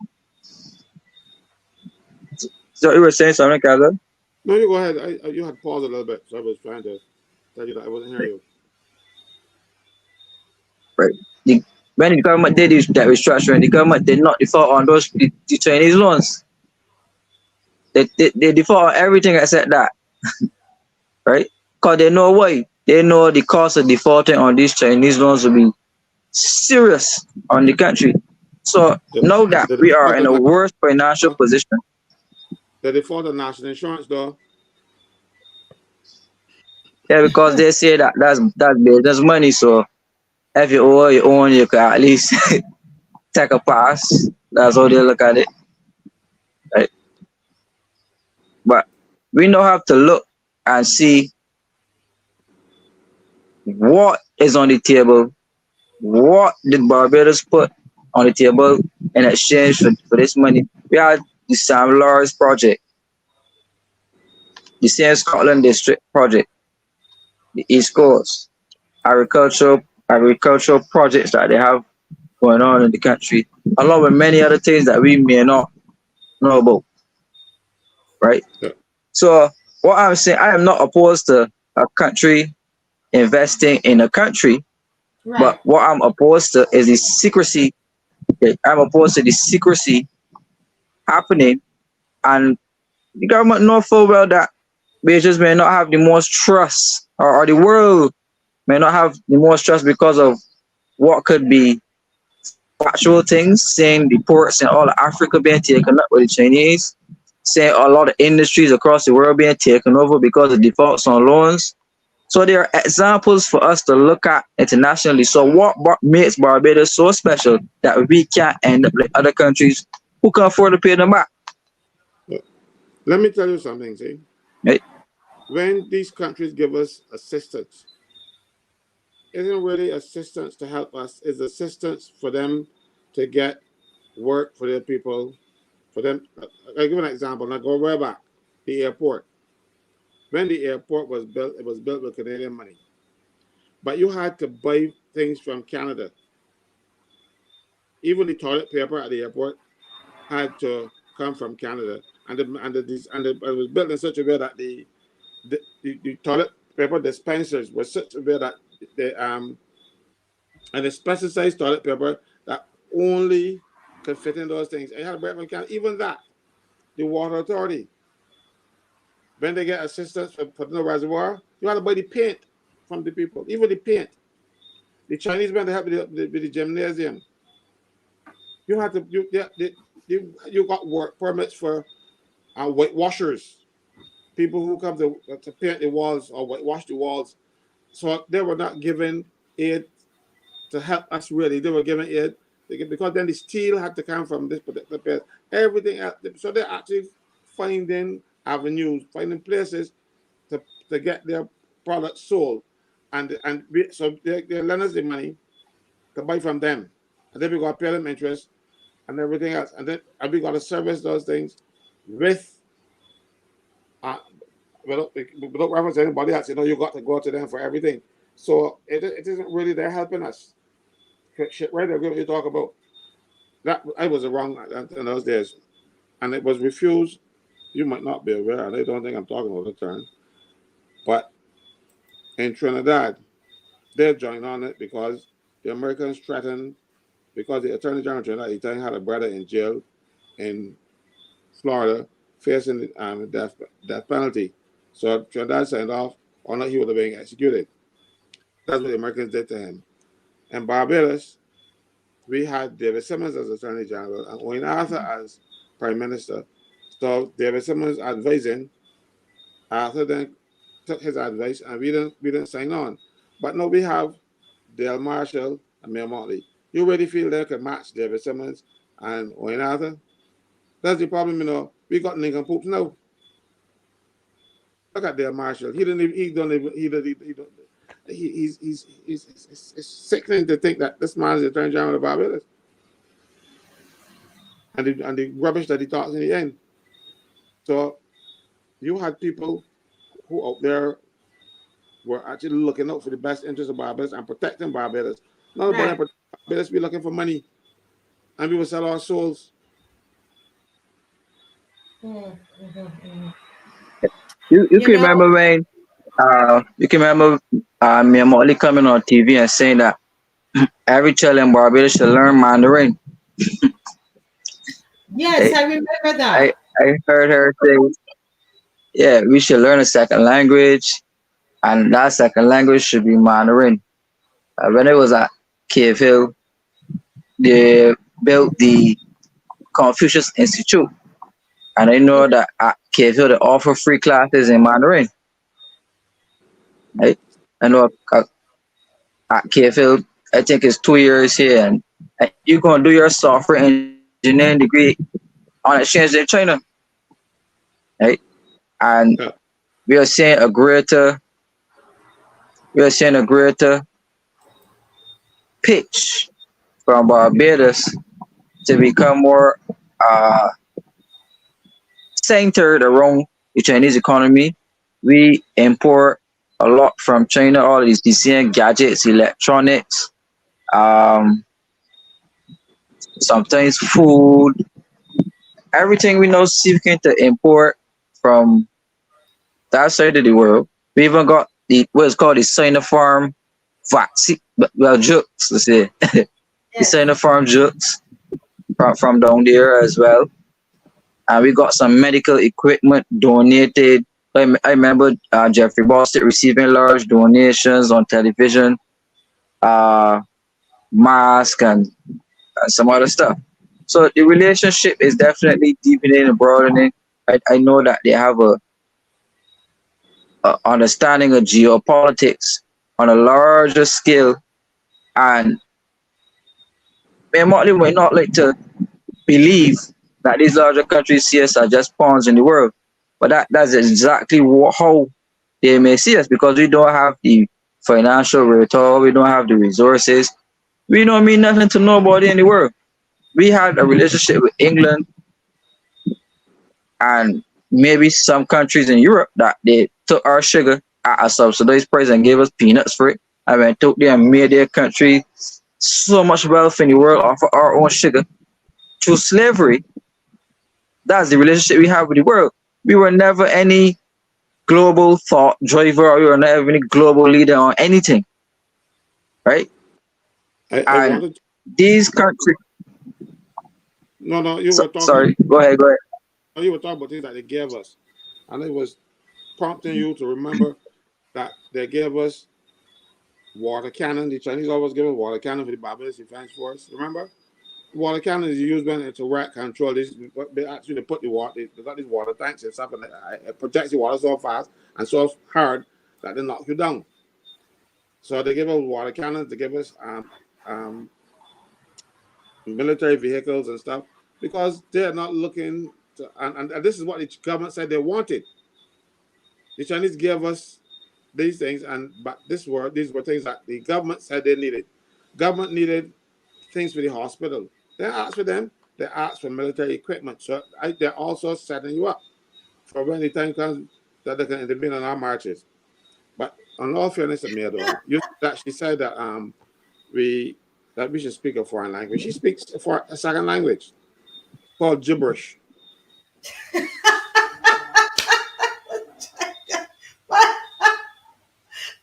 So you were saying something, Caswell? No, you go ahead. You had paused a little bit, so I was trying to tell you that I wasn't hearing you. Right. When the government did that restructuring, the government did not default on the Chinese loans. They default on everything except that. Right? Because they know why. They know the cost of defaulting on these Chinese loans will be serious on the country. So now that we are in a worse financial position. They default on national insurance, though. Yeah, because they say that's business money. So if you owe your own, you can at least take a pass. That's how they look at it. Right? But we now have to look and see what is on the table. What did Barbados put on the table in exchange for this money? We had the Sam Lawrence project, the same Scotland District project, the East Coast, agricultural projects that they have going on in the country, along with many other things that we may not know about. Right? Yeah. So what I'm saying, I am not opposed to a country investing in a country. But Right. what I'm opposed to is the secrecy. I'm opposed to the secrecy happening, and the government know full well that we just may not have the most trust, or the world may not have the most trust because of what could be factual things, saying the ports in all of Africa being taken up with the Chinese, saying a lot of industries across the world being taken over because of defaults on loans. So there are examples for us to look at internationally. So what makes Barbados so special that we can't end up like other countries who can afford to pay them back? Let me tell you something, see? Right? When these countries give us assistance, isn't really assistance to help us, it's assistance for them to get work for their people, for them. I'll give an example. Now go way back. The airport. When the airport was built, it was built with Canadian money. But you had to buy things from Canada. Even the toilet paper at the airport had to come from Canada, it was built in such a way that the toilet paper dispensers were such a way that the specialized toilet paper that only could fit in those things. And you had to buy it from Canada. Even that, the water authority, when they get assistance for putting the reservoir, you had to buy the paint from the people. Even the paint. The Chinese men, they help with the gymnasium. You had to you got work permits for whitewashers, people who come to paint the walls or whitewash the walls. So they were not given aid to help us really. They were given aid because then the steel had to come from this particular place. Everything else, so they're actually finding avenues, finding places to get their products sold, so they lend us the money to buy from them, and then we got to pay them interest and everything else, and we got to service those things with without reference to anybody else. You got to go to them for everything. So it isn't really they're helping us. Shit, right there, what you talk about. That I was wrong in those days, and it was refused. You might not be aware, and I don't think I'm talking about the term, but in Trinidad, they joined on it because the Americans threatened, because the Attorney General of Trinidad at the time had a brother in jail in Florida facing the death penalty. So Trinidad signed off or not, he would have been executed. That's what the Americans did to him. In Barbados, we had David Simmons as Attorney General and Owen Arthur as Prime Minister. So David Simmons advising, Arthur then took his advice, and we didn't sign on. But now we have Dale Marshall and Mayor Motley. You really feel they could match David Simmons and Owen Arthur? That's the problem, We got nincompoops now. Look at Dale Marshall. It's sickening to think that this man is the Attorney General of Barbados. And the rubbish that he talks in the end. So you had people who out there were actually looking out for the best interests of Barbados and protecting Barbados. Not about protecting Barbados, we're looking for money. And we will sell our souls. You can remember when me and Motley coming on TV and saying that every child in Barbados should learn Mandarin. Yes, I remember that. I heard her say, yeah, we should learn a second language, and that second language should be Mandarin. When it was at Cave Hill, they built the Confucius Institute, and I know that at Cave Hill they offer free classes in Mandarin. Right? I know at Cave Hill, I think it's 2 years here, and you're gonna do your software engineering degree on exchange in China, right? And we are seeing a greater pitch from Barbados to become more centered around the Chinese economy. We import a lot from China, all these same gadgets, electronics, sometimes food, everything we know seeking to import from that side of the world. We even got what's called the Sinopharm vaccine, well, jokes, let's say. The Sinopharm jokes from down there as well. And we got some medical equipment donated. I remember Jeffrey Bostic receiving large donations on television, mask and some other stuff. So the relationship is definitely deepening and broadening. I know that they have a understanding of geopolitics on a larger scale, and Martin might not like to believe that these larger countries see us as just pawns in the world, but that's exactly how they may see us, because we don't have the financial wherewithal, we don't have the resources, we don't mean nothing to nobody in the world. We had a relationship with England and maybe some countries in Europe that they took our sugar at a subsidized price and gave us peanuts for it. And went out there and made their country so much wealth in the world off of our own sugar through slavery. That's the relationship we have with the world. We were never any global thought driver, or we were never any global leader on anything. Right? These countries. No, you were talking. Sorry, go ahead. You were talking about things that they gave us, and it was prompting you to remember that they gave us water cannon. The Chinese always give us water cannon for the Barbados Defense Force. Remember, water cannon is used when it's a rat control. They actually put the water. They got these water tanks and stuff, and it protects the water so fast and so hard that they knock you down. So they give us water cannons. They give us military vehicles and stuff, because they're not looking to, and this is what the government said they wanted. The Chinese gave us these things, but these were things that the government said they needed. Government needed things for the hospital. They asked for them. They asked for military equipment. So they're also setting you up for when the time comes that they can intervene on our marches. But on all fairness, she said that we should speak a foreign language. She speaks a second language called gibberish.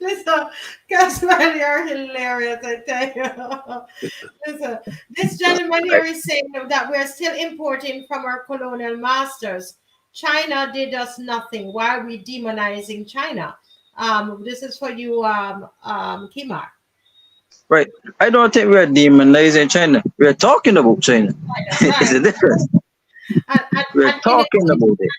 Listen, Caswell, you're hilarious, I tell you. Listen, this gentleman here is saying that we're still importing from our colonial masters. China did us nothing. Why are we demonizing China? This is for you, Kemar. Right. I don't think we're demonizing China. We're talking about China. There's a difference. We're talking about it.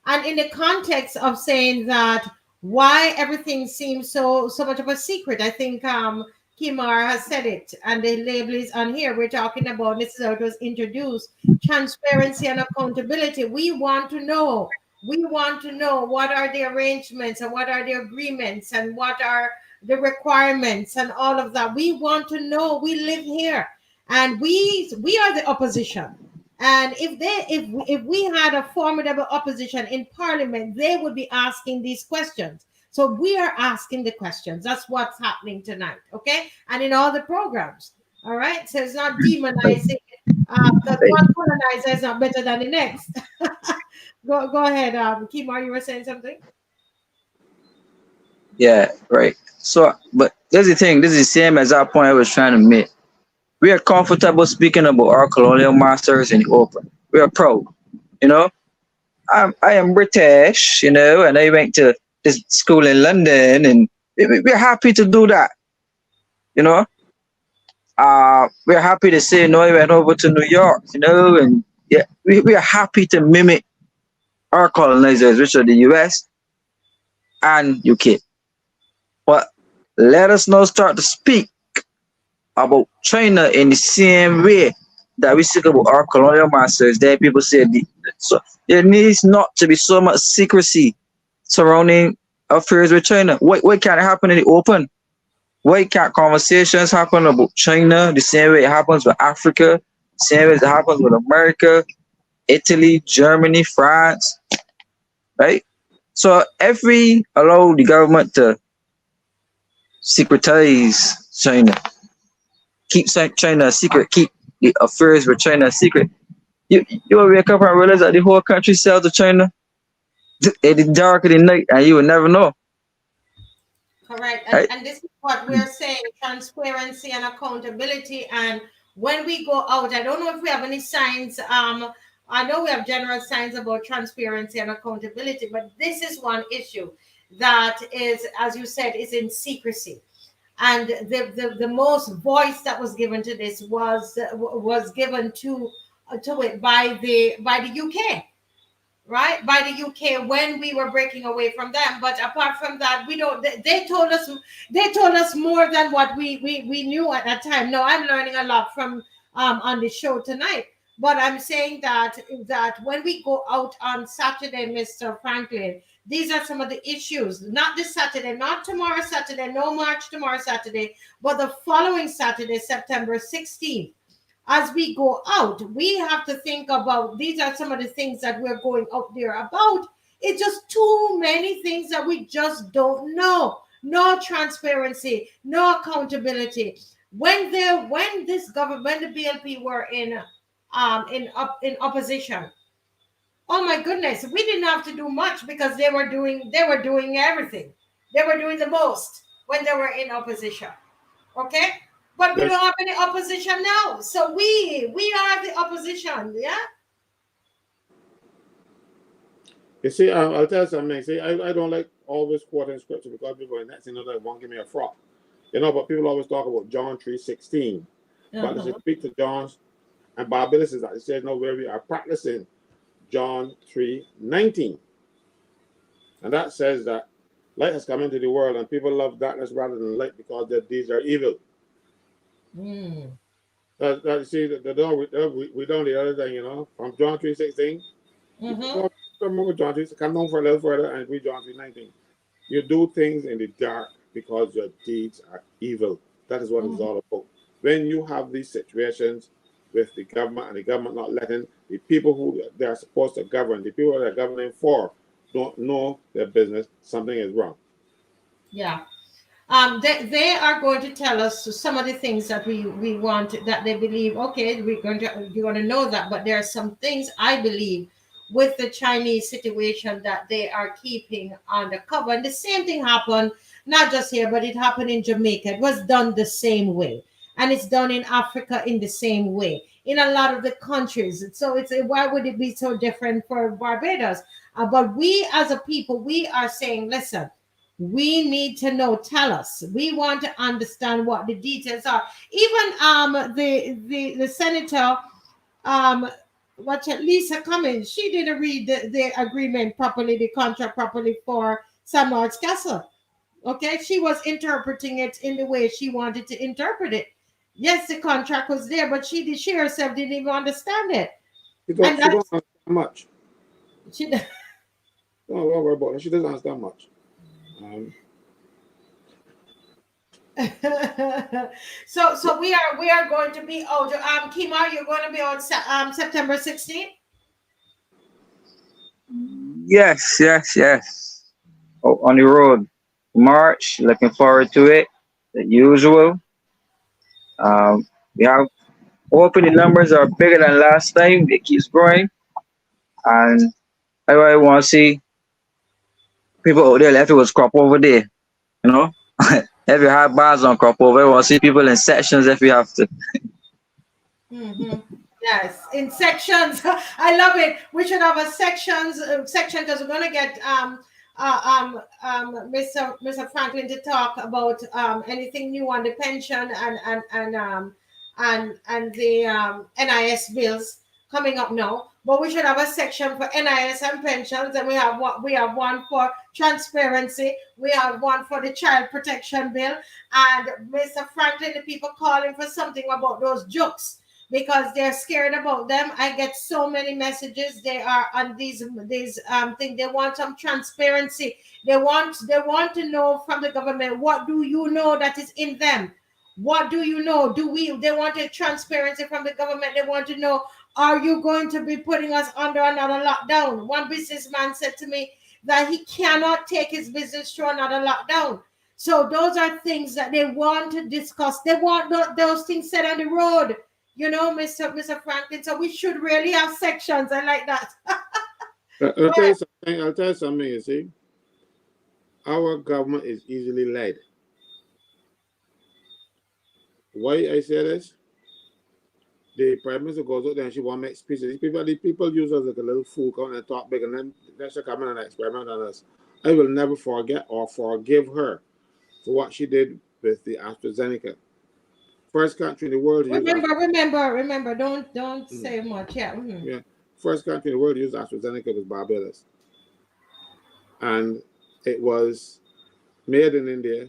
And in the context of saying that why everything seems so much of a secret, I think Kemar has said it, and the label is on here. We're talking about, this is how it was introduced, transparency and accountability. We want to know what are the arrangements and what are the agreements and what are the requirements and all of that. We want to know. We live here, and we are the opposition. And if we had a formidable opposition in parliament, they would be asking these questions. So we are asking the questions. That's what's happening tonight, okay? And in all the programs, all right? So it's not demonizing. That one colonizer is not better than the next. Go ahead, Kemar, you were saying something? Yeah, right. So, but there's the thing. This is the same as that point I was trying to make. We are comfortable speaking about our colonial masters in the open. We are proud, you know. I am British, you know, and I went to this school in London, and we're happy to do that, you know. We're happy to say, no, I went over to New York, you know, and yeah, we are happy to mimic our colonizers, which are the US and UK. But let us now start to speak about China in the same way that we speak about our colonial masters. Then people say, so there needs not to be so much secrecy surrounding affairs with China. Why can't it happen in the open? Why can't conversations happen about China the same way it happens with Africa, the same way it happens with America, Italy, Germany, France, right? So if we allow the government to secretize China, keep China a secret, keep the affairs with China a secret, you will wake up and realize that the whole country sells to China in the dark of the night, and you will never know. Correct. Right? And this is what we're saying, transparency and accountability. And when we go out, I don't know if we have any signs. I know we have general signs about transparency and accountability, but this is one issue that is, as you said, is in secrecy. And the most voice that was given to this was given to it by the UK, right, by the UK, when we were breaking away from them. But apart from that, we don't, they told us more than what we knew at that time. No, I'm learning a lot from on the show tonight. But I'm saying that when we go out on Saturday, Mr. Franklin, these are some of the issues. Not this Saturday, not tomorrow Saturday, no march tomorrow Saturday, but the following Saturday, September 16th. As we go out, we have to think about, these are some of the things that we're going out there about. It's just too many things that we just don't know. No transparency, no accountability. When this government, when the BLP were in opposition, oh my goodness, we didn't have to do much because they were doing everything. They were doing the most when they were in opposition. Okay? But we Yes. don't have any opposition now. So we are the opposition, yeah? You see, I'll tell you something. See, I don't like always quoting scripture because people in that that won't give me a frock. You know, but people always talk about John 3:16. But they speak to John's and Barbados is that it says no where we are practicing John 3:19. And that says that light has come into the world and people love darkness rather than light because their deeds are evil. That see we don't the other thing, you know, from John 3:16. Remember John 3, come down for a little further and read John 3:19. You do things in the dark because your deeds are evil. That is what it's all about. When you have these situations with the government and the government not letting the people who they are supposed to govern, the people they're governing for, don't know their business, something is wrong. Yeah. They are going to tell us some of the things that we want, that they believe, okay, you're going to know that, but there are some things I believe with the Chinese situation that they are keeping undercover. And the same thing happened, not just here, but it happened in Jamaica. It was done the same way. And it's done in Africa in the same way, in a lot of the countries. So why would it be so different for Barbados? But we as a people, we are saying, listen, we need to know, tell us. We want to understand what the details are. Even the senator, Lisa Cummins, she didn't read the agreement properly, the contract properly for St. Mark's Castle. Okay, she was interpreting it in the way she wanted to interpret it. Yes, the contract was there, but she herself didn't even understand it. She don't understand much. She don't worry about it. She doesn't understand much. So we are going to be out. Kemar, you're going to be on September 16th. Yes. Oh, on the road, March. Looking forward to it. The usual. We have hoping the numbers are bigger than last time. It keeps growing, and I want to see people out there left it was crop over there. You know, if you have bars on crop over, I want to see people in sections if you have to. Yes, in sections. I love it. We should have a section because we're going to get Mr. Franklyn to talk about anything new on the pension and the NIS bills coming up now. But we should have a section for NIS and pensions, and we have one for transparency. We have one for the child protection bill, and Mr. Franklyn, the people calling for something about those jokes, because they're scared about them. I get so many messages. They are on these things. They want some transparency. They want to know from the government, what do you know that is in them? What do you know? They want a transparency from the government. They want to know, are you going to be putting us under another lockdown? One businessman said to me that he cannot take his business through another lockdown. So those are things that they want to discuss. They want those things said on the road. You know, Mr. Franklyn. So we should really have sections. I like that. I'll tell you something. You see, Our government is easily led. Why I say this? The prime minister goes out there and she want to make speeches. These people use us like a little fool, come and talk big, and then they come in and experiment on us. I will never forget or forgive her for what she did with the AstraZeneca. First country in the world to use Remember. Don't say much. Yeah. Yeah. First country in the world to use AstraZeneca was Barbados. And it was made in India.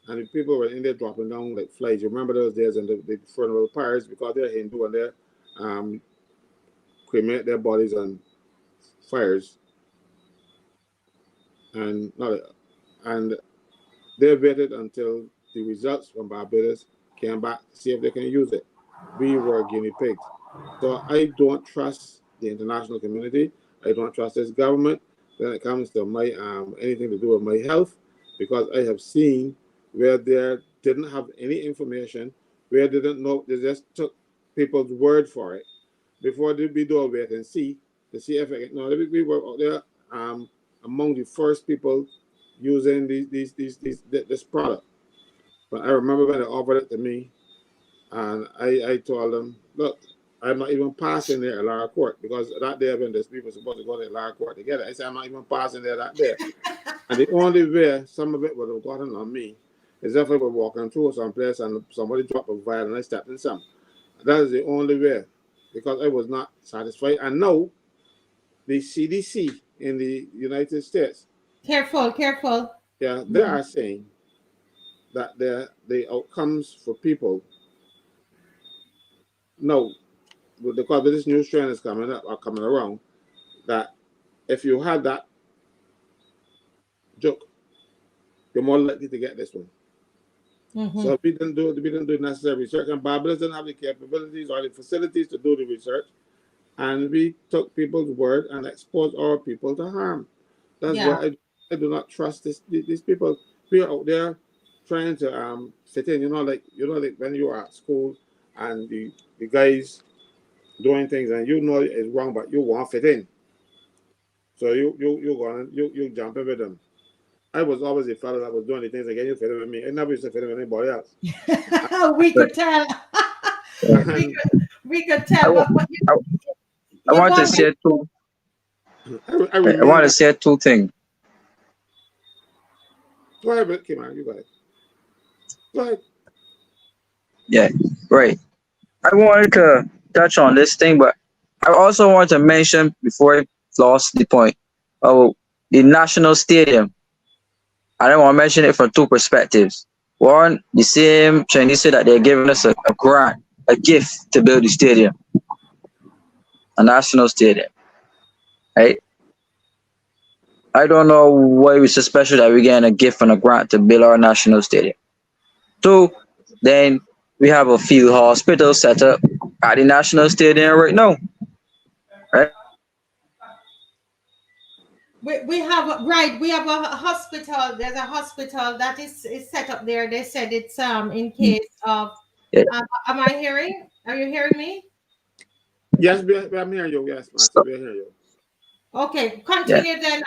And the people were in India dropping down like flies. You remember those days, and they funeral pyres, because they're Hindu and they cremate their bodies on fires. And they waited until the results from Barbados came back to see if they can use it. We were guinea pigs. So I don't trust the international community. I don't trust this government when it comes to my anything to do with my health, because I have seen where they didn't have any information, where they didn't know, they just took people's word for it. Before they be do a wait and see to see if it, no, we were out there among the first people using this product. But I remember when they offered it to me, and I told them, look, I'm not even passing there at lower court, because that day when these people supposed to go to lower court together, I said I'm not even passing there that day. And the only way some of it would have gotten on me is if I were walking through some place and somebody dropped a vial and I stepped in some. That is the only way, because I was not satisfied. And now the CDC in the United States, Careful. yeah, they are saying that the outcomes for people now, because this new strain is coming up or coming around, that if you had that joke, you're more likely to get this one. So if we didn't do necessary research, and Barbados didn't have the capabilities or the facilities to do the research, and we took people's word and exposed our people to harm. That's why I do not trust these people. We are out there trying to fit in. Like when you are at school and the guys doing things and it's wrong, but you want to fit in. So you jump in with them. I was always a fellow that was doing the things again. You fit in with me. I never used to fit in with anybody else. We could tell. we could tell. I want to share two. I want to share two things. Go ahead, Kemar. You got it. Go ahead. Yeah, right. I wanted to touch on this thing, but I also want to mention before I lost the point of the national stadium. I want to mention it from two perspectives. One, the same Chinese say that they're giving us a grant, a gift to build the stadium, a national stadium, right? I don't know why it's so special that we're getting a gift and a grant to build our national stadium. Two, then we have a field hospital set up at the national stadium right now, right? We have a hospital. There's a hospital that is set up there. They said it's in case of. Am I hearing? Are you hearing me? Yes, I'm hearing you. Yes, Master, we're hearing you. Okay, continue then.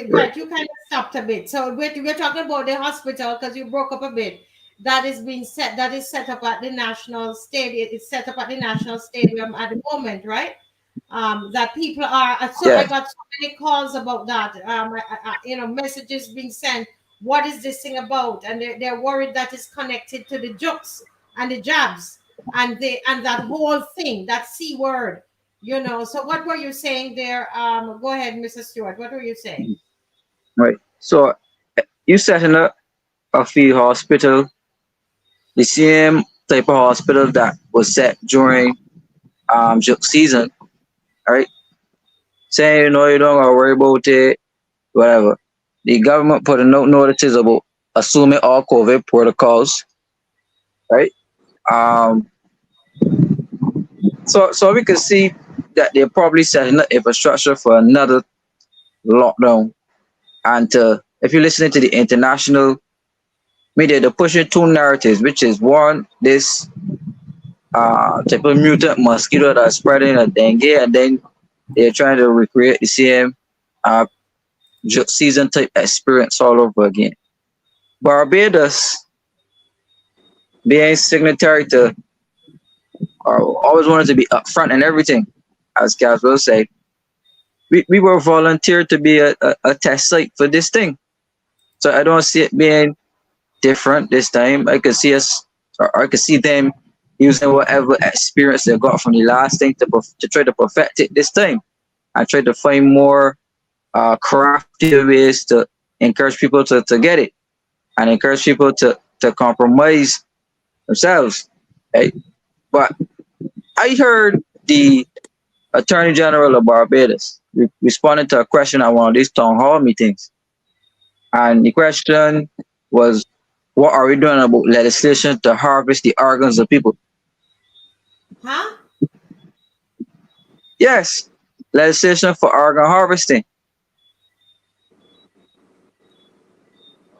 Right, you kind of stopped a bit. So we're talking about the hospital because you broke up a bit. That is being set. That is set up at the national stadium. It's set up at the national stadium at the moment, right? That people are. So I got so many calls about that. Messages being sent. What is this thing about? And they're worried that it's connected to the jokes and the jabs and that whole thing, that C word. So what were you saying there? Go ahead, Mr. Stuart. What were you saying? Right. So you setting up a field hospital, the same type of hospital that was set during joke season, right? Saying you don't gotta worry about it, whatever. The government put a notices about assuming all COVID protocols, right? So we can see that they're probably setting up infrastructure for another lockdown. And if you're listening to the international media, they're pushing two narratives, which is one, this type of mutant mosquito that's spreading a dengue, and then they're trying to recreate the same season type experience all over again. Barbados, being signatory to, or always wanted to be upfront and everything, as Caswell said, we were volunteered to be a test site for this thing. So I don't see it being different this time. I could see us, or I could see them using whatever experience they got from the last thing to try to perfect it this time. I try to find more crafty ways to encourage people to get it and encourage people to compromise themselves. Right? But I heard the Attorney General of Barbados responded to a question at one of these town hall meetings. And the question was, what are we doing about legislation to harvest the organs of people? Huh? Yes, legislation for organ harvesting.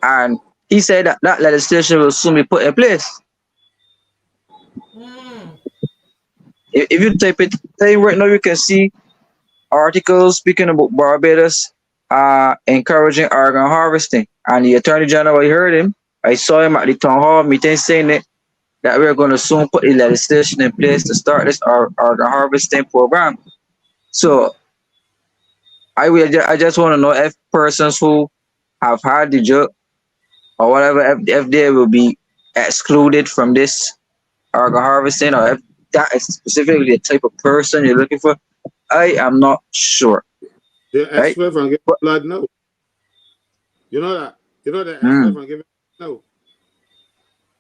And he said that legislation will soon be put in place. If you type it right now, you can see articles speaking about Barbados encouraging organ harvesting. And the Attorney General, I heard him. I saw him at the town hall meeting saying that we're going to soon put the legislation in place to start this organ harvesting program. So I just want to know if persons who have had the drug or whatever, if they will be excluded from this organ harvesting, or if that is specifically the type of person you're looking for. I am not sure. They're excluded from giving blood? No. You know that? You know they're excluded from giving no.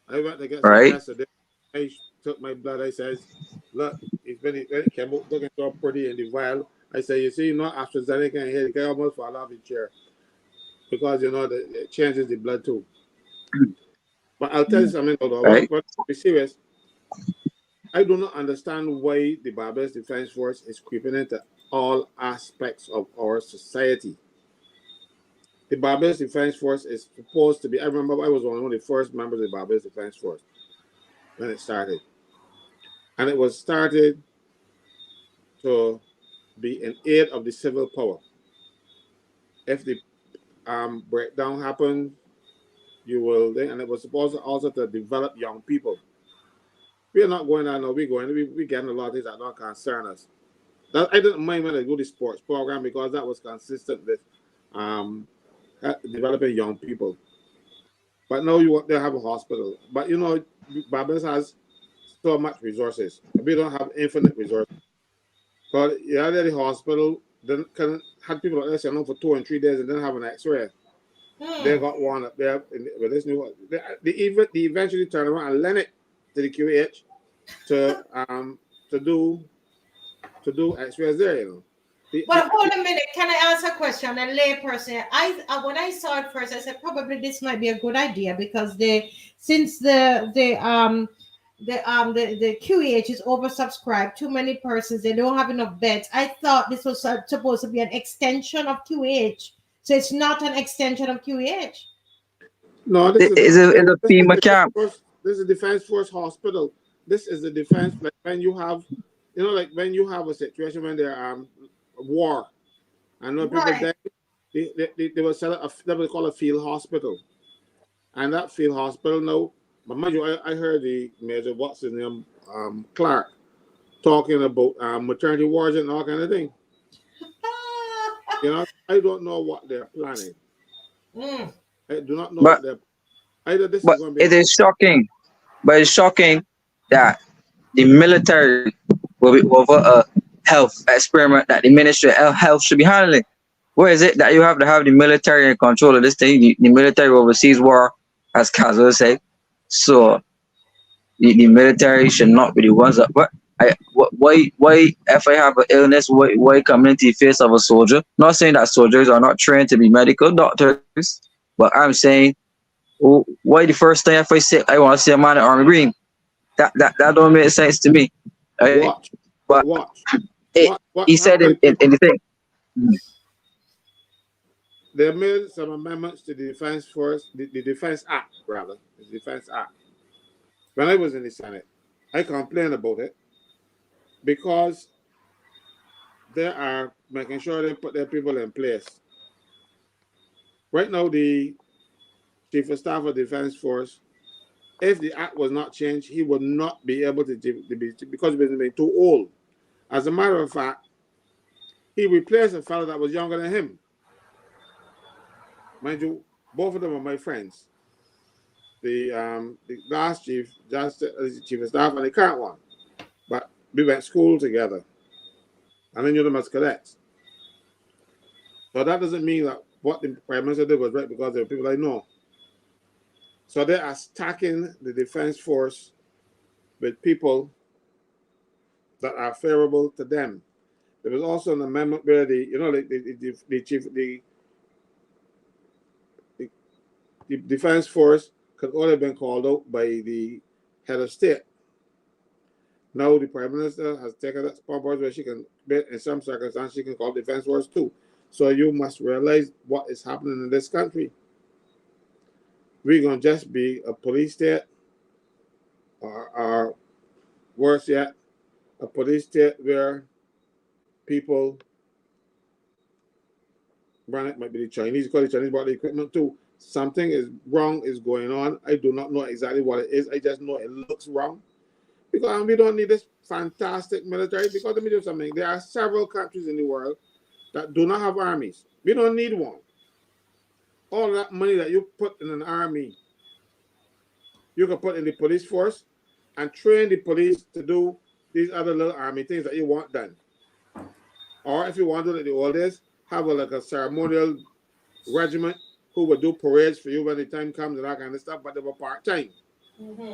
I went to get some yesterday. I took my blood. I says, look, when it came out looking so pretty in the vial, I say, you see, not AstraZeneca in here, you can almost fall off the chair. Because, you know, it changes the blood too. But I'll tell you something, but be serious. I do not understand why the Barbados Defense Force is creeping into all aspects of our society. The Barbados Defense Force is supposed to be, I remember I was one of the first members of the Barbados Defense Force when it started. And it was started to be in aid of the civil power. If the breakdown happened, you will, and it was supposed to also to develop young people. We are not going there now, we're getting a lot of things that don't concern us. I didn't mind when I do the sports program because that was consistent with developing young people. But now they have a hospital. But you know, Barbados has so much resources. We don't have infinite resources. But the hospital then had people out there for 2 and 3 days and didn't have an X-ray. They got one up there with this new. They eventually turned around and lent it to the QH to do X-rays there. You know. But hold a minute. Can I ask a question? A layperson. When I saw it first, I said probably this might be a good idea because since the QEH is oversubscribed, too many persons, they don't have enough beds. I thought this was supposed to be an extension of QEH. So it's not an extension of QEH. No, this is a FEMA camp. This is a Defense Force hospital. This is the defense, like when you have, like when you have a situation when there war, and when people die, they will sell they will call a field hospital, and that field hospital now. But mind you, I heard the Major, what's his name, Clarke, talking about maternity wards and all kind of thing. I don't know what they're planning. I do not know what they're. Either this is going to be. It is shocking, but it's shocking that the military will be over a health experiment that the Ministry of Health should be handling. Where is it that you have to have the military in control of this thing? The military overseas war, as Caswell said. So the military should not be the ones that. But why if I have an illness, why come into the face of a soldier? Not saying that soldiers are not trained to be medical doctors, but I'm saying, why the first thing if I say I want to see a man in army green? That don't make sense to me. Right? Watch. He said in the thing. They made some amendments to the Defense Force, the Defense Act, rather. The Defense Act. When I was in the Senate, I complained about it because they are making sure they put their people in place. Right now, the Chief of Staff of the Defense Force, if the act was not changed, he would not be able to be, because he was being too old. As a matter of fact, he replaced a fellow that was younger than him. Mind you, both of them are my friends. The last chief, just chief of staff, and the current one. But we went to school together, and I knew them as cadets. So that doesn't mean that what the Prime Minister did was right, because there are people I know. So they are stacking the defense force with people that are favorable to them. There was also an amendment where the chief, the defense force could only have been called out by the head of state. Now the Prime Minister has taken that spot where she can, in some circumstances, she can call the defense force too. So you must realize what is happening in this country. We're going to just be a police state, or worse yet, a police state where people run it. Might be the Chinese, because the Chinese bought the equipment too. Something is wrong is going on. I do not know exactly what it is. I just know it looks wrong. Because we don't need this fantastic military, because let me do something. There are several countries in the world that do not have armies. We don't need one. All that money that you put in an army, you can put in the police force and train the police to do these other little army things that you want done. Or if you want to do it the old days, have like a ceremonial regiment who would do parades for you when the time comes and that kind of stuff, but they were part-time.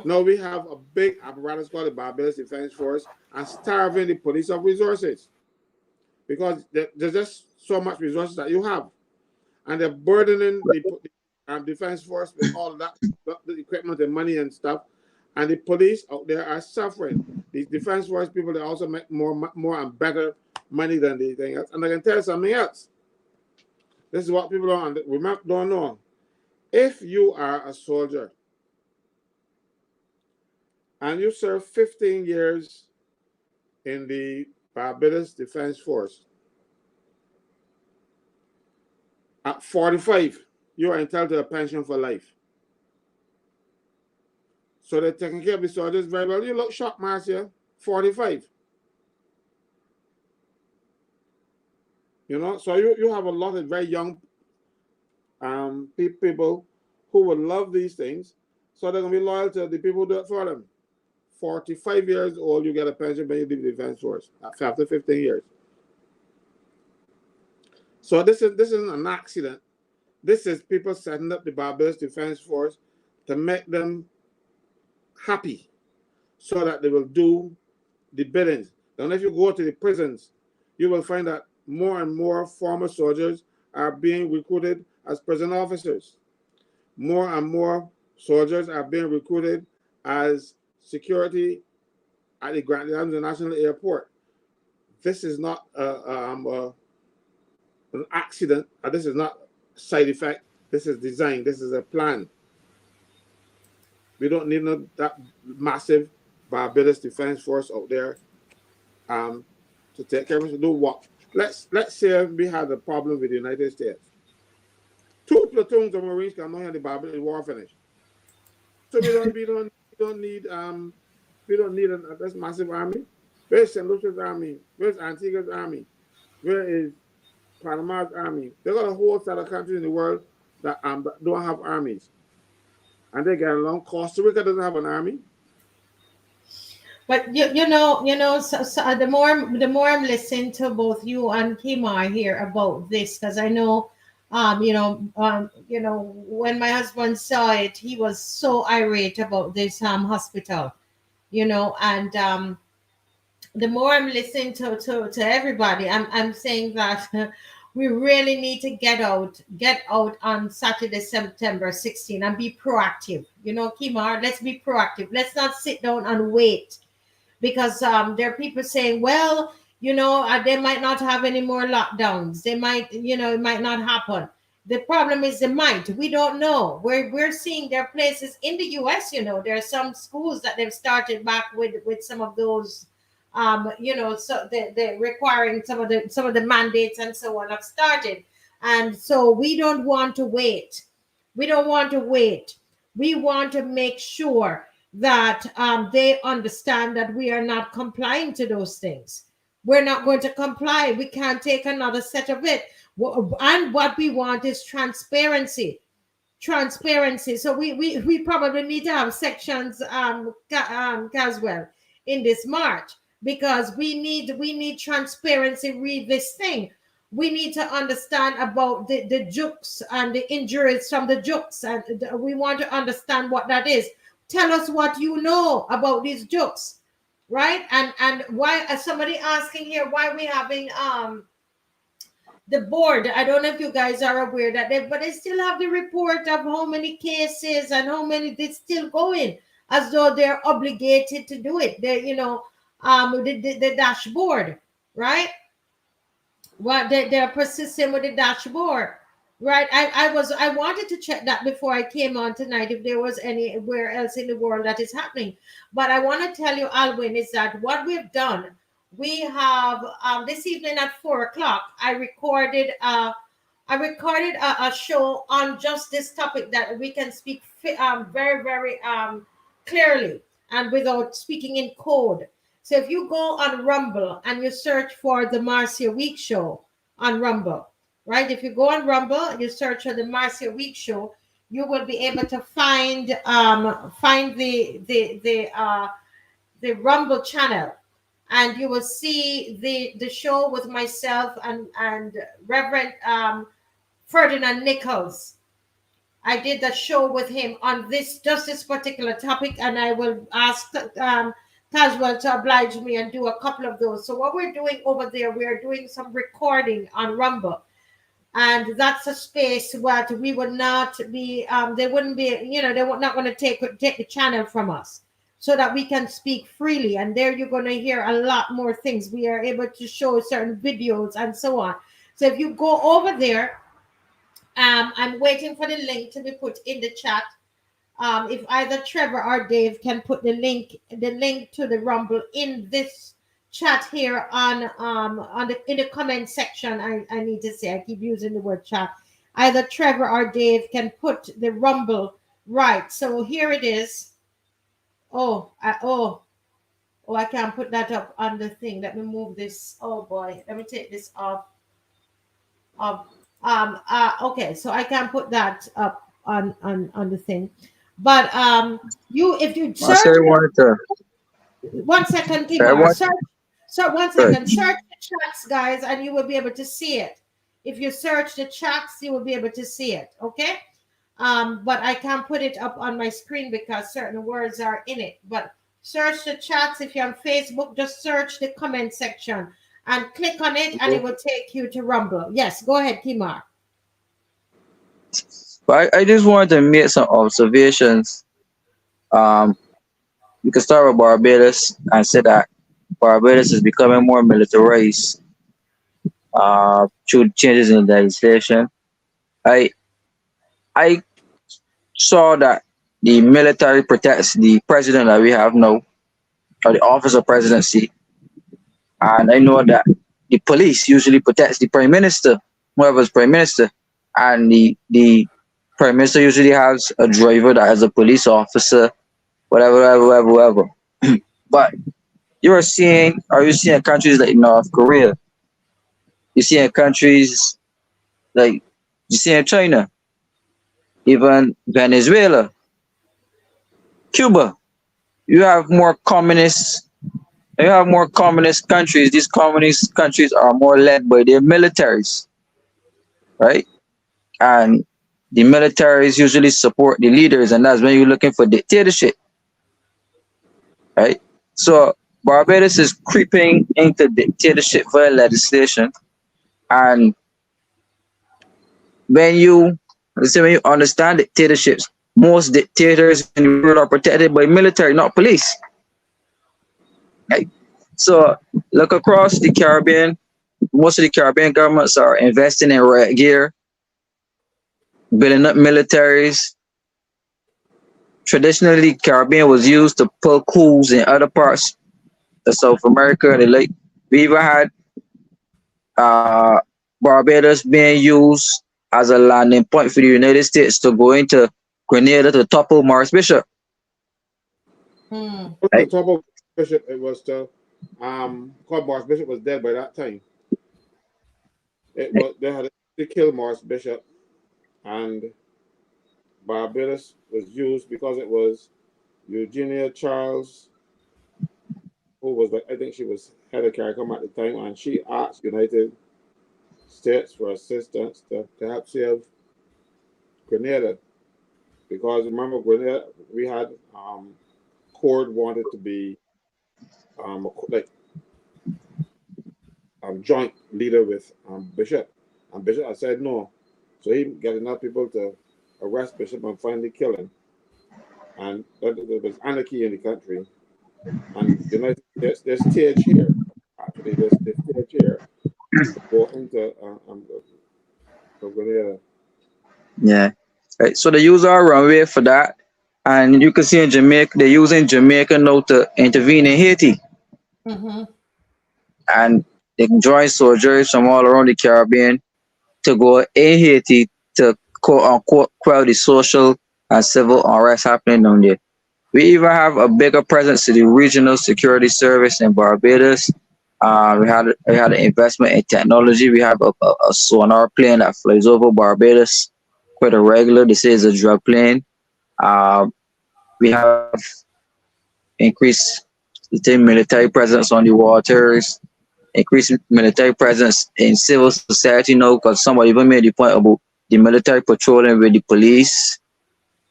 Now we have a big apparatus called the Barbados Defense Force and starving the police of resources, because there's just so much resources that you have, and they're burdening the defense force with all of that, the equipment and money and stuff, and the police out there are suffering. These defense force people, they also make more and better money than the thing else. And I can tell you something else. This is what people don't know. If you are a soldier and you serve 15 years in the Barbados Defense Force, at 45, you are entitled to a pension for life. So they're taking care of the soldiers very well. You look shocked, Marcia, 45. You know, so you have a lot of very young people who would love these things, so they're going to be loyal to the people who do it for them. 45 years old, you get a pension when you leave the defense force after 15 years. So this isn't an accident. This is people setting up the Barbados Defense Force to make them happy, so that they will do the biddings. And if you go to the prisons, you will find that more and more former soldiers are being recruited as prison officers. More and more soldiers are being recruited as security at the Grand International Airport. This is not an accident. This is not a side effect. This is design. This is a plan. We don't need that massive Barbados Defense Force out there to take care of us. To do what? Let's say we had a problem with the United States. 2 platoons of Marines come out and the Barbados war finished. So we don't need this massive army. Where's St. Lucia's army? Where's Antigua's army? Where is Panama's army? They got a whole set of countries in the world that don't have armies, and they get along. Costa Rica doesn't have an army. But so the more I'm listening to both you and Kemar here about this, because I know, when my husband saw it, he was so irate about this hospital, and the more I'm listening to everybody, I'm saying that we really need to get out on Saturday, September 16, and be proactive. Kemar, let's be proactive. Let's not sit down and wait, because there are people saying, well, they might not have any more lockdowns. They might, it might not happen. The problem is the might. We don't know. We're seeing there are places in the US, there are some schools that they've started back with some of those, so they're requiring some of the mandates and so on have started. And so we don't want to wait. We don't want to wait. We want to make sure that they understand that we are not complying to those things. We're not going to comply. We can't take another set of it. And what we want is transparency. Transparency. So we probably need to have sections, Caswell, in this march, because we need transparency. Read this thing. We need to understand about the jukes and the injuries from the jukes, and we want to understand what that is. Tell us what you know about these jukes, right? And why, somebody asking here, why we having the board. I don't know if you guys are aware that they still have the report of how many cases and how many they're still going, as though they're obligated to do it. They, the dashboard, right? What they're persisting with the dashboard, right? I wanted to check that before I came on tonight, if there was anywhere else in the world that is happening. But I want to tell you, Alwyn, is that what we've done, we have this evening at 4:00, I recorded a show on just this topic, that we can speak very, very clearly and without speaking in code. So if you go on Rumble and you search for the Marcia Week Show on Rumble, right? If you go on Rumble, you search for the Marcia Week Show, you will be able to find the Rumble channel, and you will see the show with myself and Reverend Ferdinand Nichols. I did the show with him on this particular topic, and I will ask Caswell to oblige me and do a couple of those. So what we're doing over there, we're doing some recording on Rumble, and that's a space where we would not be, they wouldn't be, they were not going to take the channel from us, so that we can speak freely. And there you're going to hear a lot more things. We are able to show certain videos and so on. So if you go over there, I'm waiting for the link to be put in the chat. If either Trevor or Dave can put the link to the Rumble in this chat here in the comment section. I need to say, I keep using the word chat. Either Trevor or Dave can put the Rumble right. So here it is. I can't put that up on the thing. Let me move this. Oh boy, let me take this off. Okay, so I can't put that up on the thing. But if you search, one second, Kemar, search the chats, guys, and you will be able to see it. If you search the chats, you will be able to see it. Okay. But I can't put it up on my screen because certain words are in it. But search the chats. If you're on Facebook, just search the comment section and click on it, and it will take you to Rumble. Yes, go ahead, Kemar. But I just wanted to make some observations. You can start with Barbados and say that Barbados is becoming more militarized through changes in legislation. I saw that the military protects the president that we have now, or the office of presidency, and I know that the police usually protects the prime minister, whoever's prime minister, and the prime minister usually has a driver that is a police officer, whatever. But you see in countries like North Korea, you see in countries like, you see in China, even Venezuela, Cuba, you have more communist countries. These communist countries are more led by their militaries, right? And the militaries usually support the leaders, and that's when you're looking for dictatorship, right? So Barbados is creeping into dictatorship via legislation, and when you understand dictatorships, most dictators in the world are protected by military, not police. Okay. So look across the Caribbean. Most of the Caribbean governments are investing in riot gear, building up militaries. Traditionally, the Caribbean was used to pull coups in other parts of South America. We even had Barbados being used as a landing point for the United States to go into Grenada to topple Morris Bishop. Hmm. The top of Bishop, it was to Morris Bishop was dead by that time. It was they had to kill Morris Bishop, and Barbados was used because it was Eugenia Charles, who was I think she was head of CARICOM at the time, and she asked United States for assistance to help save Grenada, because remember Grenada we had Cord wanted to be like joint leader with Bishop, and Bishop I said no, so he got enough people to arrest Bishop and finally kill him, and there was anarchy in the country, and United States there's stage here, actually there's stage here to go into Grenada. Yeah. Right. So they use our runway for that. And you can see in Jamaica, they're using Jamaica now to intervene in Haiti. Mm-hmm. And they can join soldiers from all around the Caribbean to go in Haiti to quote unquote quell the social and civil unrest happening down there. We even have a bigger presence to the Regional Security Service in Barbados. We had an investment in technology. We have a sonar plane that flies over Barbados quite a regular. They say it's a drug plane. We have increased the military presence on the waters, increased military presence in civil society now, because somebody even made the point about the military patrolling with the police.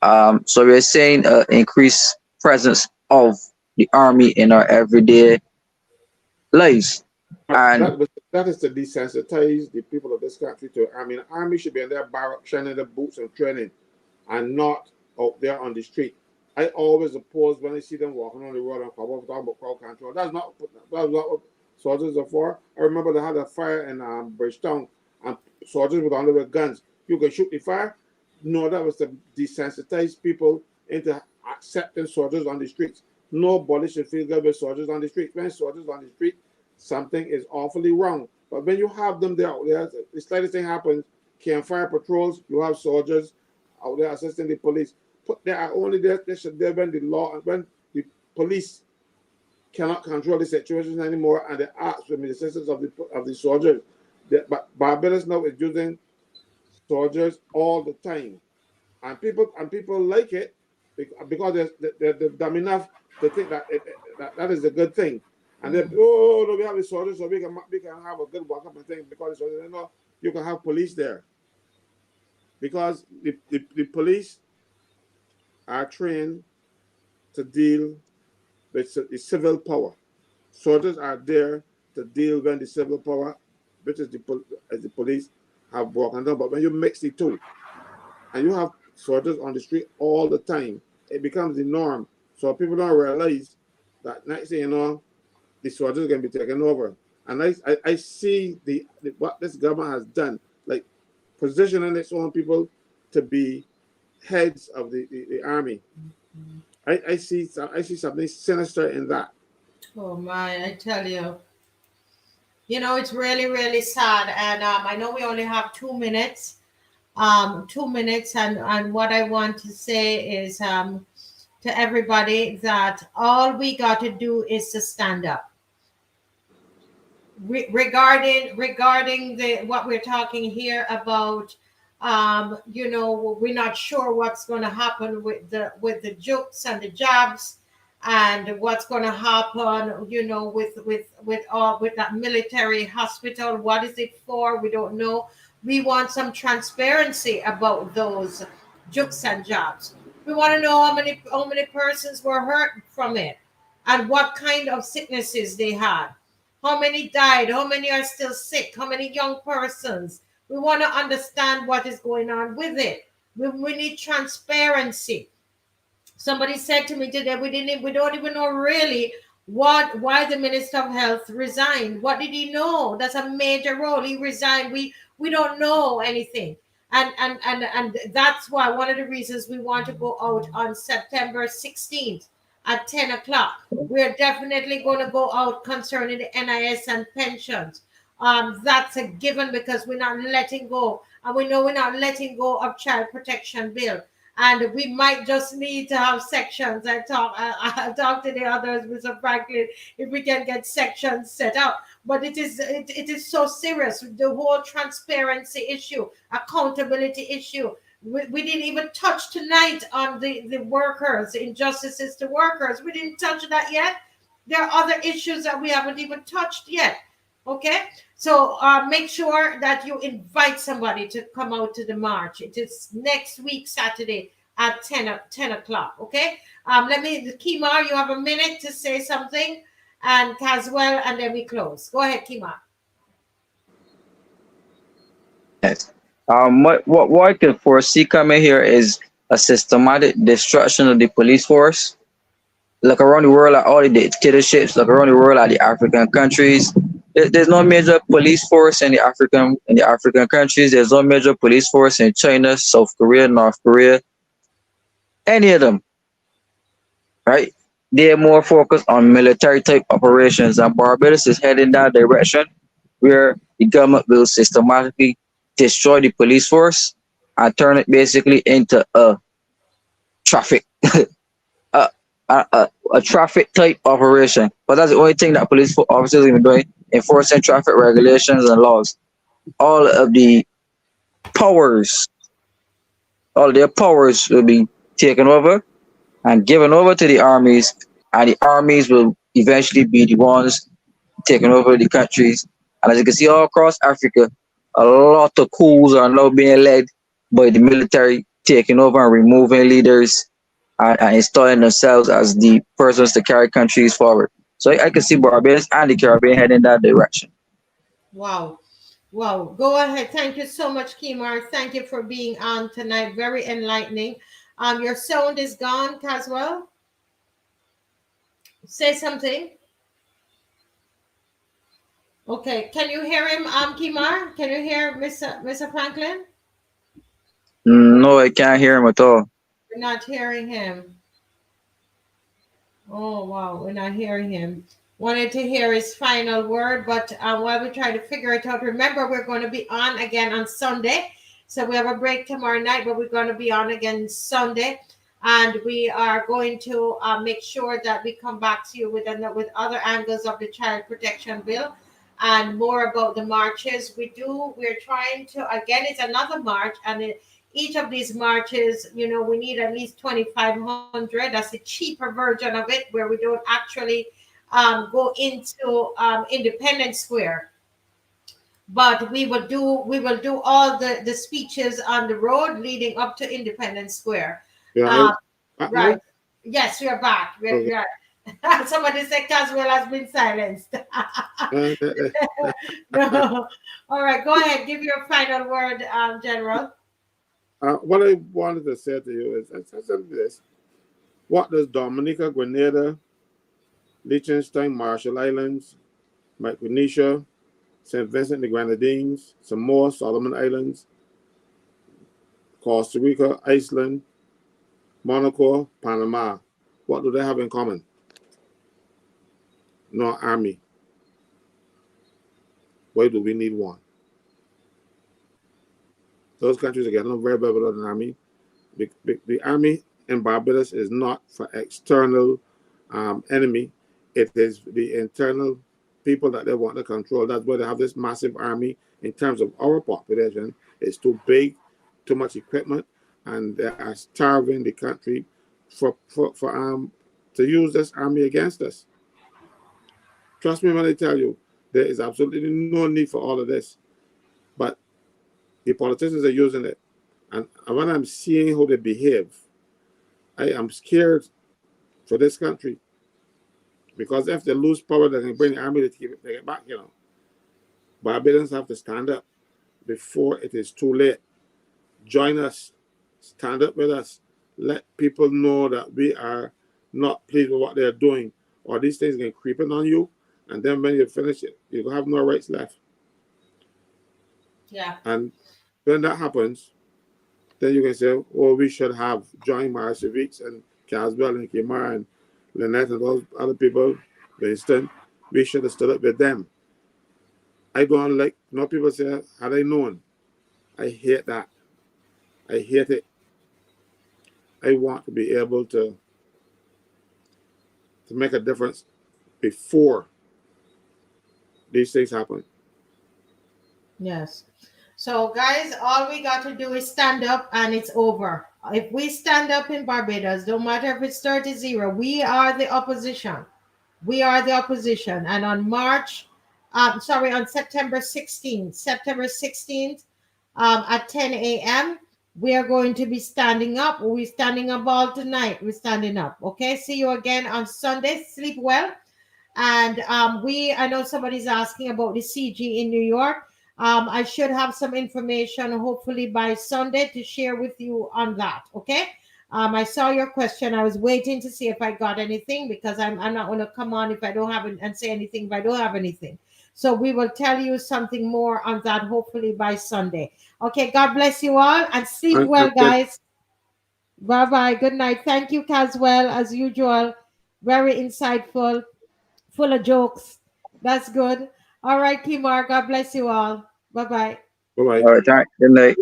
So we're saying increased presence of the army in our everyday lives. And That is to desensitize the people of this country to. I mean, army should be in their barrack, shining their boots and training, and not out there on the street. I always oppose when I see them walking on the road and talking about crowd control. That's not what soldiers are for. I remember they had a fire in Bridgetown, and soldiers were on there with guns. You can shoot the fire. No, that was to desensitize people into accepting soldiers on the streets. Nobody should feel good with soldiers on the street. When soldiers on the street, something is awfully wrong. But when you have them there, the slightest thing happens, can fire patrols, you have soldiers out there assisting the police. They are only there, they should there when the law, when the police cannot control the situation anymore, and they ask for the assistance of the soldiers. But Barbados now is using soldiers all the time, and people like it because they're dumb enough to think that that is a good thing. And then, oh no, we have the soldiers, so we can have a good walk up and thing because the soldiers, no, you can have police there because the police are trained to deal with the civil power. Soldiers are there to deal when the civil power, which is the police, have broken down. But when you mix the two, and you have soldiers on the street all the time, it becomes the norm. So people don't realize that next thing you know, the soldiers are going to be taken over. And I see what this government has done, like positioning its own people to be heads of the army. I see something sinister in that. Oh my, I tell you. It's really, really sad. And I know we only have 2 minutes. 2 minutes, and what I want to say is to everybody that all we got to do is to stand up. Regarding the what we're talking here about, we're not sure what's going to happen with the jokes and the jabs, and what's going to happen, with that military hospital. What is it for? We don't know. We want some transparency about those jokes and jabs. We want to know how many persons were hurt from it, and what kind of sicknesses they had. How many died? How many are still sick? How many young persons? We want to understand what is going on with it. We need transparency. Somebody said to me today, we don't even know really why the Minister of Health resigned. What did he know? That's a major role. He resigned. We don't know anything. And that's why one of the reasons we want to go out on September 16th at 10 o'clock. We're definitely going to go out concerning the NIS and pensions. That's a given because we're not letting go. And we know we're not letting go of child protection bill. And we might just need to have sections. I talked to the others, Mr. Franklyn, if we can get sections set up. But it is so serious. The whole transparency issue, accountability issue. We didn't even touch tonight on the workers, injustices to workers. We didn't touch that yet. There are other issues that we haven't even touched yet. Okay, so make sure that you invite somebody to come out to the march. It is next week, Saturday at 10 o'clock. Okay, Kemar, you have a minute to say something, and Caswell, and then we close. Go ahead, Kemar. Yes. What I can foresee coming here is a systematic destruction of the police force. Look around the world at all the dictatorships, look around the world at the African countries. There's no major police force in the African countries. There's no major police force in China, South Korea, North Korea, any of them, right? They're more focused on military type operations, and Barbados is heading that direction where the government will systematically destroy the police force and turn it basically into a traffic a, a traffic type operation. But that's the only thing that police officers are doing, enforcing traffic regulations and laws. All of the powers, all their powers will be taken over and given over to the armies, and the armies will eventually be the ones taking over the countries. And as you can see all across Africa, a lot of coups are now being led by the military, taking over and removing leaders and installing themselves as the persons to carry countries forward. So I can see Barbados and the Caribbean heading in that direction. Wow. Wow. Go ahead. Thank you so much, Kemar. Thank you for being on tonight. Very enlightening. Your sound is gone, Caswell. Say something. Okay. Can you hear him, Kemar? Can you hear Mr. Franklyn? No, I can't hear him at all. We're not hearing him. Oh, wow. We're not hearing him. Wanted to hear his final word, but while we try to figure it out, remember we're going to be on again on Sunday. So we have a break tomorrow night, but we're going to be on again Sunday, and we are going to make sure that we come back to you with other angles of the child protection bill and more about the marches. We're trying to, again, it's another march, and each of these marches, we need at least 2,500. That's a cheaper version of it, where we don't actually go into Independence Square, but we will do all the speeches on the road leading up to Independence Square. Yeah, Right. Yes, we are back. We are. Somebody said Caswell has been silenced. No. All right, go ahead. Give your final word, General. What I wanted to say to you is simply this: what does Dominica, Grenada, Liechtenstein, Marshall Islands, Micronesia, St. Vincent and the Grenadines, Samoa, Solomon Islands, Costa Rica, Iceland, Monaco, Panama, what do they have in common? No army. Why do we need one? Those countries are getting very bad without an army. The army in Barbados is not for external enemy. It is the internal people that they want to control. That's why they have this massive army. In terms of our population, it's too big, too much equipment, and they are starving the country to use this army against us. Trust me when I tell you, there is absolutely no need for all of this. But the politicians are using it. And when I'm seeing how they behave, I am scared for this country. Because if they lose power, they can bring the army to keep it back, Barbadians have to stand up before it is too late. Join us. Stand up with us. Let people know that we are not pleased with what they're doing, or these things can creep in on you, and then when you finish it, you have no rights left. Yeah. And when that happens, then you can say, oh, we should have joined Marcevics and Caswell and Kemar and Lynette and those other people, Winston. We should have stood up with them. I don't like, people say, had I known. I hate that. I hate it. I want to be able to make a difference before these things happen. Yes. So, guys, all we got to do is stand up and it's over. If we stand up in Barbados, don't matter if it's 30-0, we are the opposition. We are the opposition. And on on September 16th, at 10 a.m., we are going to be standing up. We're standing up all tonight. We're standing up. Okay. See you again on Sunday. Sleep well. And I know somebody's asking about the CG in New York. I should have some information hopefully by Sunday to share with you on that. Okay. I saw your question. I was waiting to see if I got anything, because I'm not going to come on if I don't have it and say anything if I don't have anything. So we will tell you something more on that hopefully by Sunday. Okay. God bless you all and sleep well, guys. Bye bye. Good night. Thank you, Caswell, as usual. Very insightful, full of jokes. That's good. All right, Kemar. God bless you all. Bye bye. Bye bye. All right, thank you. Good night.